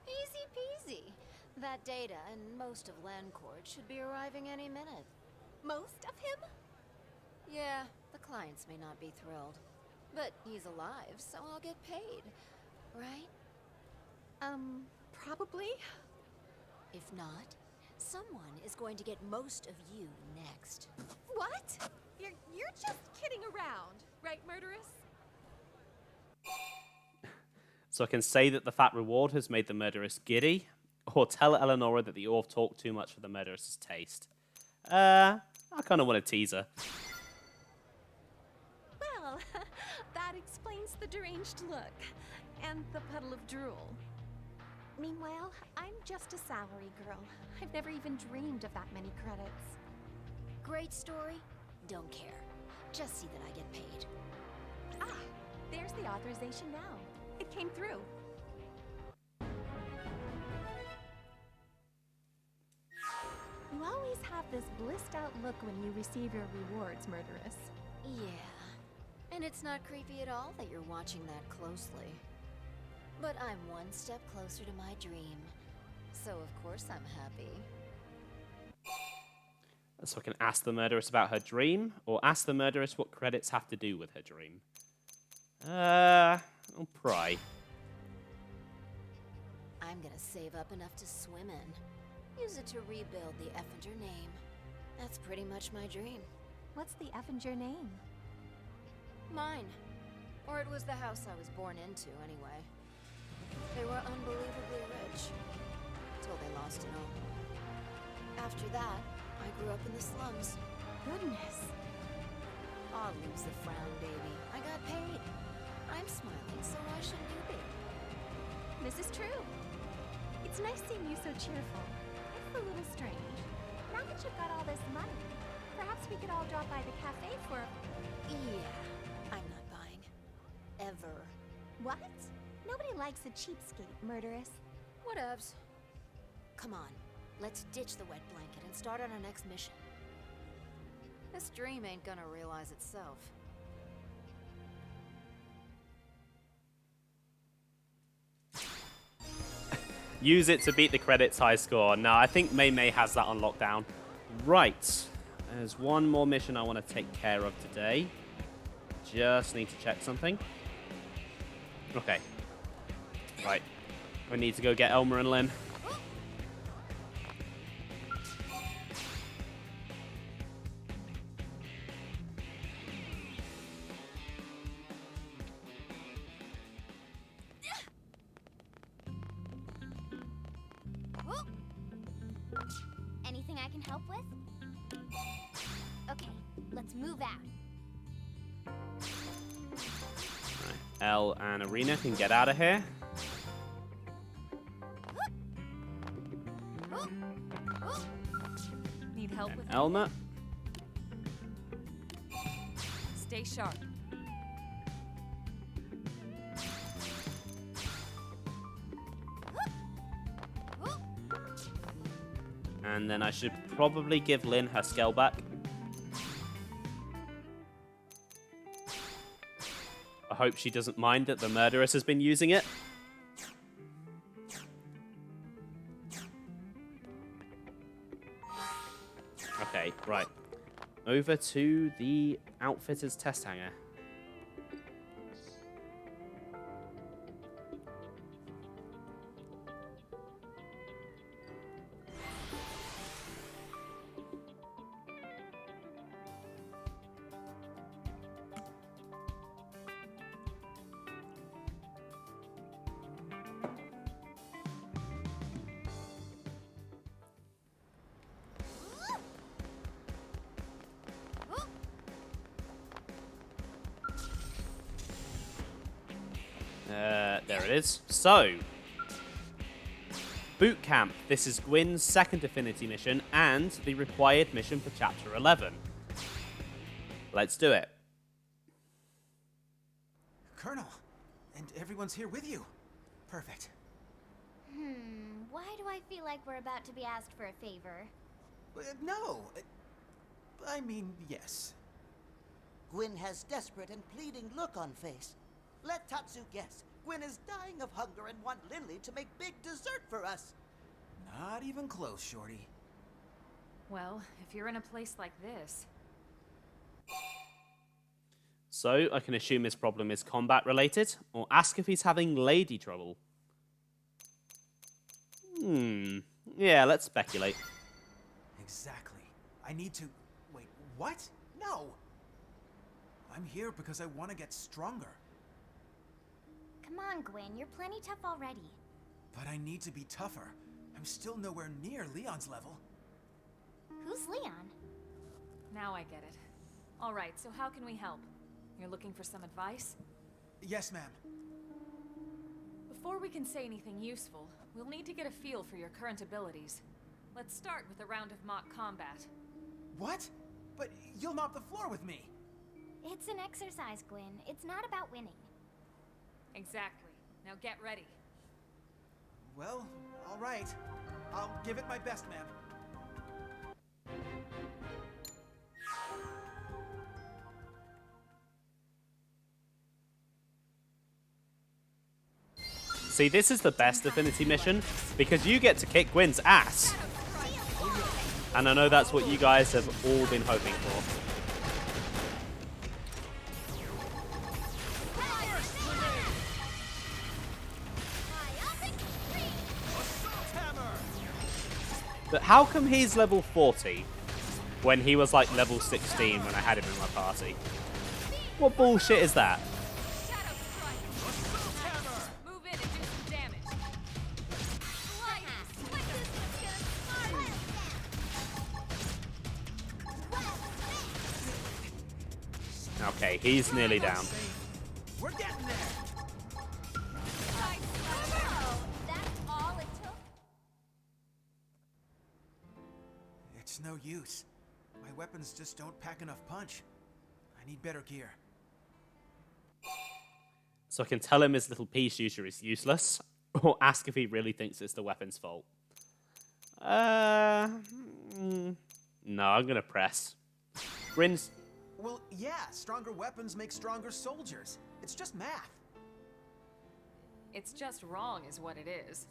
Easy peasy. That data and most of Lancord should be arriving any minute. Most of him? Yeah, the clients may not be thrilled. But he's alive, so I'll get paid. Right? Probably. If not, someone is going to get most of you next. What? You're just kidding around, right, Murderess? So I can say that the fat reward has made the murderess giddy, or tell Eleonora that the Orf talked too much for the murderess's taste. I kind of want to tease her. Well, that explains the deranged look and the puddle of drool. Meanwhile, I'm just a salary girl. I've never even dreamed of that many credits. Great story? Don't care. Just see that I get paid. Ah, there's the authorization now. It came through. You always have this blissed out look when you receive your rewards, Murderess. Yeah. And it's not creepy at all that you're watching that closely. But I'm one step closer to my dream. So of course I'm happy. So I can ask the murderess about her dream, or ask the murderess what credits have to do with her dream. I'll pry. I'm gonna save up enough to swim in. Use it to rebuild the Effinger name. That's pretty much my dream. What's the Effinger name? Mine. Or it was the house I was born into, anyway. They were unbelievably rich. Till they lost it all. After that, I grew up in the slums. Goodness. I'll lose the frown, baby. I got paid. I'm smiling, so why shouldn't you be? This is true. It's nice seeing you so cheerful. It's a little strange. Now that you've got all this money, perhaps we could all drop by the cafe for... Yeah, I'm not buying. Ever. What? Nobody likes a cheapskate, Murderess. Whatevs. Come on, let's ditch the wet blanket and start on our next mission. This dream ain't gonna realize itself. Use it to beat the credits high score. No, I think Mei Mei has that on lockdown. Right. There's one more mission I want to take care of today. just need to check something. Okay. Right. We need to go get Elmer and Lynn. Anything I can help with? Okay, let's move out. Right. Elle and Arena can get out of here. Need help And with Elmer. Stay sharp. And then I should probably give Lynn her scale back. I hope she doesn't mind that the Murderess has been using it. Okay, right. Over to the Outfitter's test hangar. There it is. So, Boot Camp. This is Gwyn's second Affinity mission and the required mission for Chapter 11. Let's do it. Colonel, and everyone's here with you. Perfect. Why do I feel like we're about to be asked for a favor? No. I mean, yes. Gwyn has desperate and pleading look on face. Let Tatsu guess. Gwyn is dying of hunger and want Lindley to make big dessert for us. Not even close, Shorty. Well, if you're in a place like this... So, I can assume his problem is combat related, or ask if he's having lady trouble. Yeah, let's speculate. Exactly. I need to... Wait, what? No! I'm here because I want to get stronger. Come on, Gwyn, you're plenty tough already. But I need to be tougher. I'm still nowhere near Leon's level. Who's Leon? Now I get it. All right, so how can we help? You're looking for some advice? Yes, ma'am. Before we can say anything useful, we'll need to get a feel for your current abilities. Let's start with a round of mock combat. What? But you'll mop the floor with me. It's an exercise, Gwyn. It's not about winning. Exactly. Now get ready. Well, all right. I'll give it my best, ma'am. See, this is the best Affinity mission, because you get to kick Gwyn's ass. And I know that's what you guys have all been hoping for. But how come he's level 40 when he was like level 16 when I had him in my party? What bullshit is that? Move in and do some damage. Okay, he's nearly down. We're getting there. It's no use. My weapons just don't pack enough punch. I need better gear. So I can tell him his little pea shooter is useless, or ask if he really thinks it's the weapon's fault. No, I'm gonna press. Gwyn's... Well, yeah, stronger weapons make stronger soldiers. It's just math. It's just wrong is what it is.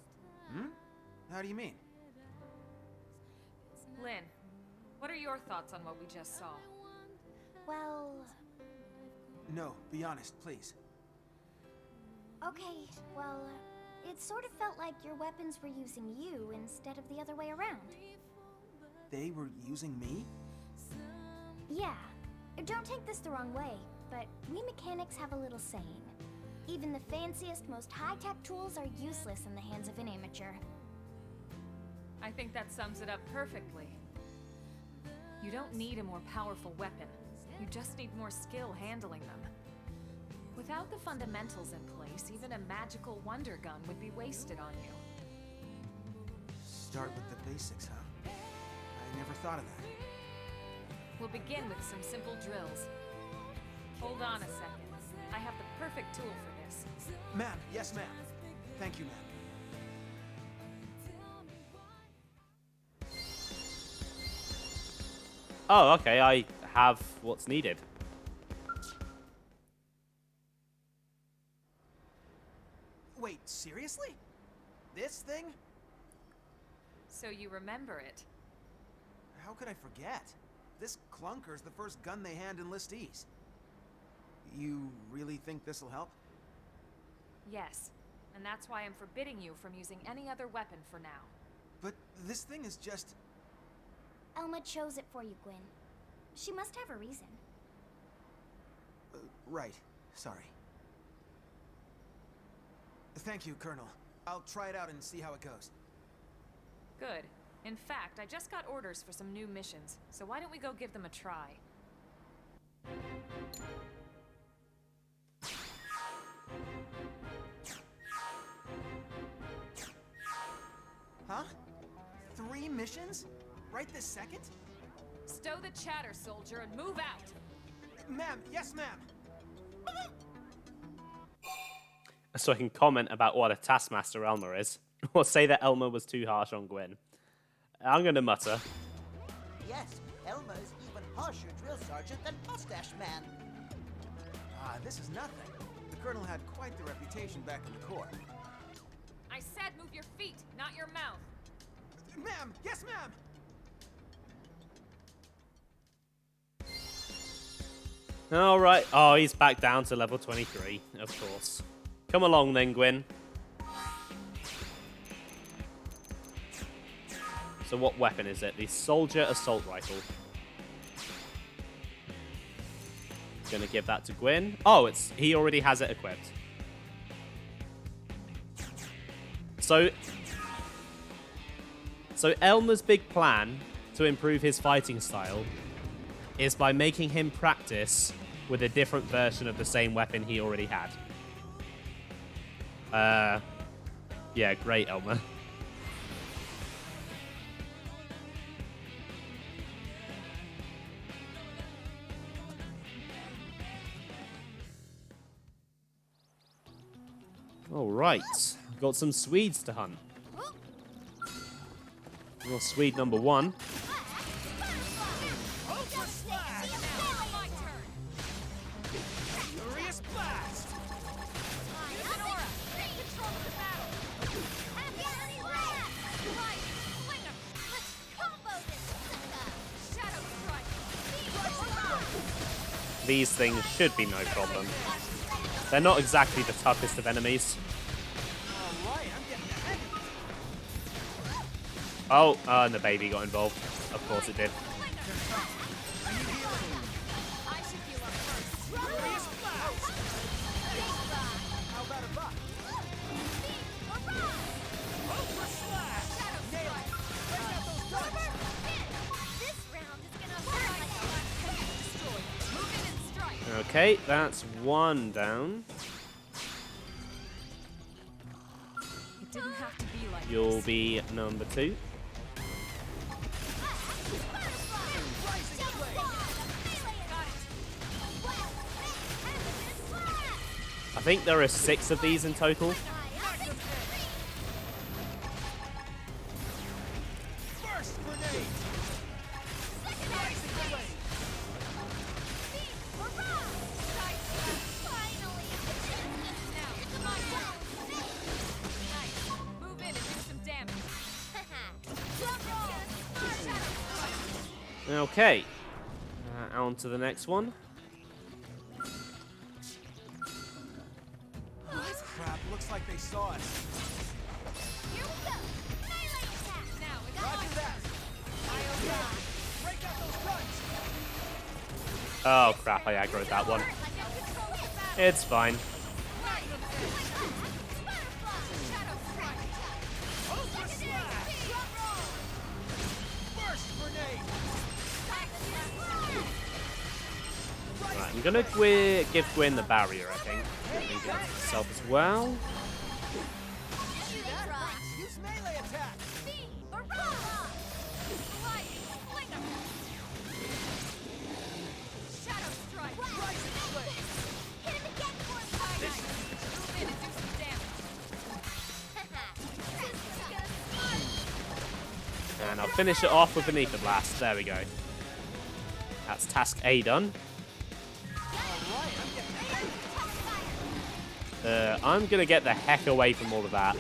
How do you mean? Lynn, what are your thoughts on what we just saw? Well, No, be honest, please. Okay, well, it sort of felt like your weapons were using you instead of the other way around. They were using me? Yeah. Don't take this the wrong way, but we mechanics have a little saying. Even the fanciest, most high-tech tools are useless in the hands of an amateur. I think that sums it up perfectly. You don't need a more powerful weapon. You just need more skill handling them. Without the fundamentals in place, even a magical wonder gun would be wasted on you. Start with the basics, huh? I never thought of that. We'll begin with some simple drills. Hold on a second. I have the perfect tool for this. Ma'am, yes ma'am. Thank you, ma'am. Oh, okay, I have what's needed. Wait, seriously? This thing? So you remember it. How could I forget? This clunker's the first gun they hand in listees. You really think this'll help? Yes, and that's why I'm forbidding you from using any other weapon for now. But this thing is just... Elma chose it for you, Gwyn. She must have a reason. Right. Sorry. Thank you, Colonel. I'll try it out and see how it goes. Good. In fact, I just got orders for some new missions, so why don't we go give them a try? Huh? 3 missions? Right this second? Stow the chatter, soldier, and move out! Ma'am, yes ma'am! So I can comment about what a taskmaster Elma is, or say that Elma was too harsh on Gwyn. I'm gonna mutter. Yes, Elma is even harsher drill sergeant than Mustache Man. Ah, this is nothing. The Colonel had quite the reputation back in the Corps. I said move your feet, not your mouth! Ma'am! Yes, ma'am! Alright. Oh, he's back down to level 23, of course. Come along then, Gwyn. So what weapon is it? The Soldier Assault Rifle. Gonna give that to Gwyn. Oh, he already has it equipped. So Elma's big plan to improve his fighting style is by making him practice with a different version of the same weapon he already had. Yeah, great, Elma. All right, got some Swedes to hunt. Well, Swede number 1. These things should be no problem. They're not exactly the toughest of enemies. Oh, and the baby got involved. Of course it did. Okay, that's 1 down. It didn't have to be like You'll this. be number 2. I think there are 6 of these in total. Okay, on to the next one. Looks like they saw us. Here we go. Melee attack. Now we got Roger that. Break out those guns. Oh crap, I aggroed that one. It's fine. Right, I'm gonna give Gwyn the barrier, I think. And get myself as well. Use melee attack. Shadow strike. Hit him again for a Move in and do some damage. And I'll finish it off with an ether blast. There we go. That's task A done. I'm gonna get the heck away from all of that,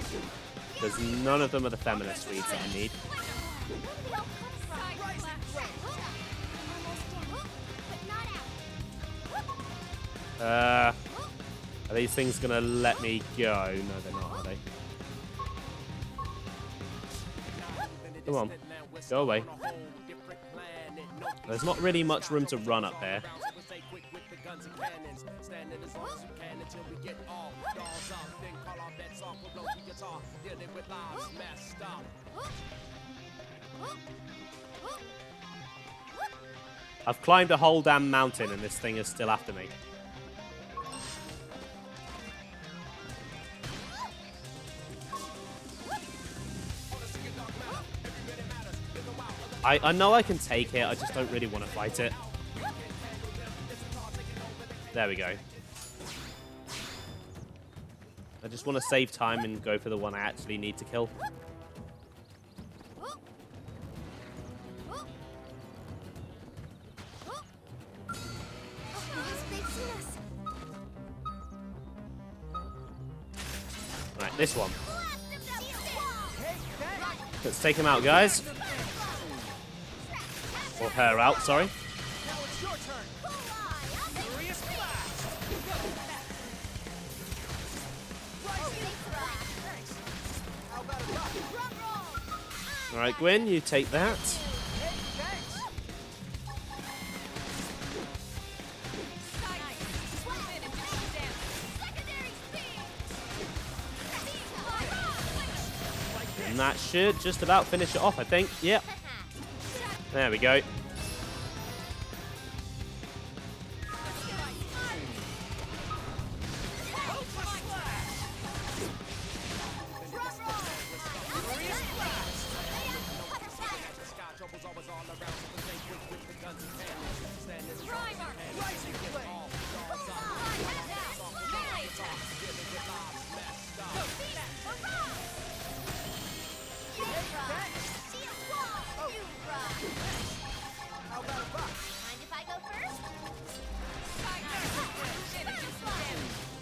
because none of them are the feminist suites that I need. Are these things gonna let me go? No, they're not, are they? Come on, go away. There's not really much room to run up here. I've climbed a whole damn mountain and this thing is still after me. I know I can take it, I just don't really want to fight it. There we go. I just want to save time and go for the one I actually need to kill. Right, this one. Let's take him out, guys. Or her out, sorry. Alright, Gwyn, you take that. And that should just about finish it off, I think. Yep. There we go.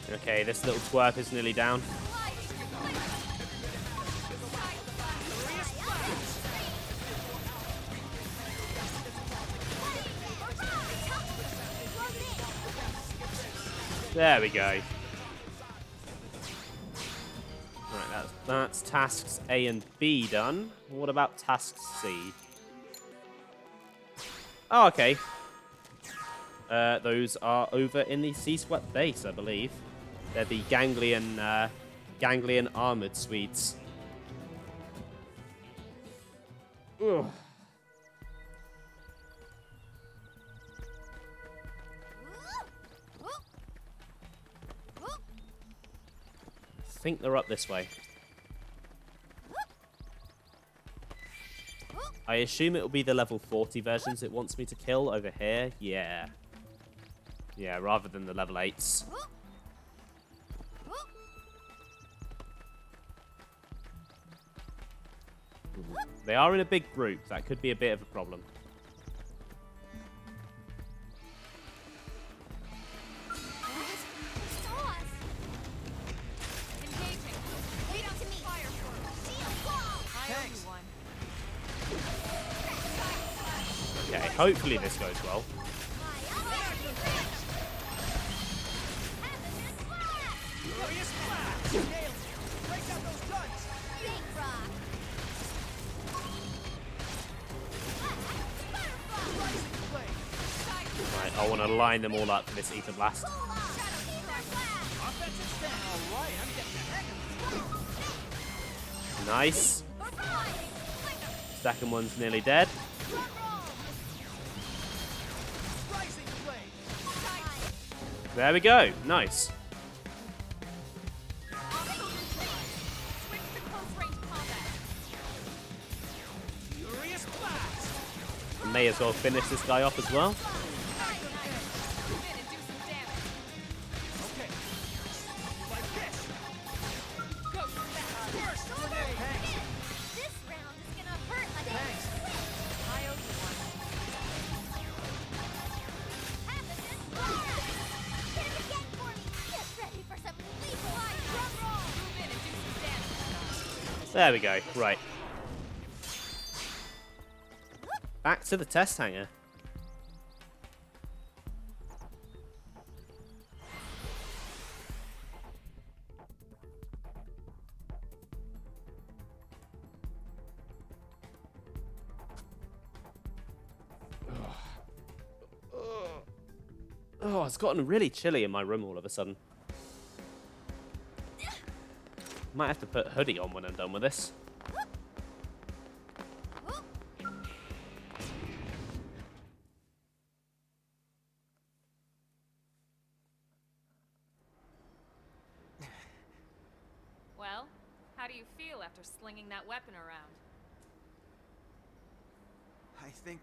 Okay, this little twerp is nearly down. There we go. Right, that's tasks A and B done. What about task C? Oh, okay. Those are over in the Sea-Swept base, I believe. They're the ganglion armored suites. Ugh. I think they're up this way. I assume it will be the level 40 versions it wants me to kill over here. Yeah. Yeah, rather than the level 8s. They are in a big group. That could be a bit of a problem. Okay, hopefully this goes well. out those guns! Big rock. Rising flame! Right, I want to line them all up for this Ether Blast. Offensive stand! Alright, I'm getting the hang of this. Nice. Second one's nearly dead. Rising flame! There we go. Nice. Switch to close range combat. Furious blast! May as well finish this guy off as well. Move in and do some damage. Okay. Like this! Go for that. Burst grenade! Thanks! This round is gonna hurt like Thanks! I owe you one. Hit him again for me. Get ready for some lethal drum roll. Move in and do some damage. There we go. Right. Back to the test hangar. Oh, it's gotten really chilly in my room all of a sudden. Might have to put a hoodie on when I'm done with this. Well, how do you feel after slinging that weapon around? I think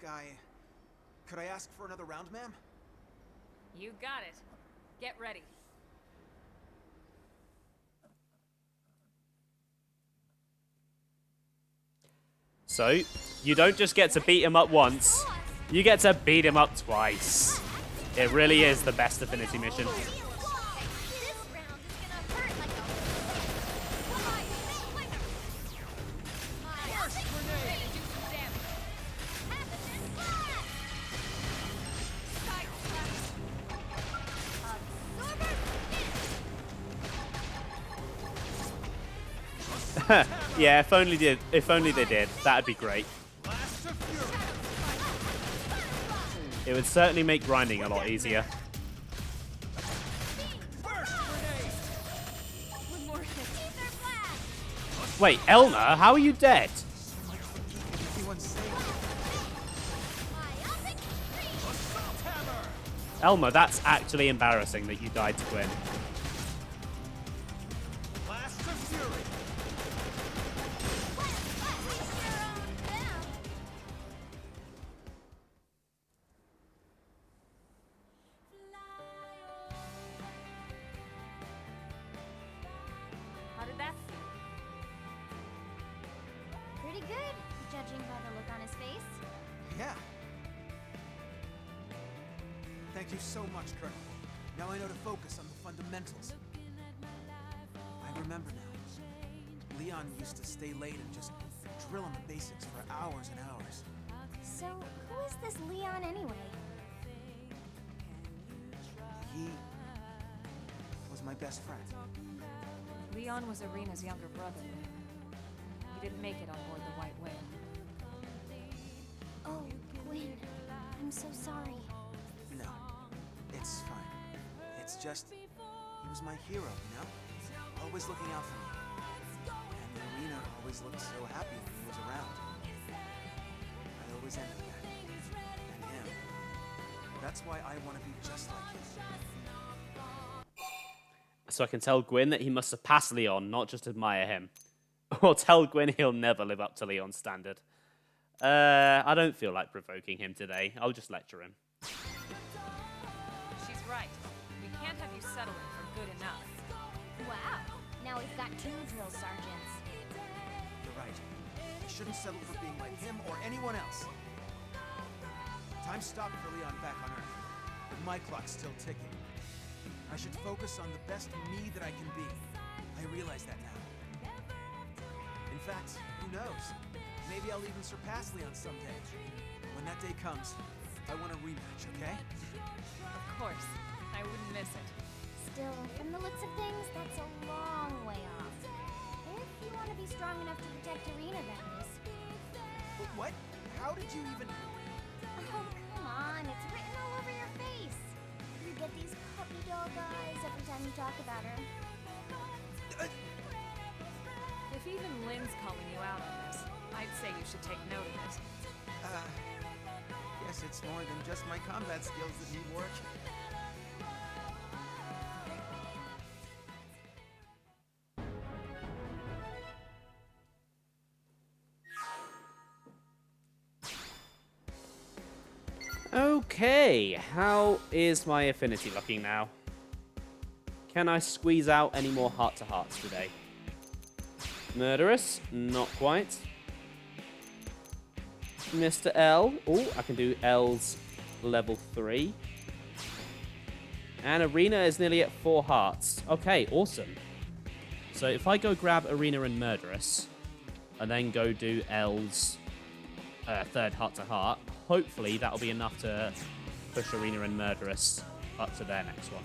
Could I ask for another round, ma'am? You got it. Get ready. So, you don't just get to beat him up once, you get to beat him up twice. It really is the best Affinity Mission. Yeah, if only they did, that'd be great. It would certainly make grinding a lot easier. Wait, Elna, how are you dead? Elma, that's actually embarrassing that you died to Gwyn. How did that feel? Pretty good, judging by the look on his face. Yeah. Thank you so much, Colonel. Now I know to focus on the fundamentals. I remember now. Leon used to stay late and just drill on the basics for hours and hours. So, who is this Leon anyway? He was my best friend. Leon was Arena's younger brother. He didn't make it on board the White Whale. Oh, Gwyn, I'm so sorry. No, it's fine. It's just, he was my hero, you know? Always looking out for me. And Arena always looked so happy when he was around. I always envied that. And him. That's why I want to be just like him. So I can tell Gwyn that he must surpass Leon, not just admire him. Or tell Gwyn he'll never live up to Leon's standard. I don't feel like provoking him today. I'll just lecture him. She's right. We can't have you settling for good enough. Wow, now we've got 2 drill sergeants. You're right. I shouldn't settle for being like him or anyone else. Time stopped for Leon back on Earth. But my clock's still ticking. I should focus on the best me that I can be. I realize that now. In fact, who knows? Maybe I'll even surpass Leon someday. When that day comes, I want a rematch, okay? Of course. I wouldn't miss it. Still, from the looks of things, that's a long way off. There strong enough to protect Arena, that is. What? How did you even... Oh, come on. It's written all over your face. You get these puppy dog eyes every time you talk about her. If even Lynn's calling you out on this, I'd say you should take note of it. Guess it's more than just my combat skills that need work. Okay, how is my affinity looking now? Can I squeeze out any more heart-to-hearts today? Murderous? Not quite. Mr. L. Oh, I can do L's level 3. And Arena is nearly at 4 hearts. Okay, awesome. So if I go grab Arena and Murderous, and then go do L's third heart-to-heart, hopefully that'll be enough to push Arena and Murderous up to their next one.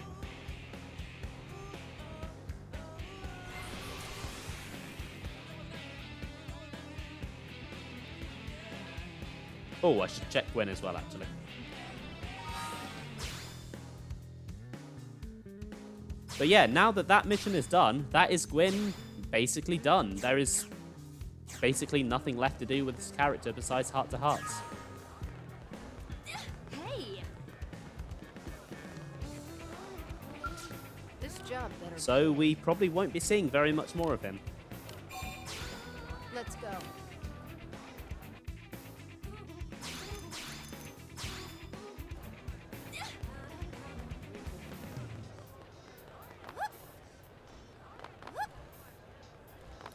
Oh, I should check Gwyn as well, actually. But yeah, now that that mission is done, that is Gwyn basically done. There is basically nothing left to do with this character besides heart-to-hearts. Hey! This job better... So we probably won't be seeing very much more of him. Let's go.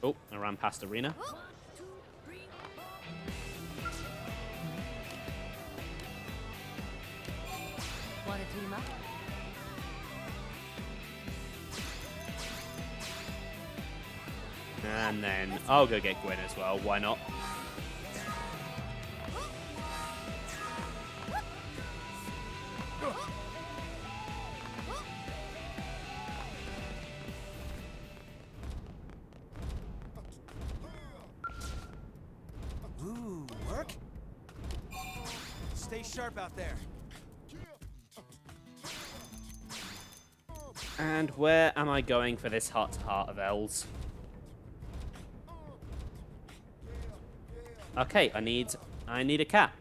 Oh, I ran past Arena. Want to team up? And then I'll go get Gwyn as well. Why not? Ooh, work? Stay sharp out there. And where am I going for this heart-to-heart of L's? Okay, I need a cat.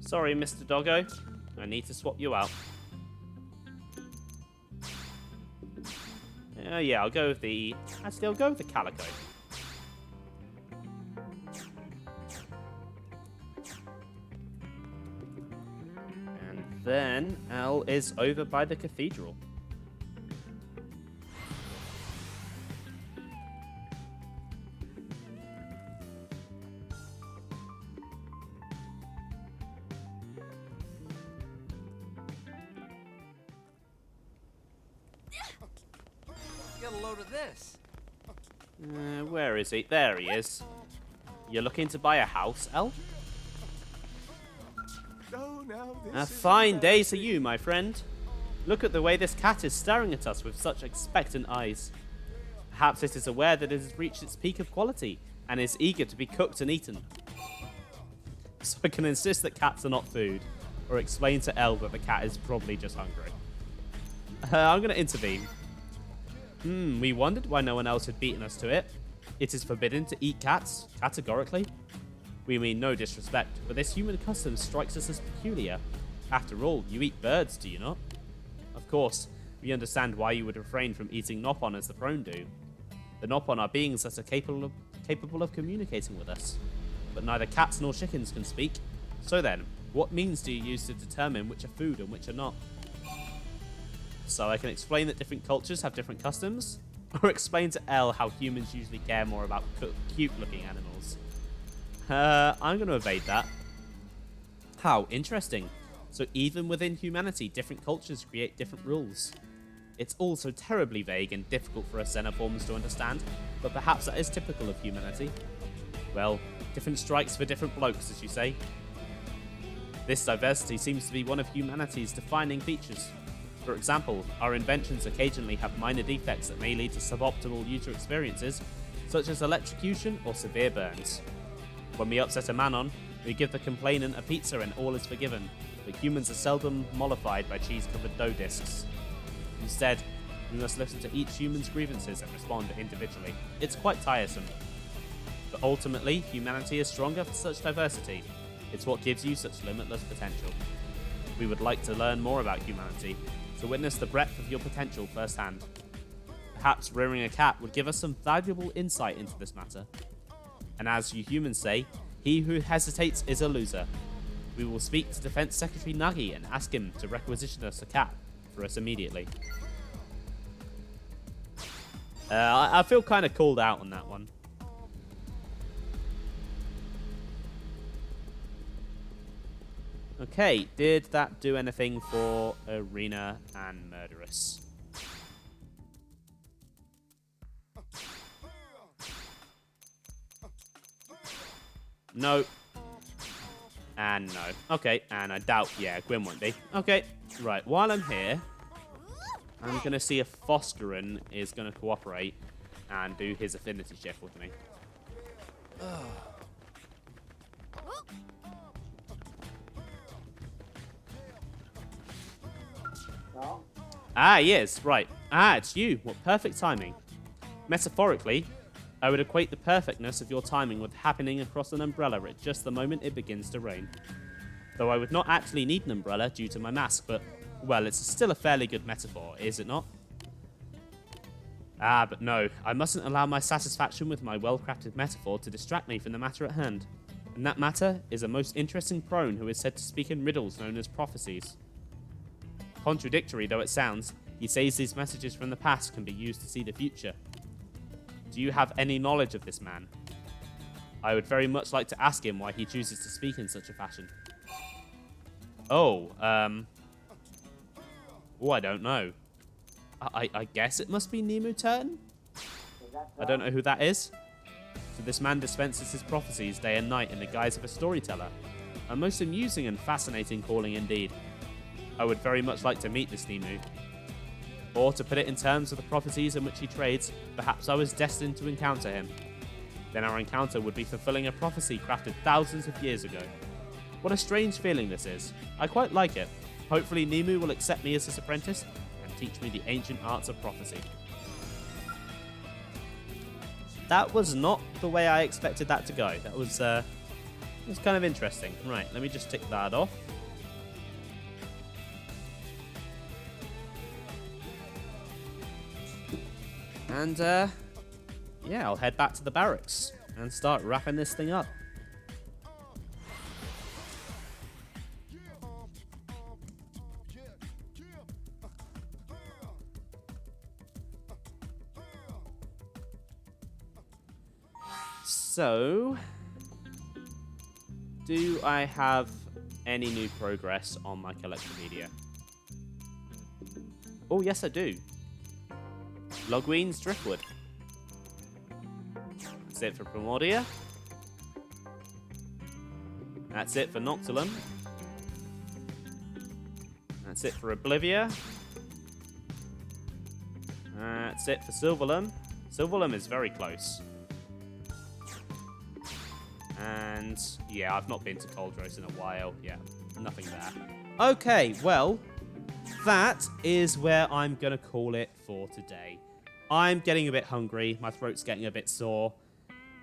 Sorry, Mr. Doggo. I need to swap you out. Yeah, I'll go with the... Actually, I'll go with the Calico. And then L is over by the cathedral. Get a load of this. Where is he? There he is. You're looking to buy a house, L? Oh, now this A is fine day to you, my friend. Look at the way this cat is staring at us with such expectant eyes. Perhaps it is aware that it has reached its peak of quality and is eager to be cooked and eaten. So I can insist that cats are not food, or explain to Elle that the cat is probably just hungry. I'm going to intervene. We wondered why no one else had beaten us to it. It is forbidden to eat cats, categorically. We mean no disrespect, but this human custom strikes us as peculiar. After all, you eat birds, do you not? Of course, we understand why you would refrain from eating Nopon as the prone do. The Nopon are beings that are capable of communicating with us. But neither cats nor chickens can speak. So then, what means do you use to determine which are food and which are not? So I can explain that different cultures have different customs, or explain to Elle how humans usually care more about cute-looking animals. I'm going to evade that. How interesting. So even within humanity, different cultures create different rules. It's all so terribly vague and difficult for us xenoforms to understand, but perhaps that is typical of humanity. Well, different strikes for different blokes, as you say. This diversity seems to be one of humanity's defining features. For example, our inventions occasionally have minor defects that may lead to suboptimal user experiences, such as electrocution or severe burns. When we upset a Manon, we give the complainant a pizza and all is forgiven, but humans are seldom mollified by cheese-covered dough discs. Instead, we must listen to each human's grievances and respond individually. It's quite tiresome. But ultimately, humanity is stronger for such diversity. It's what gives you such limitless potential. We would like to learn more about humanity, to witness the breadth of your potential firsthand. Perhaps rearing a cat would give us some valuable insight into this matter. And as you humans say, he who hesitates is a loser. We will speak to Defense Secretary Nagi and ask him to requisition us a cat for us immediately. I feel kind of called out on that one. Okay, did that do anything for Arena and Murderess? No. And no. Okay, and I doubt, yeah, Gwyn won't be. Okay, right, while I'm here, I'm going to see if Foscarin is going to cooperate and do his affinity shift with me. Ah, yes, right. Ah, it's you. What perfect timing. Metaphorically, I would equate the perfectness of your timing with happening across an umbrella at just the moment it begins to rain. Though I would not actually need an umbrella due to my mask, but, well, it's still a fairly good metaphor, is it not? Ah, but no, I mustn't allow my satisfaction with my well-crafted metaphor to distract me from the matter at hand. And that matter is a most interesting crone who is said to speak in riddles known as prophecies. Contradictory though it sounds, he says these messages from the past can be used to see the future. Do you have any knowledge of this man? I would very much like to ask him why he chooses to speak in such a fashion. Oh, I don't know. I guess it must be Nemu Turn? I don't know who that is. So this man dispenses his prophecies day and night in the guise of a storyteller. A most amusing and fascinating calling indeed. I would very much like to meet this Nemu. Or to put it in terms of the prophecies in which he trades, perhaps I was destined to encounter him. Then our encounter would be fulfilling a prophecy crafted thousands of years ago. What a strange feeling this is. I quite like it. Hopefully Nemu will accept me as his apprentice and teach me the ancient arts of prophecy. That was not the way I expected that to go. That was kind of interesting. Right, let me just tick that off. And, yeah, I'll head back to the barracks and start wrapping this thing up. So, do I have any new progress on my collector media? Oh, yes, I do. Logween's Driftwood. That's it for Primordia. That's it for Noctilum. That's it for Oblivia. That's it for Silverlum. Silverlum is very close. And yeah, I've not been to Coldrose in a while. Yeah, nothing there. Okay, well, that is where I'm going to call it for today. I'm getting a bit hungry. My throat's getting a bit sore.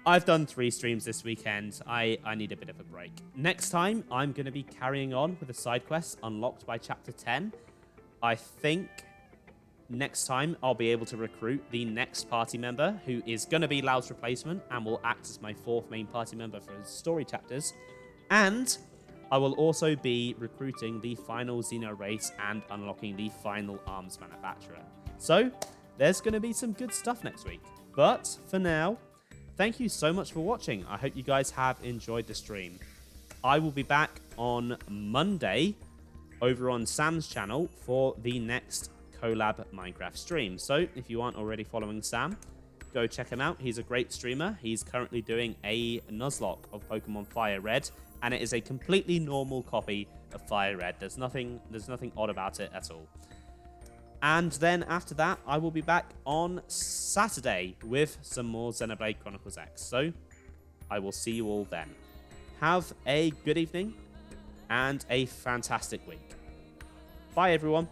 I've done 3 streams this weekend. I need a bit of a break. Next time, I'm going to be carrying on with the side quests unlocked by Chapter 10. I think next time I'll be able to recruit the next party member, who is going to be Lau's replacement and will act as my 4th main party member for story chapters. And I will also be recruiting the final Xeno race and unlocking the final arms manufacturer. So there's going to be some good stuff next week. But for now, thank you so much for watching. I hope you guys have enjoyed the stream. I will be back on Monday over on Sam's channel for the next collab Minecraft stream. So if you aren't already following Sam, go check him out. He's a great streamer. He's currently doing a Nuzlocke of Pokemon Fire Red, and it is a completely normal copy of Fire Red. There's nothing odd about it at all. And then after that, I will be back on Saturday with some more Xenoblade Chronicles X. So I will see you all then. Have a good evening and a fantastic week. Bye, everyone.